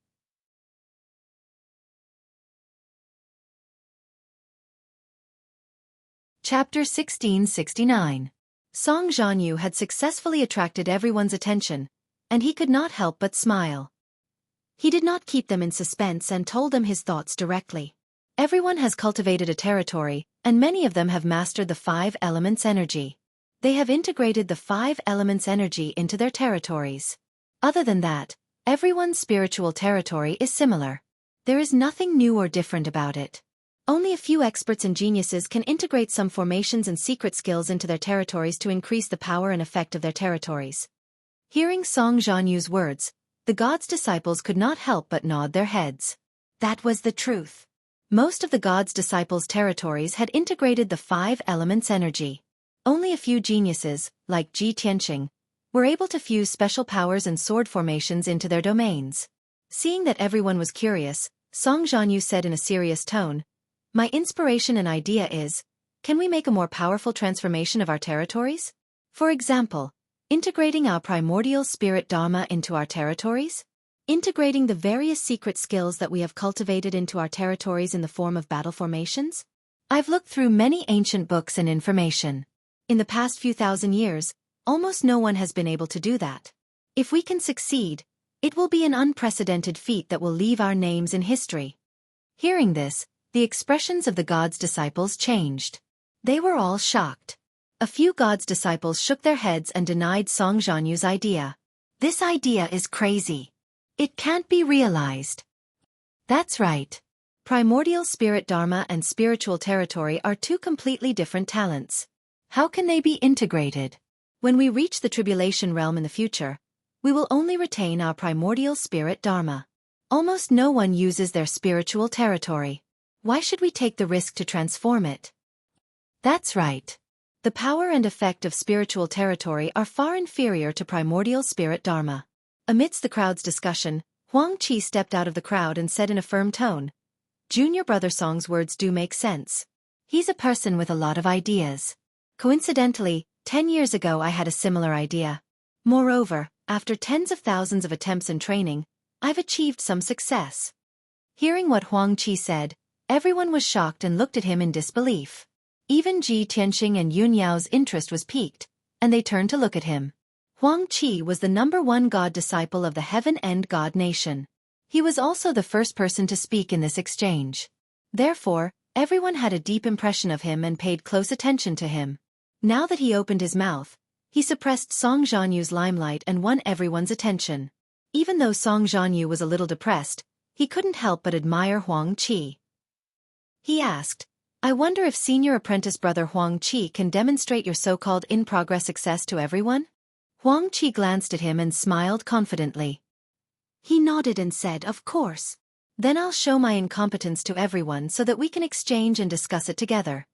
Chapter 1669. Song Zhanyu had successfully attracted everyone's attention, and he could not help but smile. He did not keep them in suspense and told them his thoughts directly. Everyone has cultivated a territory, and many of them have mastered the 5 elements energy. They have integrated the 5 elements energy into their territories. Other than that, everyone's spiritual territory is similar. There is nothing new or different about it. Only a few experts and geniuses can integrate some formations and secret skills into their territories to increase the power and effect of their territories. Hearing Song Zhanyu's words, the god's disciples could not help but nod their heads. That was the truth. Most of the god's disciples' territories had integrated the 5 elements energy. Only a few geniuses, like Ji Tianqing, were able to fuse special powers and sword formations into their domains. Seeing that everyone was curious, Song Zhanyu said in a serious tone, "My inspiration and idea is, can we make a more powerful transformation of our territories? For example, integrating our primordial spirit Dharma into our territories? Integrating the various secret skills that we have cultivated into our territories in the form of battle formations? I've looked through many ancient books and information. In the past few thousand years, almost no one has been able to do that. If we can succeed, it will be an unprecedented feat that will leave our names in history." Hearing this, the expressions of the god's disciples changed. They were all shocked. A few god's disciples shook their heads and denied Song Zhanyu's idea. "This idea is crazy. It can't be realized." That's right. Primordial spirit Dharma and spiritual territory are 2 completely different talents. How can they be integrated? When we reach the tribulation realm in the future, we will only retain our primordial spirit Dharma. Almost no one uses their spiritual territory. Why should we take the risk to transform it? That's right. The power and effect of spiritual territory are far inferior to primordial spirit Dharma. Amidst the crowd's discussion, Huang Qi stepped out of the crowd and said in a firm tone, "Junior brother Song's words do make sense. He's a person with a lot of ideas. Coincidentally, 10 years ago I had a similar idea. Moreover, after tens of thousands of attempts and training, I've achieved some success." Hearing what Huang Qi said, everyone was shocked and looked at him in disbelief. Even Ji Tianqing and Yun Yao's interest was piqued, and they turned to look at him. Huang Qi was the #1 god disciple of the Heaven End God Nation. He was also the first person to speak in this exchange. Therefore, everyone had a deep impression of him and paid close attention to him. Now that he opened his mouth, he suppressed Song Zhanyu's limelight and won everyone's attention. Even though Song Zhanyu was a little depressed, he couldn't help but admire Huang Qi. He asked, "I wonder if senior apprentice brother Huang Qi can demonstrate your so-called in-progress success to everyone?" Huang Qi glanced at him and smiled confidently. He nodded and said, "Of course. Then I'll show my incompetence to everyone so that we can exchange and discuss it together."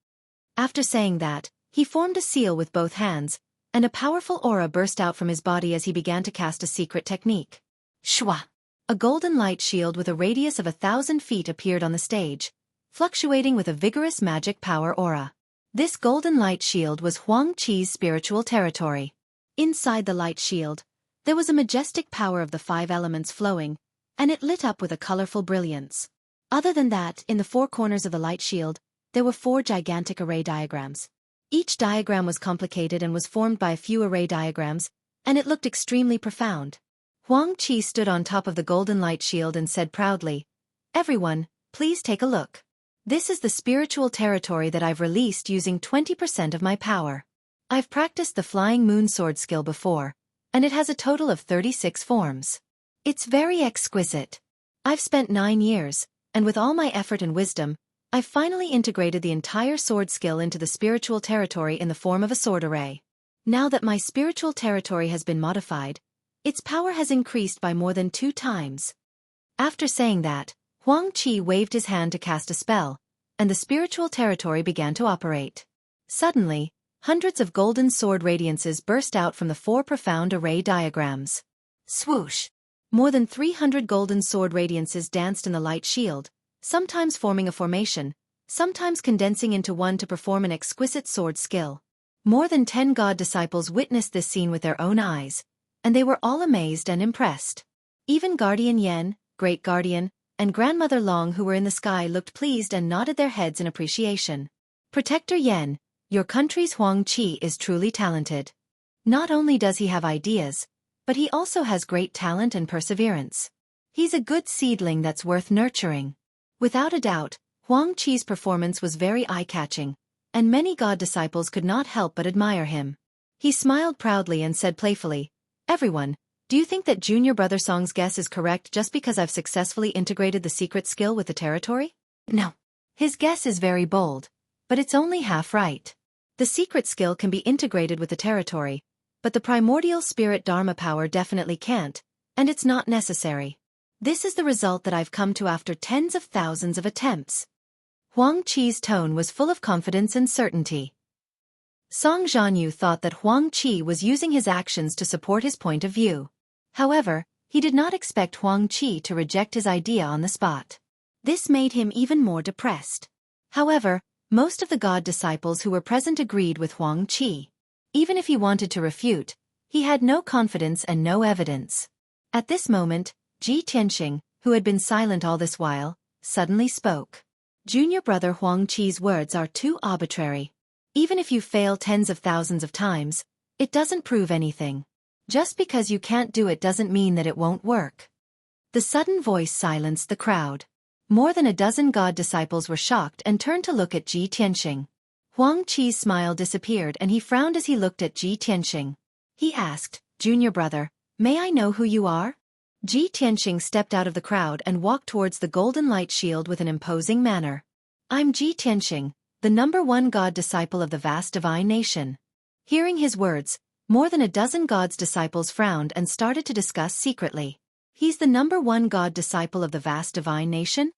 After saying that, he formed a seal with both hands, and a powerful aura burst out from his body as he began to cast a secret technique. Shwa! A golden light shield with a radius of 1,000 feet appeared on the stage, fluctuating with a vigorous magic power aura. This golden light shield was Huang Qi's spiritual territory. Inside the light shield, there was a majestic power of the 5 elements flowing, and it lit up with a colorful brilliance. Other than that, in the 4 corners of the light shield, there were 4 gigantic array diagrams. Each diagram was complicated and was formed by a few array diagrams, and it looked extremely profound. Huang Qi stood on top of the golden light shield and said proudly, "Everyone, please take a look. This is the spiritual territory that I've released using 20% of my power. I've practiced the flying moon sword skill before, and it has a total of 36 forms. It's very exquisite. I've spent 9 years, and with all my effort and wisdom, I've finally integrated the entire sword skill into the spiritual territory in the form of a sword array. Now that my spiritual territory has been modified, its power has increased by more than 2 times. After saying that, Huang Qi waved his hand to cast a spell, and the spiritual territory began to operate. Suddenly, hundreds of golden sword radiances burst out from the 4 profound array diagrams. Swoosh! More than 300 golden sword radiances danced in the light shield, sometimes forming a formation, sometimes condensing into one to perform an exquisite sword skill. More than 10 god disciples witnessed this scene with their own eyes, and they were all amazed and impressed. Even Guardian Yen, Great Guardian, and Grandmother Long who were in the sky looked pleased and nodded their heads in appreciation. Protector Yen, Your country's Xueqi is truly talented. Not only does he have ideas, but he also has great talent and perseverance. He's a good seedling that's worth nurturing. Without a doubt, Xueqi's performance was very eye-catching, and many God disciples could not help but admire him. He smiled proudly and said playfully, "Everyone, do you think that Junior Brother Song's guess is correct just because I've successfully integrated the secret skill with the territory? No. His guess is very bold, but it's only half right. The secret skill can be integrated with the territory, but the primordial spirit Dharma power definitely can't, and it's not necessary. This is the result that I've come to after tens of thousands of attempts." Xueqi's tone was full of confidence and certainty. Song Zhanyu thought that Xueqi was using his actions to support his point of view. However, he did not expect Xueqi to reject his idea on the spot. This made him even more depressed. However, most of the God disciples who were present agreed with Xueqi. Even if he wanted to refute, he had no confidence and no evidence. At this moment, Ji Tianxing, who had been silent all this while, suddenly spoke. "Junior Brother Xueqi's words are too arbitrary. Even if you fail tens of thousands of times, it doesn't prove anything. Just because you can't do it doesn't mean that it won't work." The sudden voice silenced the crowd. More than a dozen God disciples were shocked and turned to look at Ji Tianxing. Xueqi's smile disappeared and he frowned as he looked at Ji Tianxing. He asked, "Junior Brother, may I know who you are?" Ji Tianxing stepped out of the crowd and walked towards the golden light shield with an imposing manner. "I'm Ji Tianxing, the #1 God disciple of the vast divine nation." Hearing his words, more than a dozen God's disciples frowned and started to discuss secretly. He's the #1 God disciple of the vast divine nation?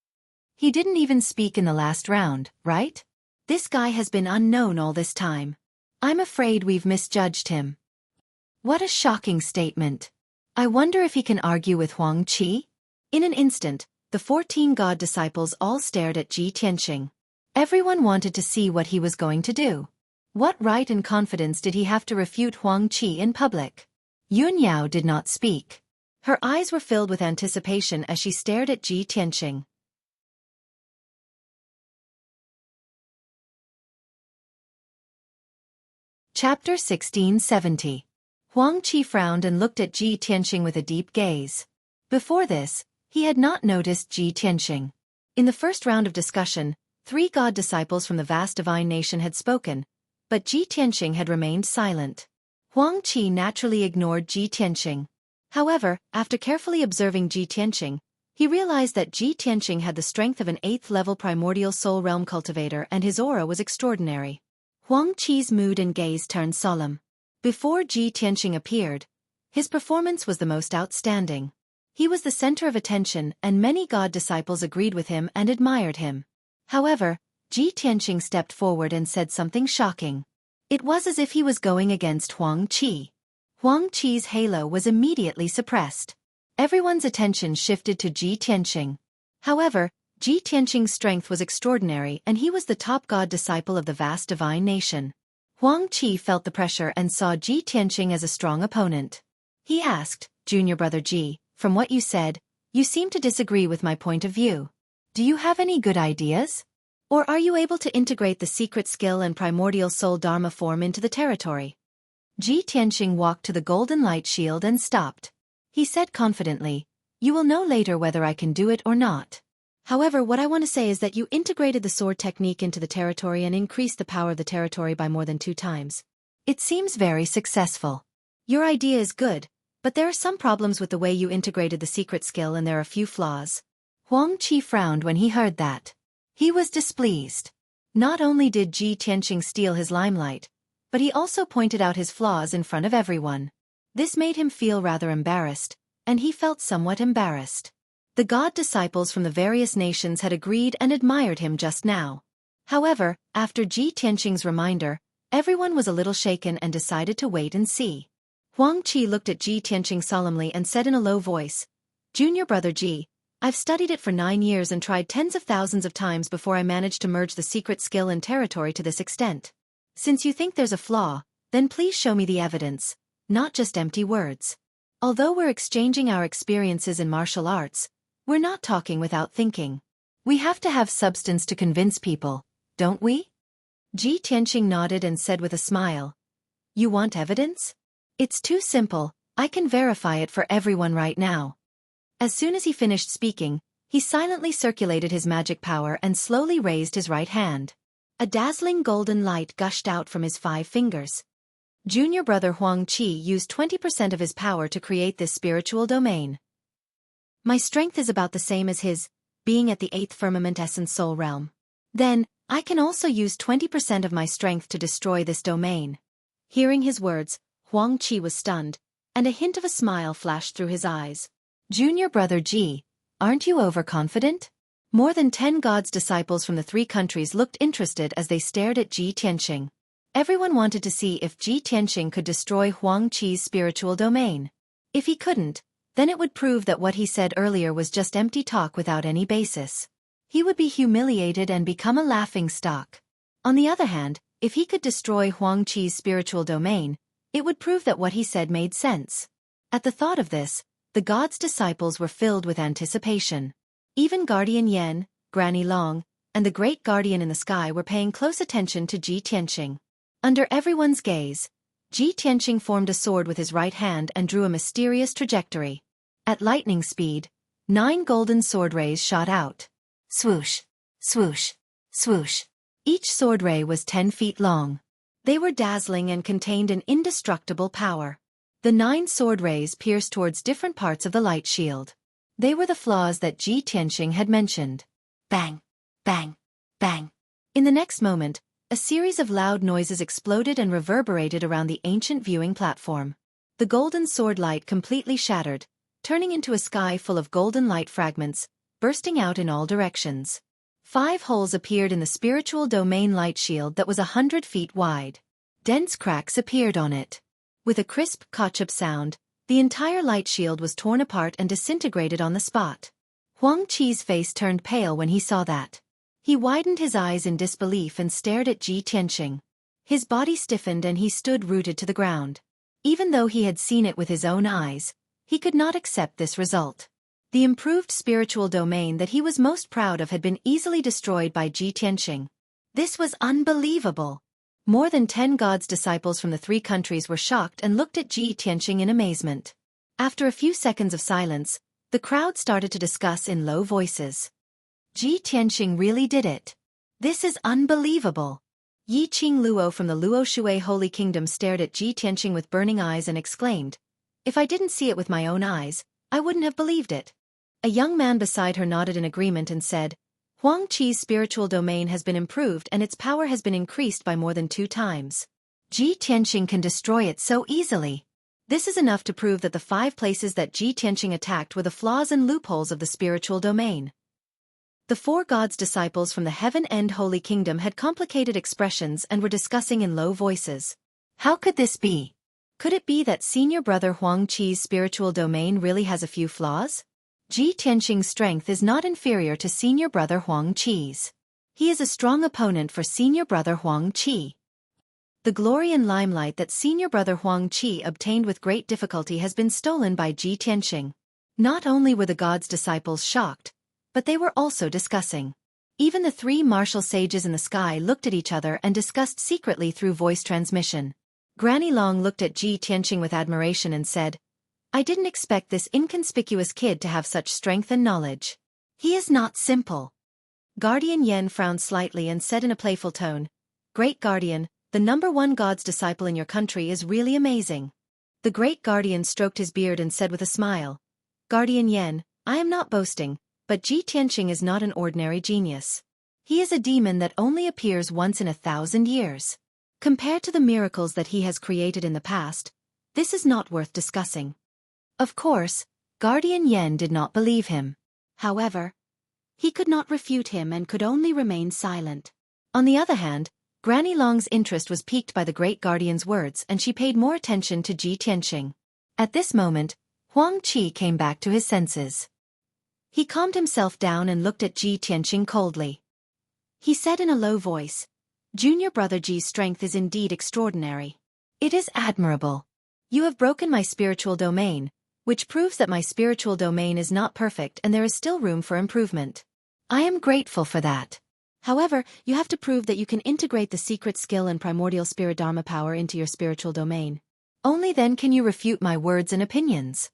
He didn't even speak in the last round, right? This guy has been unknown all this time. I'm afraid we've misjudged him. What a shocking statement. I wonder if he can argue with Xueqi? In an instant, the 14 God disciples all stared at Ji Tianxing. Everyone wanted to see what he was going to do. What right and confidence did he have to refute Xueqi in public? Yun Yao did not speak. Her eyes were filled with anticipation as she stared at Ji Tianxing. Chapter 1670. Xueqi frowned and looked at Ji Tianxing with a deep gaze. Before this, he had not noticed Ji Tianxing. In the first round of discussion, 3 God disciples from the vast divine nation had spoken, but Ji Tianxing had remained silent. Xueqi naturally ignored Ji Tianxing. However, after carefully observing Ji Tianxing, he realized that Ji Tianxing had the strength of an 8th-level primordial soul realm cultivator and his aura was extraordinary. Xueqi's mood and gaze turned solemn. Before Ji Tianxing appeared, his performance was the most outstanding. He was the center of attention and many God disciples agreed with him and admired him. However, Ji Tianxing stepped forward and said something shocking. It was as if he was going against Xueqi. Xueqi's halo was immediately suppressed. Everyone's attention shifted to Ji Tianxing. However, Ji Tianxing's strength was extraordinary and he was the top God disciple of the vast divine nation. Xueqi felt the pressure and saw Ji Tianxing as a strong opponent. He asked, "Junior Brother Ji, from what you said, you seem to disagree with my point of view. Do you have any good ideas? Or are you able to integrate the secret skill and primordial soul Dharma form into the territory?" Ji Tianxing walked to the golden light shield and stopped. He said confidently, "You will know later whether I can do it or not. However, what I want to say is that you integrated the sword technique into the territory and increased the power of the territory by more than 2 times. It seems very successful. Your idea is good, but there are some problems with the way you integrated the secret skill and there are a few flaws." Xueqi frowned when he heard that. He was displeased. Not only did Ji Tianxing steal his limelight, but he also pointed out his flaws in front of everyone. This made him feel rather embarrassed, and he felt somewhat embarrassed. The God disciples from the various nations had agreed and admired him just now. However, after Ji Tianxing's reminder, everyone was a little shaken and decided to wait and see. Xueqi looked at Ji Tianxing solemnly and said in a low voice, "Junior Brother Ji, I've studied it for 9 years and tried tens of thousands of times before I managed to merge the secret skill and territory to this extent. Since you think there's a flaw, then please show me the evidence, not just empty words. Although we're exchanging our experiences in martial arts, we're not talking without thinking. We have to have substance to convince people, don't we?" Ji Tianqing nodded and said with a smile, "You want evidence? It's too simple, I can verify it for everyone right now." As soon as he finished speaking, he silently circulated his magic power and slowly raised his right hand. A dazzling golden light gushed out from his 5 fingers. Junior brother Huang Qi used 20% of his power to create this spiritual domain. My strength is about the same as his, being at the 8th firmament essence soul realm. Then, I can also use 20% of my strength to destroy this domain. Hearing his words, Huang Qi was stunned, and a hint of a smile flashed through his eyes. Junior brother Ji, aren't you overconfident? More than 10 God's disciples from the 3 countries looked interested as they stared at Ji Tianqing. Everyone wanted to see if Ji Tianqing could destroy Huang Qi's spiritual domain. If he couldn't, then it would prove that what he said earlier was just empty talk without any basis. He would be humiliated and become a laughingstock. On the other hand, if he could destroy Huang Qi's spiritual domain, it would prove that what he said made sense. At the thought of this, the God's disciples were filled with anticipation. Even Guardian Yan, Granny Long, and the Great Guardian in the sky were paying close attention to Ji Tianqing. Under everyone's gaze, Ji Tianqing formed a sword with his right hand and drew a mysterious trajectory. At lightning speed, 9 golden sword rays shot out. Swoosh, swoosh, swoosh. Each sword ray was 10 feet long. They were dazzling and contained an indestructible power. The 9 sword rays pierced towards different parts of the light shield. They were the flaws that Ji Tianqing had mentioned. Bang, bang, bang. In the next moment, a series of loud noises exploded and reverberated around the ancient viewing platform. The golden sword light completely shattered, turning into a sky full of golden light fragments, bursting out in all directions. 5 holes appeared in the spiritual domain light shield that was 100 feet wide. Dense cracks appeared on it. With a crisp ka-chup sound, the entire light shield was torn apart and disintegrated on the spot. Huang Qi's face turned pale when he saw that. He widened his eyes in disbelief and stared at Ji Tianqing. His body stiffened and he stood rooted to the ground. Even though he had seen it with his own eyes, he could not accept this result. The improved spiritual domain that he was most proud of had been easily destroyed by Ji Tianqing. This was unbelievable. More than 10 God's disciples from the 3 countries were shocked and looked at Ji Tianqing in amazement. After a few seconds of silence, the crowd started to discuss in low voices. Ji Tianqing really did it. This is unbelievable. Yi Qing Luo from the Luo Shui Holy Kingdom stared at Ji Tianqing with burning eyes and exclaimed, "If I didn't see it with my own eyes, I wouldn't have believed it." A young man beside her nodded in agreement and said, "Huang Qi's spiritual domain has been improved and its power has been increased by more than 2 times. Ji Tianqing can destroy it so easily. This is enough to prove that the 5 places that Ji Tianqing attacked were the flaws and loopholes of the spiritual domain." The 4 God's disciples from the Heaven End Holy Kingdom had complicated expressions and were discussing in low voices. How could this be? Could it be that senior brother Huang Qi's spiritual domain really has a few flaws? Ji Tianqing's strength is not inferior to senior brother Huang Qi's. He is a strong opponent for senior brother Huang Qi. The glory and limelight that senior brother Huang Qi obtained with great difficulty has been stolen by Ji Tianqing. Not only were the God's disciples shocked, but they were also discussing. Even the 3 martial sages in the sky looked at each other and discussed secretly through voice transmission. Granny Long looked at Ji Tianqing with admiration and said, "I didn't expect this inconspicuous kid to have such strength and knowledge. He is not simple." Guardian Yan frowned slightly and said in a playful tone, "Great Guardian, the #1 God's disciple in your country is really amazing." The Great Guardian stroked his beard and said with a smile, "Guardian Yan, I am not boasting, but Ji Tianqing is not an ordinary genius. He is a demon that only appears once in 1,000 years. Compared to the miracles that he has created in the past, this is not worth discussing." Of course, Guardian Yan did not believe him. However, he could not refute him and could only remain silent. On the other hand, Granny Long's interest was piqued by the Great Guardian's words and she paid more attention to Ji Tianqing. At this moment, Huang Qi came back to his senses. He calmed himself down and looked at Ji Tianqing coldly. He said in a low voice, "Junior brother Ji's strength is indeed extraordinary. It is admirable. You have broken my spiritual domain, which proves that my spiritual domain is not perfect and there is still room for improvement. I am grateful for that. However, you have to prove that you can integrate the secret skill and primordial spirit Dharma power into your spiritual domain. Only then can you refute my words and opinions.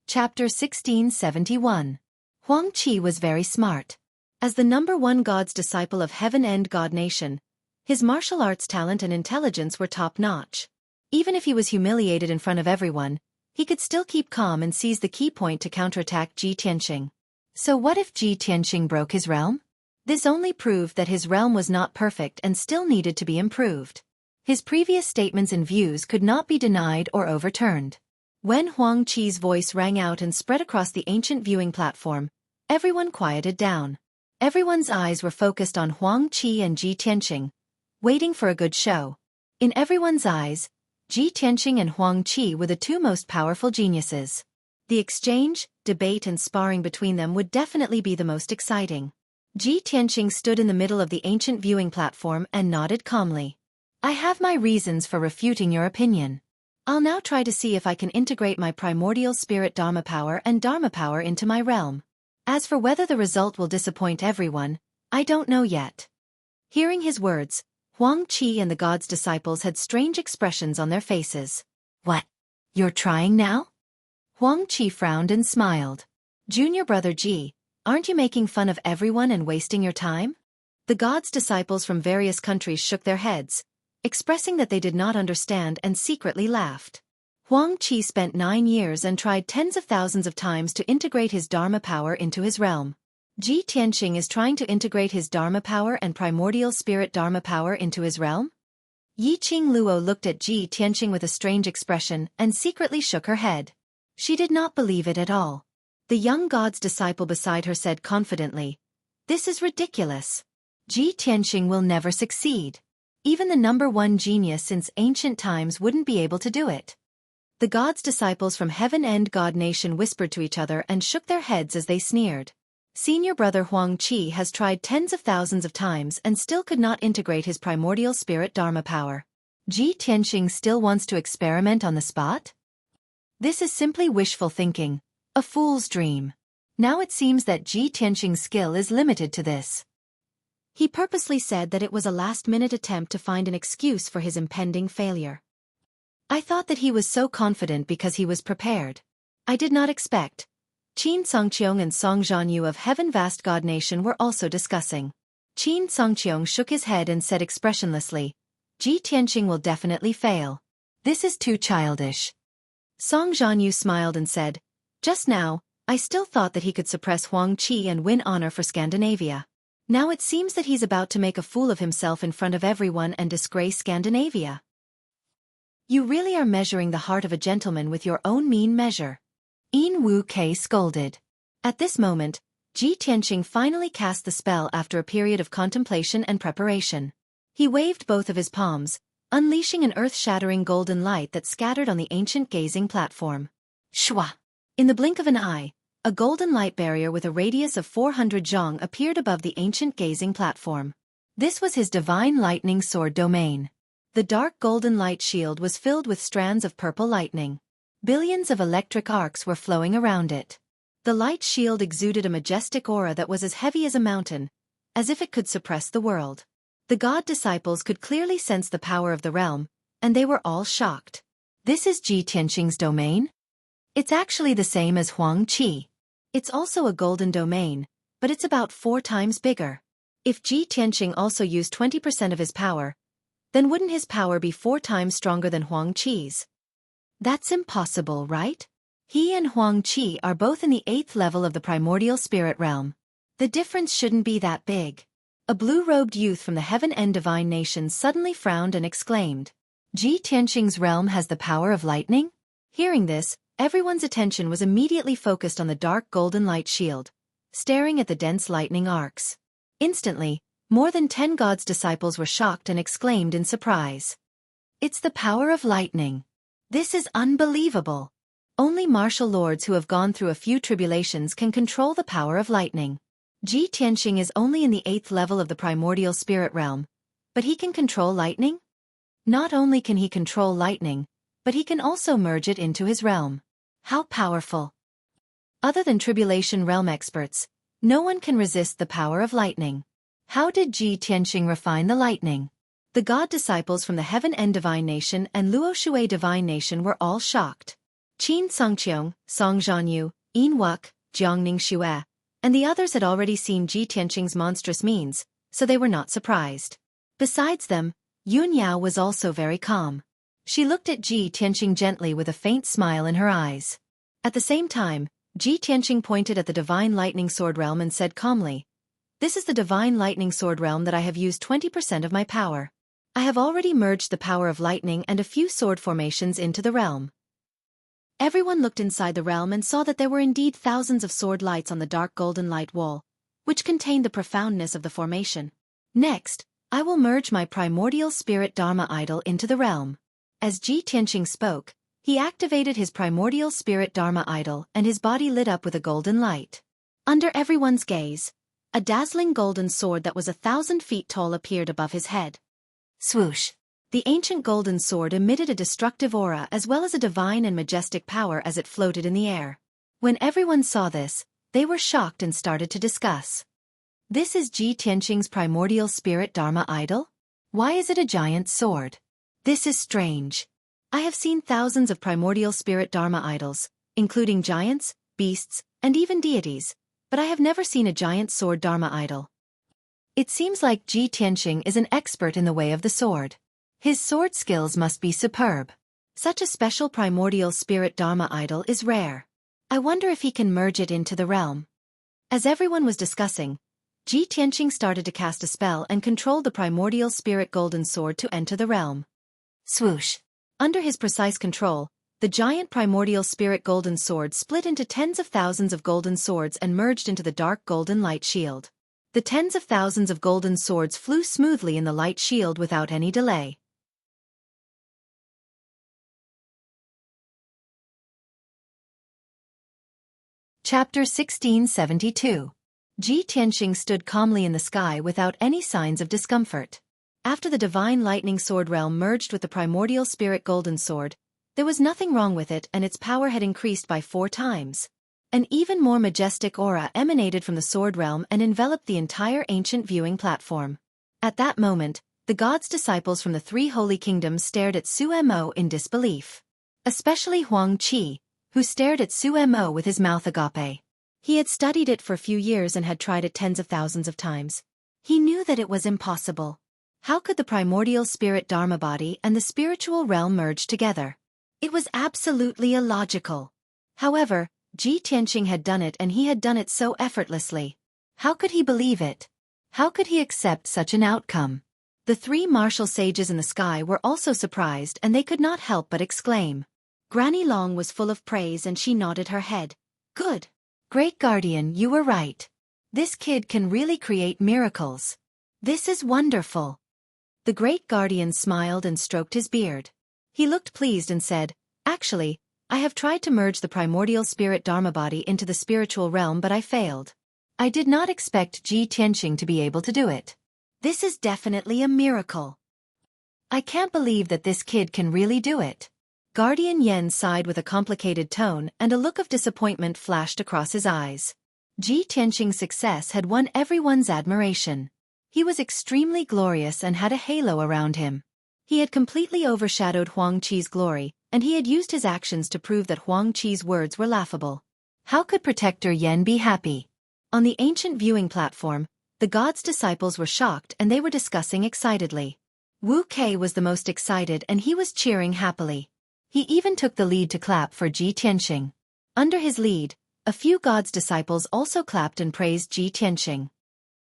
Chapter 1671. Huang Qi was very smart. As the #1 God's disciple of Heaven and God Nation, his martial arts talent and intelligence were top-notch. Even if he was humiliated in front of everyone, he could still keep calm and seize the key point to counterattack Ji Tianqing. So what if Ji Tianqing broke his realm? This only proved that his realm was not perfect and still needed to be improved. His previous statements and views could not be denied or overturned. When Huang Qi's voice rang out and spread across the ancient viewing platform, everyone quieted down. Everyone's eyes were focused on Huang Qi and Ji Tianqing, waiting for a good show. In everyone's eyes, Ji Tianqing and Huang Qi were the two most powerful geniuses. The exchange, debate and sparring between them would definitely be the most exciting. Ji Tianqing stood in the middle of the ancient viewing platform and nodded calmly. I have my reasons for refuting your opinion. I'll now try to see if I can integrate my primordial spirit Dharma power and Dharma power into my realm. As for whether the result will disappoint everyone, I don't know yet. Hearing his words, Huang Qi and the god's disciples had strange expressions on their faces. What? You're trying now? Huang Qi frowned and smiled. Junior brother Ji, aren't you making fun of everyone and wasting your time? The god's disciples from various countries shook their heads, expressing that they did not understand and secretly laughed. Huang Qi spent 9 years and tried tens of thousands of times to integrate his Dharma power into his realm. Ji Tianqing is trying to integrate his Dharma power and primordial spirit Dharma power into his realm? Yiqing Luo looked at Ji Tianqing with a strange expression and secretly shook her head. She did not believe it at all. The young god's disciple beside her said confidently, "This is ridiculous. Ji Tianqing will never succeed. Even the #1 genius since ancient times wouldn't be able to do it." The god's disciples from Heaven and God Nation whispered to each other and shook their heads as they sneered. Senior brother Huang Qi has tried tens of thousands of times and still could not integrate his primordial spirit Dharma power. Ji Tianqing still wants to experiment on the spot? This is simply wishful thinking, a fool's dream. Now it seems that Ji Tianqing's skill is limited to this. He purposely said that it was a last-minute attempt to find an excuse for his impending failure. I thought that he was so confident because he was prepared. I did not expect. Qin Songqiong and Song Zhanyu of Heaven Vast God Nation were also discussing. Qin Songqiong shook his head and said expressionlessly, Ji Tianqing will definitely fail. This is too childish. Song Zhanyu smiled and said, just now, I still thought that he could suppress Huang Qi and win honor for Scandinavia. Now it seems that he's about to make a fool of himself in front of everyone and disgrace Scandinavia. You really are measuring the heart of a gentleman with your own mean measure. Yin Wu Kei scolded. At this moment, Ji Tianqing finally cast the spell after a period of contemplation and preparation. He waved both of his palms, unleashing an earth-shattering golden light that scattered on the ancient gazing platform. Shwa! In the blink of an eye, a golden light barrier with a radius of 400 zhong appeared above the ancient gazing platform. This was his divine lightning sword domain. The dark golden light shield was filled with strands of purple lightning. Billions of electric arcs were flowing around it. The light shield exuded a majestic aura that was as heavy as a mountain, as if it could suppress the world. The god disciples could clearly sense the power of the realm, and they were all shocked. This is Ji Tianqing's domain? It's actually the same as Huang Qi. It's also a golden domain, but it's about 4 times bigger. If Ji Tianqing also used 20% of his power, then wouldn't his power be 4 times stronger than Huang Qi's? That's impossible, right? He and Huang Qi are both in the 8th level of the primordial spirit realm. The difference shouldn't be that big. A blue-robed youth from the Heaven and Divine Nations suddenly frowned and exclaimed, Ji Tianqing's realm has the power of lightning? Hearing this, everyone's attention was immediately focused on the dark golden light shield, staring at the dense lightning arcs. Instantly, more than 10 gods' disciples were shocked and exclaimed in surprise. It's the power of lightning. This is unbelievable. Only martial lords who have gone through a few tribulations can control the power of lightning. Ji Tianqing is only in the 8th level of the primordial spirit realm, but he can control lightning? Not only can he control lightning, but he can also merge it into his realm. How powerful! Other than Tribulation Realm experts, no one can resist the power of lightning. How did Ji Tianqing refine the lightning? The god disciples from the Heaven End Divine Nation and Luo Shui Divine Nation were all shocked. Qin Songqiong, Song Zhanyu, Yin Wuk, Jiangning Xue, and the others had already seen Ji Tianqing's monstrous means, so they were not surprised. Besides them, Yun Yao was also very calm. She looked at Ji Tianqing gently with a faint smile in her eyes. At the same time, Ji Tianqing pointed at the Divine Lightning Sword Realm and said calmly, "This is the Divine Lightning Sword Realm that I have used 20% of my power. I have already merged the power of lightning and a few sword formations into the realm." Everyone looked inside the realm and saw that there were indeed thousands of sword lights on the dark golden light wall, which contained the profoundness of the formation. Next, I will merge my primordial spirit Dharma idol into the realm. As Ji Tianqing spoke, he activated his primordial spirit Dharma idol and his body lit up with a golden light. Under everyone's gaze, a dazzling golden sword that was 1,000 feet tall appeared above his head. Swoosh! The ancient golden sword emitted a destructive aura as well as a divine and majestic power as it floated in the air. When everyone saw this, they were shocked and started to discuss. This is Ji Tianqing's primordial spirit Dharma idol? Why is it a giant sword? This is strange. I have seen thousands of primordial spirit Dharma idols, including giants, beasts, and even deities, but I have never seen a giant sword Dharma idol. It seems like Ji Tianqing is an expert in the way of the sword. His sword skills must be superb. Such a special primordial spirit Dharma idol is rare. I wonder if he can merge it into the realm. As everyone was discussing, Ji Tianqing started to cast a spell and controlled the primordial spirit golden sword to enter the realm. Swoosh! Under his precise control, the giant primordial spirit golden sword split into tens of thousands of golden swords and merged into the dark golden light shield. The tens of thousands of golden swords flew smoothly in the light shield without any delay. Chapter 1672. Ji Tianqing stood calmly in the sky without any signs of discomfort. After the Divine Lightning Sword realm merged with the primordial spirit golden sword, there was nothing wrong with it and its power had increased by 4 times. An even more majestic aura emanated from the sword realm and enveloped the entire ancient viewing platform. At that moment, the god's disciples from the 3 holy kingdoms stared at Su Mo in disbelief. Especially Huang Qi, who stared at Su Mo with his mouth agape. He had studied it for a few years and had tried it tens of thousands of times. He knew that it was impossible. How could the primordial spirit Dharma body and the spiritual realm merge together? It was absolutely illogical. However, Ji Tianqing had done it and he had done it so effortlessly. How could he believe it? How could he accept such an outcome? The 3 martial sages in the sky were also surprised and they could not help but exclaim. Granny Long was full of praise and she nodded her head. Good. Great Guardian, you were right. This kid can really create miracles. This is wonderful. The Great Guardian smiled and stroked his beard. He looked pleased and said, Actually, I have tried to merge the primordial spirit Dharma body into the spiritual realm but I failed. I did not expect Ji Tianqing to be able to do it. This is definitely a miracle. I can't believe that this kid can really do it. Guardian Yen sighed with a complicated tone and a look of disappointment flashed across his eyes. Ji Tianqing's success had won everyone's admiration. He was extremely glorious and had a halo around him. He had completely overshadowed Huang Qi's glory, and he had used his actions to prove that Huang Qi's words were laughable. How could Protector Yen be happy? On the ancient viewing platform, the god's disciples were shocked and they were discussing excitedly. Wu Kei was the most excited and he was cheering happily. He even took the lead to clap for Ji Tianqing. Under his lead, a few god's disciples also clapped and praised Ji Tianqing.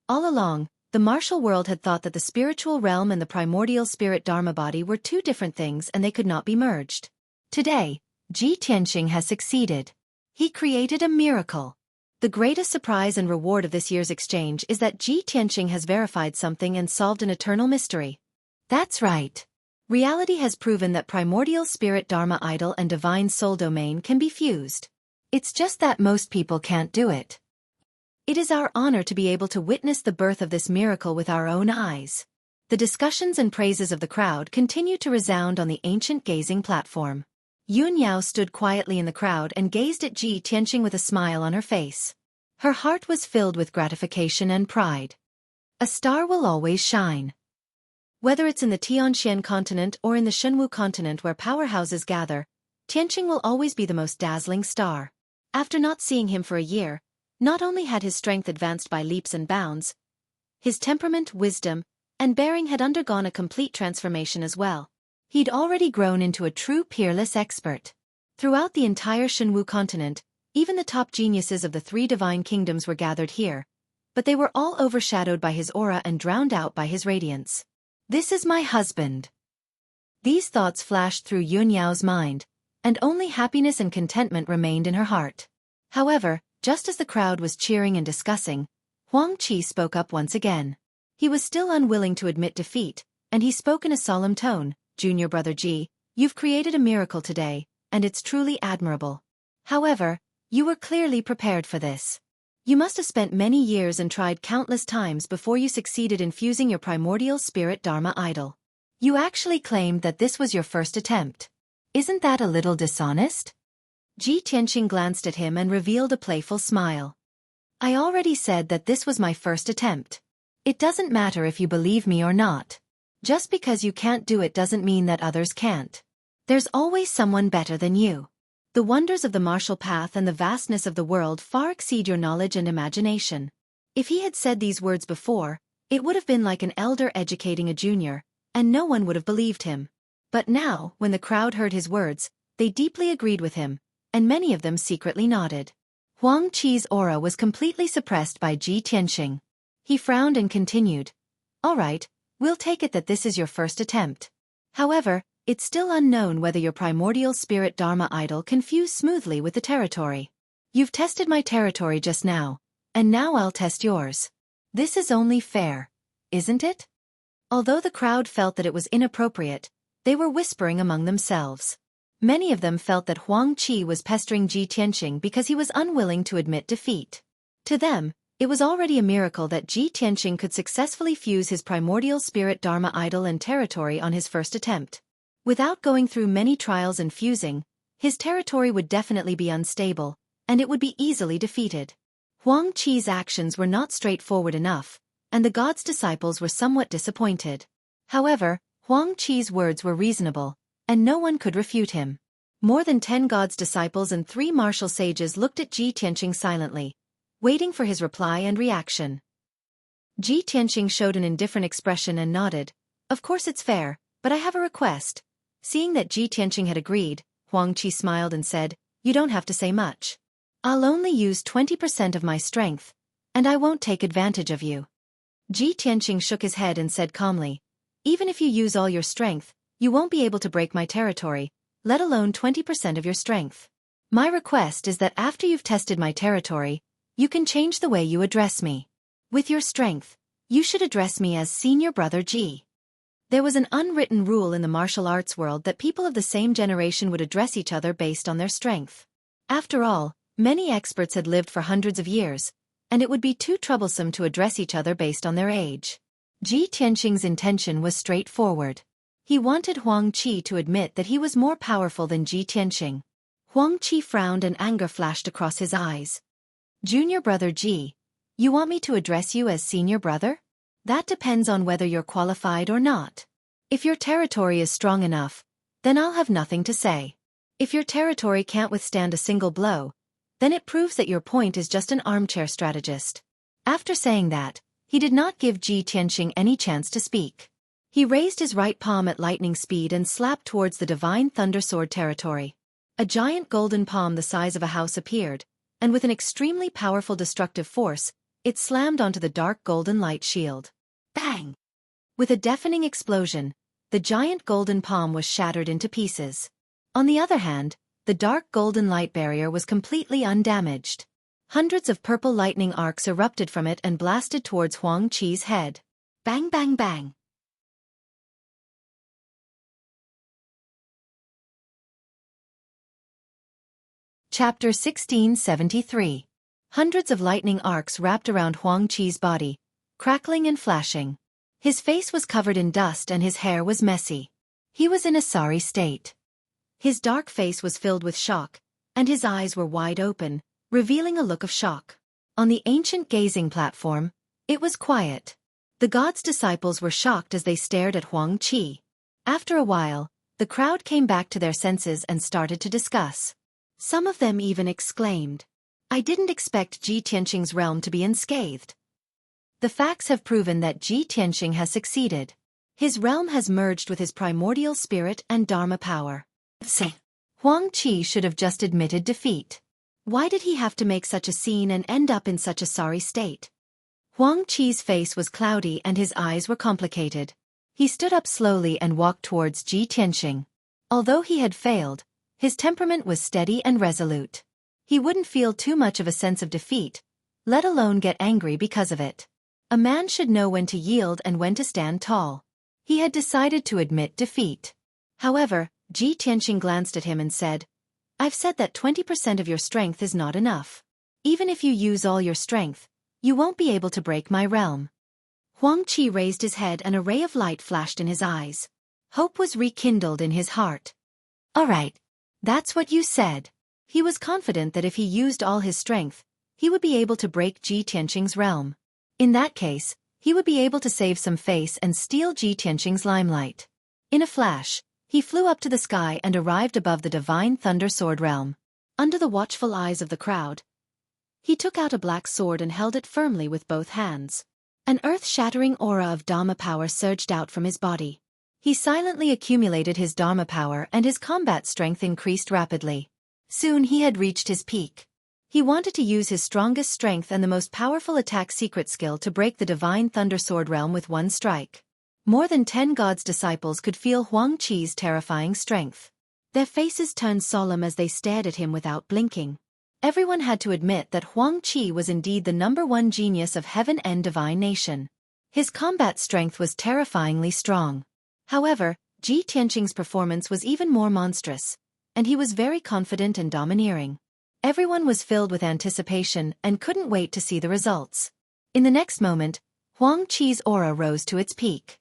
All along, the martial world had thought that the spiritual realm and the primordial spirit Dharma body were 2 different things and they could not be merged. Today, Ji Tianqing has succeeded. He created a miracle. The greatest surprise and reward of this year's exchange is that Ji Tianqing has verified something and solved an eternal mystery. That's right. Reality has proven that primordial spirit Dharma idol and divine soul domain can be fused. It's just that most people can't do it. It is our honor to be able to witness the birth of this miracle with our own eyes. The discussions and praises of the crowd continue to resound on the ancient gazing platform. Yun Yao stood quietly in the crowd and gazed at Ji Tianqing with a smile on her face. Her heart was filled with gratification and pride. A star will always shine. Whether it's in the Tianxian continent or in the Shenwu continent where powerhouses gather, Tianqing will always be the most dazzling star. After not seeing him for a year, not only had his strength advanced by leaps and bounds, his temperament, wisdom, and bearing had undergone a complete transformation as well. He'd already grown into a true peerless expert. Throughout the entire Shenwu continent, even the top geniuses of the three divine kingdoms were gathered here, but they were all overshadowed by his aura and drowned out by his radiance. This is my husband. These thoughts flashed through Yun Yao's mind, and only happiness and contentment remained in her heart. However, just as the crowd was cheering and discussing, Huang Qi spoke up once again. He was still unwilling to admit defeat, and he spoke in a solemn tone, "Junior brother Ji, you've created a miracle today, and it's truly admirable. However, you were clearly prepared for this. You must have spent many years and tried countless times before you succeeded in fusing your primordial spirit Dharma idol. You actually claimed that this was your first attempt. Isn't that a little dishonest?" Ji Tianqing glanced at him and revealed a playful smile. "I already said that this was my first attempt. It doesn't matter if you believe me or not. Just because you can't do it doesn't mean that others can't. There's always someone better than you. The wonders of the martial path and the vastness of the world far exceed your knowledge and imagination." If he had said these words before, it would have been like an elder educating a junior, and no one would have believed him. But now, when the crowd heard his words, they deeply agreed with him, and many of them secretly nodded. Huang Qi's aura was completely suppressed by Ji Tianqing. He frowned and continued, "All right, we'll take it that this is your first attempt. However, it's still unknown whether your primordial spirit Dharma idol can fuse smoothly with the territory. You've tested my territory just now, and now I'll test yours. This is only fair, isn't it?" Although the crowd felt that it was inappropriate, they were whispering among themselves. Many of them felt that Huang Qi was pestering Ji Tianqing because he was unwilling to admit defeat. To them, it was already a miracle that Ji Tianqing could successfully fuse his primordial spirit Dharma idol and territory on his first attempt. Without going through many trials and fusing, his territory would definitely be unstable, and it would be easily defeated. Huang Qi's actions were not straightforward enough, and the god's disciples were somewhat disappointed. However, Huang Qi's words were reasonable, and no one could refute him. More than 10 god's disciples and 3 martial sages looked at Ji Tianqing silently, waiting for his reply and reaction. Ji Tianqing showed an indifferent expression and nodded. "Of course it's fair, but I have a request." Seeing that Ji Tianqing had agreed, Huang Qi smiled and said, "You don't have to say much. I'll only use 20% of my strength, and I won't take advantage of you." Ji Tianqing shook his head and said calmly, "Even if you use all your strength, you won't be able to break my territory, let alone 20% of your strength. My request is that after you've tested my territory, you can change the way you address me. With your strength, you should address me as Senior Brother Ji." There was an unwritten rule in the martial arts world that people of the same generation would address each other based on their strength. After all, many experts had lived for hundreds of years, and it would be too troublesome to address each other based on their age. Ji Tianqing's intention was straightforward. He wanted Huang Qi to admit that he was more powerful than Ji Tianqing. Huang Qi frowned and anger flashed across his eyes. "Junior Brother Ji, you want me to address you as Senior Brother? That depends on whether you're qualified or not. If your territory is strong enough, then I'll have nothing to say. If your territory can't withstand a single blow, then it proves that your point is just an armchair strategist." After saying that, he did not give Ji Tianqing any chance to speak. He raised his right palm at lightning speed and slapped towards the divine thunder sword territory. A giant golden palm the size of a house appeared, and with an extremely powerful destructive force, it slammed onto the dark golden light shield. Bang! With a deafening explosion, the giant golden palm was shattered into pieces. On the other hand, the dark golden light barrier was completely undamaged. Hundreds of purple lightning arcs erupted from it and blasted towards Huang Qi's head. Bang bang bang! Chapter 1673. Hundreds of lightning arcs wrapped around Huang Qi's body, crackling and flashing. His face was covered in dust and his hair was messy. He was in a sorry state. His dark face was filled with shock, and his eyes were wide open, revealing a look of shock. On the ancient gazing platform, it was quiet. The god's disciples were shocked as they stared at Xueqi. After a while, the crowd came back to their senses and started to discuss. Some of them even exclaimed, "I didn't expect Ji Tianqing's realm to be unscathed." The facts have proven that Ji Tianqing has succeeded. His realm has merged with his primordial spirit and Dharma power. Xueqi should have just admitted defeat. Why did he have to make such a scene and end up in such a sorry state? Xueqi's face was cloudy and his eyes were complicated. He stood up slowly and walked towards Ji Tianqing. Although he had failed, his temperament was steady and resolute. He wouldn't feel too much of a sense of defeat, let alone get angry because of it. A man should know when to yield and when to stand tall. He had decided to admit defeat. However, Ji Tianqing glanced at him and said, "I've said that 20% of your strength is not enough. Even if you use all your strength, you won't be able to break my realm." Xueqi raised his head and a ray of light flashed in his eyes. Hope was rekindled in his heart. "All right. That's what you said." He was confident that if he used all his strength, he would be able to break Ji Tianqing's realm. In that case, he would be able to save some face and steal Ji Tianqing's limelight. In a flash, he flew up to the sky and arrived above the divine thunder sword realm. Under the watchful eyes of the crowd, he took out a black sword and held it firmly with both hands. An earth-shattering aura of Dharma power surged out from his body. He silently accumulated his Dharma power and his combat strength increased rapidly. Soon he had reached his peak. He wanted to use his strongest strength and the most powerful attack secret skill to break the divine thunder sword realm with one strike. More than 10 gods' disciples could feel Xueqi's terrifying strength. Their faces turned solemn as they stared at him without blinking. Everyone had to admit that Xueqi was indeed the #1 genius of heaven and divine nation. His combat strength was terrifyingly strong. However, Ji Tianqing's performance was even more monstrous, and he was very confident and domineering. Everyone was filled with anticipation and couldn't wait to see the results. In the next moment, Xueqi's aura rose to its peak.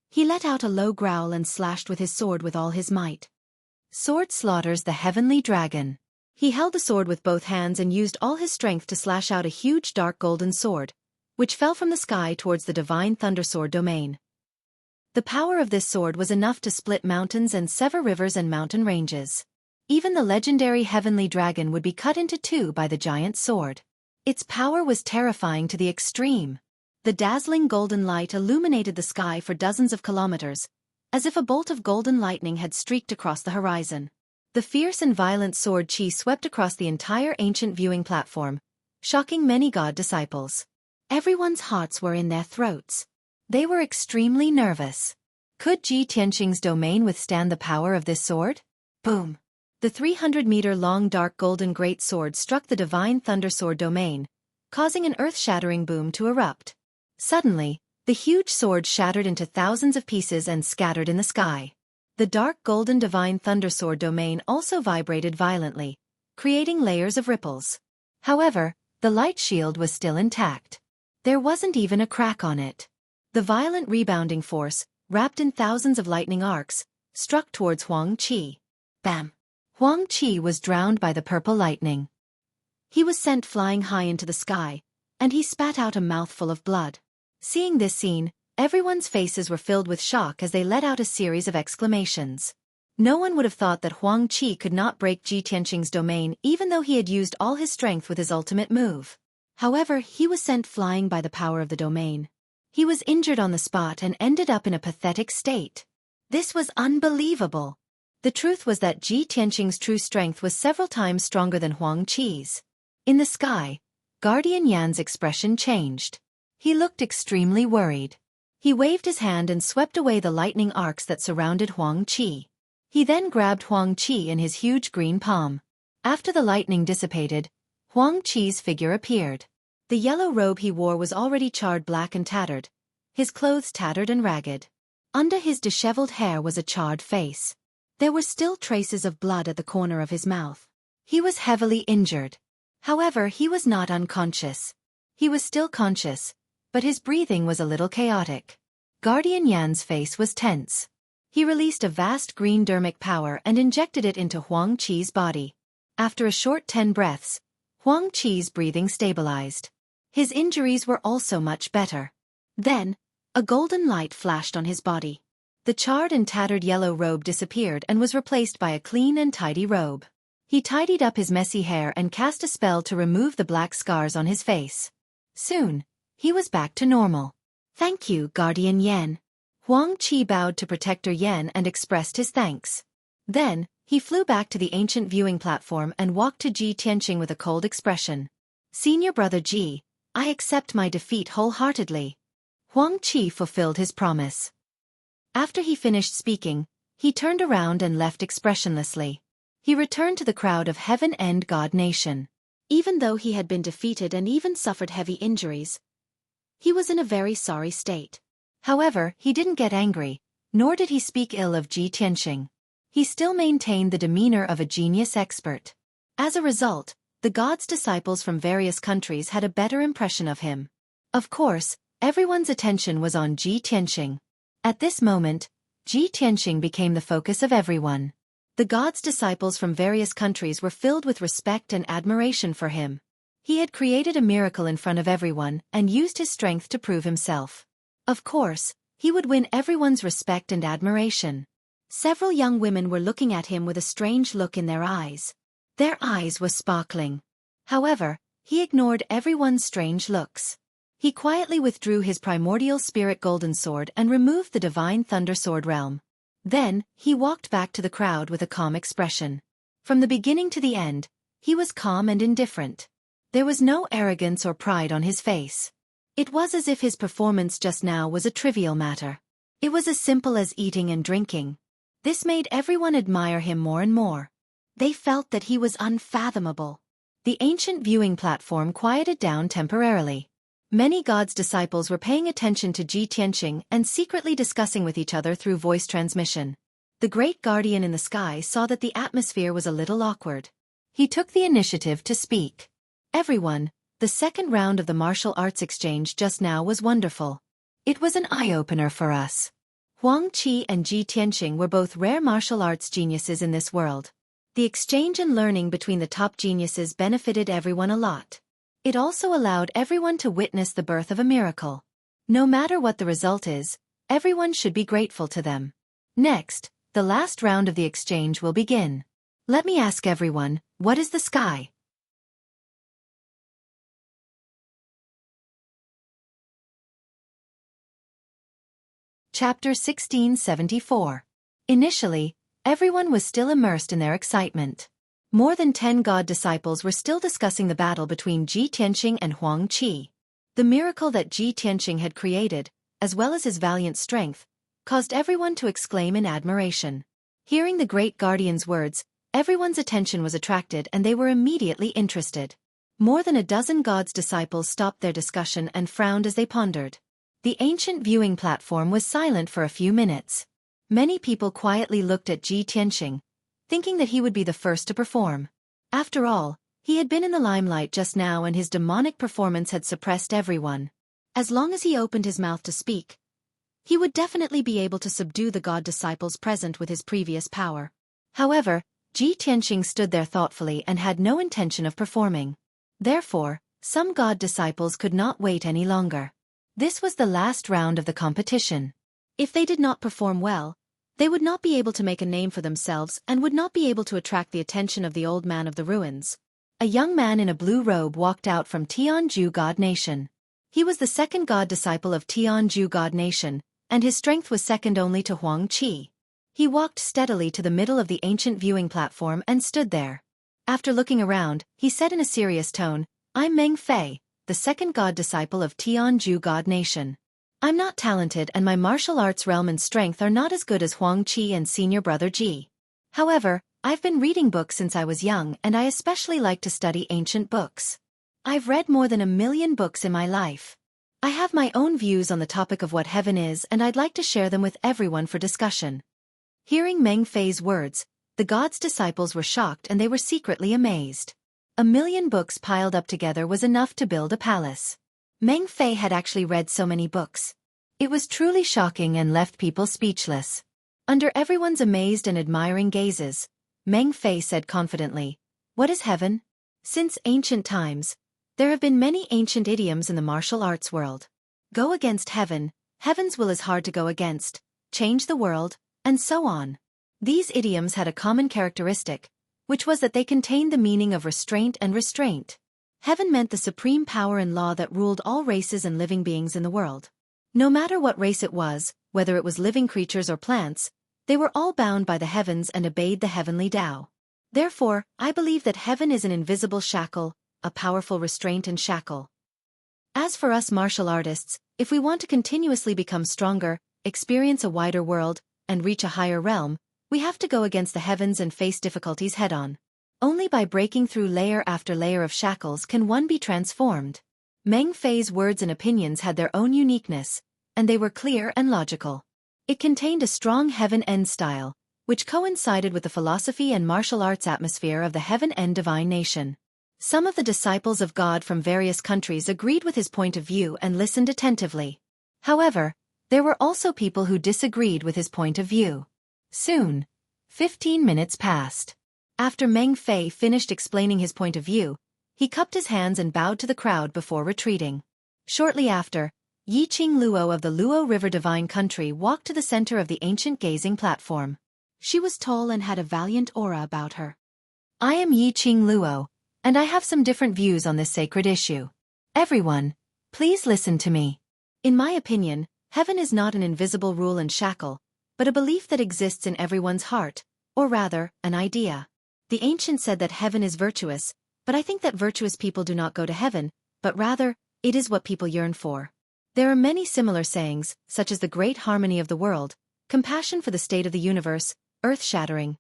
He let out a low growl and slashed with his sword with all his might. Sword slaughters the heavenly dragon. He held the sword with both hands and used all his strength to slash out a huge dark golden sword, which fell from the sky towards the divine thundersword domain. The power of this sword was enough to split mountains and sever rivers and mountain ranges. Even the legendary heavenly dragon would be cut into two by the giant sword. Its power was terrifying to the extreme. The dazzling golden light illuminated the sky for dozens of kilometers, as if a bolt of golden lightning had streaked across the horizon. The fierce and violent sword chi swept across the entire ancient viewing platform, shocking many god disciples. Everyone's hearts were in their throats. They were extremely nervous. Could Ji Tianqing's domain withstand the power of this sword? Boom! The 300-meter-long dark golden great sword struck the divine thunder sword domain, causing an earth-shattering boom to erupt. Suddenly, the huge sword shattered into thousands of pieces and scattered in the sky. The dark golden divine thunder sword domain also vibrated violently, creating layers of ripples. However, the light shield was still intact. There wasn't even a crack on it. The violent rebounding force, wrapped in thousands of lightning arcs, struck towards Xueqi. Bam! Xueqi was drowned by the purple lightning. He was sent flying high into the sky, and he spat out a mouthful of blood. Seeing this scene, everyone's faces were filled with shock as they let out a series of exclamations. No one would have thought that Xueqi could not break Ji Tianqing's domain even though he had used all his strength with his ultimate move. However, he was sent flying by the power of the domain. He was injured on the spot and ended up in a pathetic state. This was unbelievable. The truth was that Ji Tianqing's true strength was several times stronger than Xueqi's. In the sky, Guardian Yan's expression changed. He looked extremely worried. He waved his hand and swept away the lightning arcs that surrounded Xueqi. He then grabbed Xueqi in his huge green palm. After the lightning dissipated, Xueqi's figure appeared. The yellow robe he wore was already charred black and tattered, his clothes tattered and ragged. Under his disheveled hair was a charred face. There were still traces of blood at the corner of his mouth. He was heavily injured. However, he was not unconscious. He was still conscious, but his breathing was a little chaotic. Guardian Yan's face was tense. He released a vast green dermic power and injected it into Huang Qi's body. After a short 10 breaths, Huang Qi's breathing stabilized. His injuries were also much better. Then, a golden light flashed on his body. The charred and tattered yellow robe disappeared and was replaced by a clean and tidy robe. He tidied up his messy hair and cast a spell to remove the black scars on his face. Soon, he was back to normal. "Thank you, Guardian Yan." Huang Qi bowed to Protector Yan and expressed his thanks. Then, he flew back to the ancient viewing platform and walked to Ji Tianqing with a cold expression. "Senior brother Ji, I accept my defeat wholeheartedly." Huang Qi fulfilled his promise. After he finished speaking, he turned around and left expressionlessly. He returned to the crowd of Heaven and God Nation. Even though he had been defeated and even suffered heavy injuries, he was in a very sorry state. However, he didn't get angry, nor did he speak ill of Ji Tianqing. He still maintained the demeanor of a genius expert. As a result, the god's disciples from various countries had a better impression of him. Of course, everyone's attention was on Ji Tianqing. At this moment, Ji Tianqing became the focus of everyone. The god's disciples from various countries were filled with respect and admiration for him. He had created a miracle in front of everyone and used his strength to prove himself. Of course, he would win everyone's respect and admiration. Several young women were looking at him with a strange look in their eyes. Their eyes were sparkling. However, he ignored everyone's strange looks. He quietly withdrew his primordial spirit golden sword and removed the divine thunder sword realm. Then, he walked back to the crowd with a calm expression. From the beginning to the end, he was calm and indifferent. There was no arrogance or pride on his face. It was as if his performance just now was a trivial matter. It was as simple as eating and drinking. This made everyone admire him more and more. They felt that he was unfathomable. The ancient viewing platform quieted down temporarily. Many gods' disciples were paying attention to Ji Tianqing and secretly discussing with each other through voice transmission. The great guardian in the sky saw that the atmosphere was a little awkward. He took the initiative to speak. "Everyone, the second round of the martial arts exchange just now was wonderful. It was an eye-opener for us." Huang Qi and Ji Tianqing were both rare martial arts geniuses in this world. The exchange and learning between the top geniuses benefited everyone a lot. It also allowed everyone to witness the birth of a miracle. No matter what the result is, everyone should be grateful to them. Next, the last round of the exchange will begin. Let me ask everyone, what is the sky? Chapter 1674. Initially, everyone was still immersed in their excitement. More than 10 god disciples were still discussing the battle between Ji Tianqing and Huang Qi. The miracle that Ji Tianqing had created, as well as his valiant strength, caused everyone to exclaim in admiration. Hearing the great guardian's words, everyone's attention was attracted and they were immediately interested. More than a dozen gods' disciples stopped their discussion and frowned as they pondered. The ancient viewing platform was silent for a few minutes. Many people quietly looked at Ji Tianqing, thinking that he would be the first to perform. After all, he had been in the limelight just now and his demonic performance had suppressed everyone. As long as he opened his mouth to speak, he would definitely be able to subdue the god disciples present with his previous power. However, Ji Tianqing stood there thoughtfully and had no intention of performing. Therefore, some god disciples could not wait any longer. This was the last round of the competition. If they did not perform well, they would not be able to make a name for themselves and would not be able to attract the attention of the old man of the ruins. A young man in a blue robe walked out from Tianju God Nation. He was the second god disciple of Tianju God Nation, and his strength was second only to Huang Qi. He walked steadily to the middle of the ancient viewing platform and stood there. After looking around, he said in a serious tone, "I'm Meng Fei, the second god disciple of Tianju God Nation. I'm not talented and my martial arts realm and strength are not as good as Huang Qi and senior brother Ji. However, I've been reading books since I was young and I especially like to study ancient books. I've read more than 1,000,000 books in my life. I have my own views on the topic of what heaven is and I'd like to share them with everyone for discussion." Hearing Meng Fei's words, the god's disciples were shocked and they were secretly amazed. 1,000,000 books piled up together was enough to build a palace. Meng Fei had actually read so many books. It was truly shocking and left people speechless. Under everyone's amazed and admiring gazes, Meng Fei said confidently, "What is heaven?" Since ancient times, there have been many ancient idioms in the martial arts world. Go against heaven, heaven's will is hard to go against, change the world, and so on. These idioms had a common characteristic, which was that they contained the meaning of restraint and restraint. Heaven meant the supreme power and law that ruled all races and living beings in the world. No matter what race it was, whether it was living creatures or plants, they were all bound by the heavens and obeyed the heavenly Tao. Therefore, I believe that heaven is an invisible shackle, a powerful restraint and shackle. As for us martial artists, if we want to continuously become stronger, experience a wider world, and reach a higher realm, we have to go against the heavens and face difficulties head-on. Only by breaking through layer after layer of shackles can one be transformed. Meng Fei's words and opinions had their own uniqueness, and they were clear and logical. It contained a strong heaven-end style, which coincided with the philosophy and martial arts atmosphere of the heaven-end divine nation. Some of the disciples of God from various countries agreed with his point of view and listened attentively. However, there were also people who disagreed with his point of view. Soon, 15 minutes passed. After Meng Fei finished explaining his point of view, he cupped his hands and bowed to the crowd before retreating. Shortly after, Yiqing Luo of the Luo River Divine Country walked to the center of the ancient gazing platform. She was tall and had a valiant aura about her. "I am Yiqing Luo, and I have some different views on this sacred issue. Everyone, please listen to me. In my opinion, heaven is not an invisible rule and shackle, but a belief that exists in everyone's heart, or rather, an idea. The ancients said that heaven is virtuous, but I think that virtuous people do not go to heaven, but rather, it is what people yearn for. There are many similar sayings, such as the great harmony of the world, compassion for the state of the universe, earth-shattering.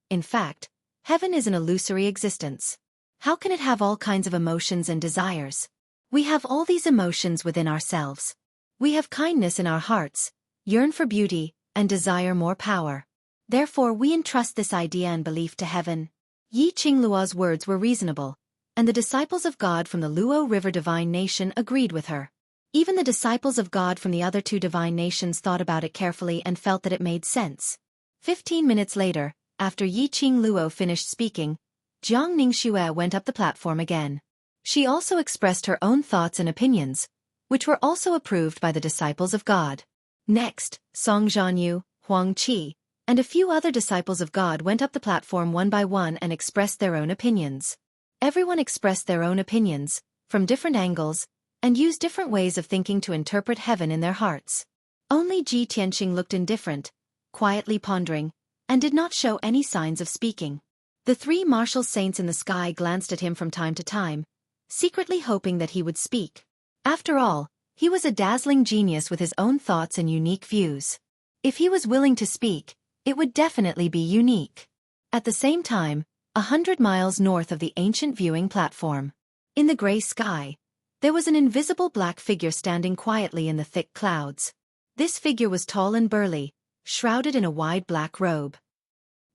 In fact, heaven is an illusory existence. How can it have all kinds of emotions and desires? We have all these emotions within ourselves. We have kindness in our hearts, yearn for beauty, and desire more power. Therefore we entrust this idea and belief to heaven." Yiqing Luo's words were reasonable, and the disciples of God from the Luo River Divine Nation agreed with her. Even the disciples of God from the other two divine nations thought about it carefully and felt that it made sense. 15 minutes later, after Yiqing Luo finished speaking, Jiang Ningxue went up the platform again. She also expressed her own thoughts and opinions, which were also approved by the disciples of God. Next, Song Zhanyu, Huang Qi, and a few other disciples of God went up the platform one by one and expressed their own opinions. Everyone expressed their own opinions, from different angles, and used different ways of thinking to interpret heaven in their hearts. Only Ji Tianxing looked indifferent, quietly pondering, and did not show any signs of speaking. The three martial saints in the sky glanced at him from time to time, secretly hoping that he would speak. After all, he was a dazzling genius with his own thoughts and unique views. If he was willing to speak, it would definitely be unique. At the same time, 100 miles north of the ancient viewing platform, in the gray sky, there was an invisible black figure standing quietly in the thick clouds. This figure was tall and burly, shrouded in a wide black robe.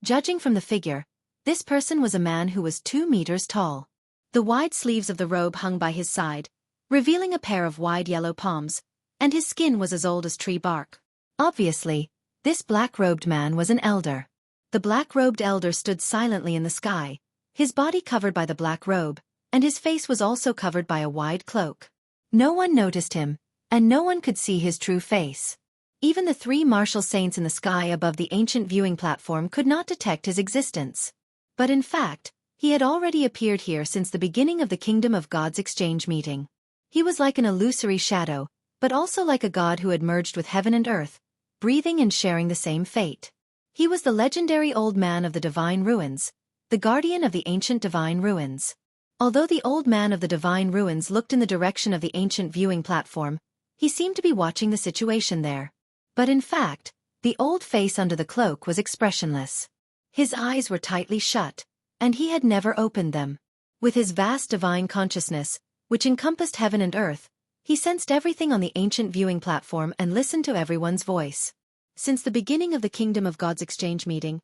Judging from the figure, this person was a man who was 2 meters tall. The wide sleeves of the robe hung by his side, revealing a pair of wide yellow palms, and his skin was as old as tree bark. Obviously, this black-robed man was an elder. The black-robed elder stood silently in the sky, his body covered by the black robe, and his face was also covered by a wide cloak. No one noticed him, and no one could see his true face. Even the 3 martial saints in the sky above the ancient viewing platform could not detect his existence. But in fact, he had already appeared here since the beginning of the Kingdom of God's exchange meeting. He was like an illusory shadow, but also like a god who had merged with heaven and earth, breathing and sharing the same fate. He was the legendary old man of the divine ruins, the guardian of the ancient divine ruins. Although the old man of the divine ruins looked in the direction of the ancient viewing platform, he seemed to be watching the situation there. But in fact, the old face under the cloak was expressionless. His eyes were tightly shut, and he had never opened them. With his vast divine consciousness, which encompassed heaven and earth, he sensed everything on the ancient viewing platform and listened to everyone's voice. Since the beginning of the Kingdom of God's exchange meeting,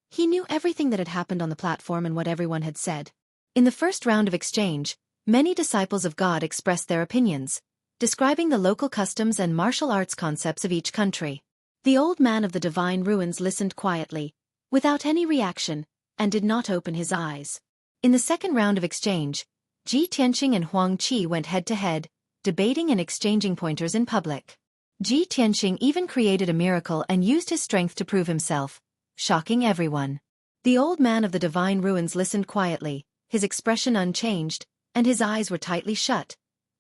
he knew everything that had happened on the platform and what everyone had said. In the first round of exchange, many disciples of God expressed their opinions, describing the local customs and martial arts concepts of each country. The old man of the divine ruins listened quietly, without any reaction, and did not open his eyes. In the second round of exchange, Ji Tianqing and Huang Qi went head-to-head, debating and exchanging pointers in public. Ji Tianqing even created a miracle and used his strength to prove himself, shocking everyone. The old man of the divine ruins listened quietly, his expression unchanged, and his eyes were tightly shut.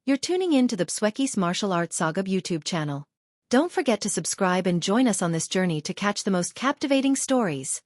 You're tuning in to the Xueqi's Martial Arts Saga YouTube channel. Don't forget to subscribe and join us on this journey to catch the most captivating stories.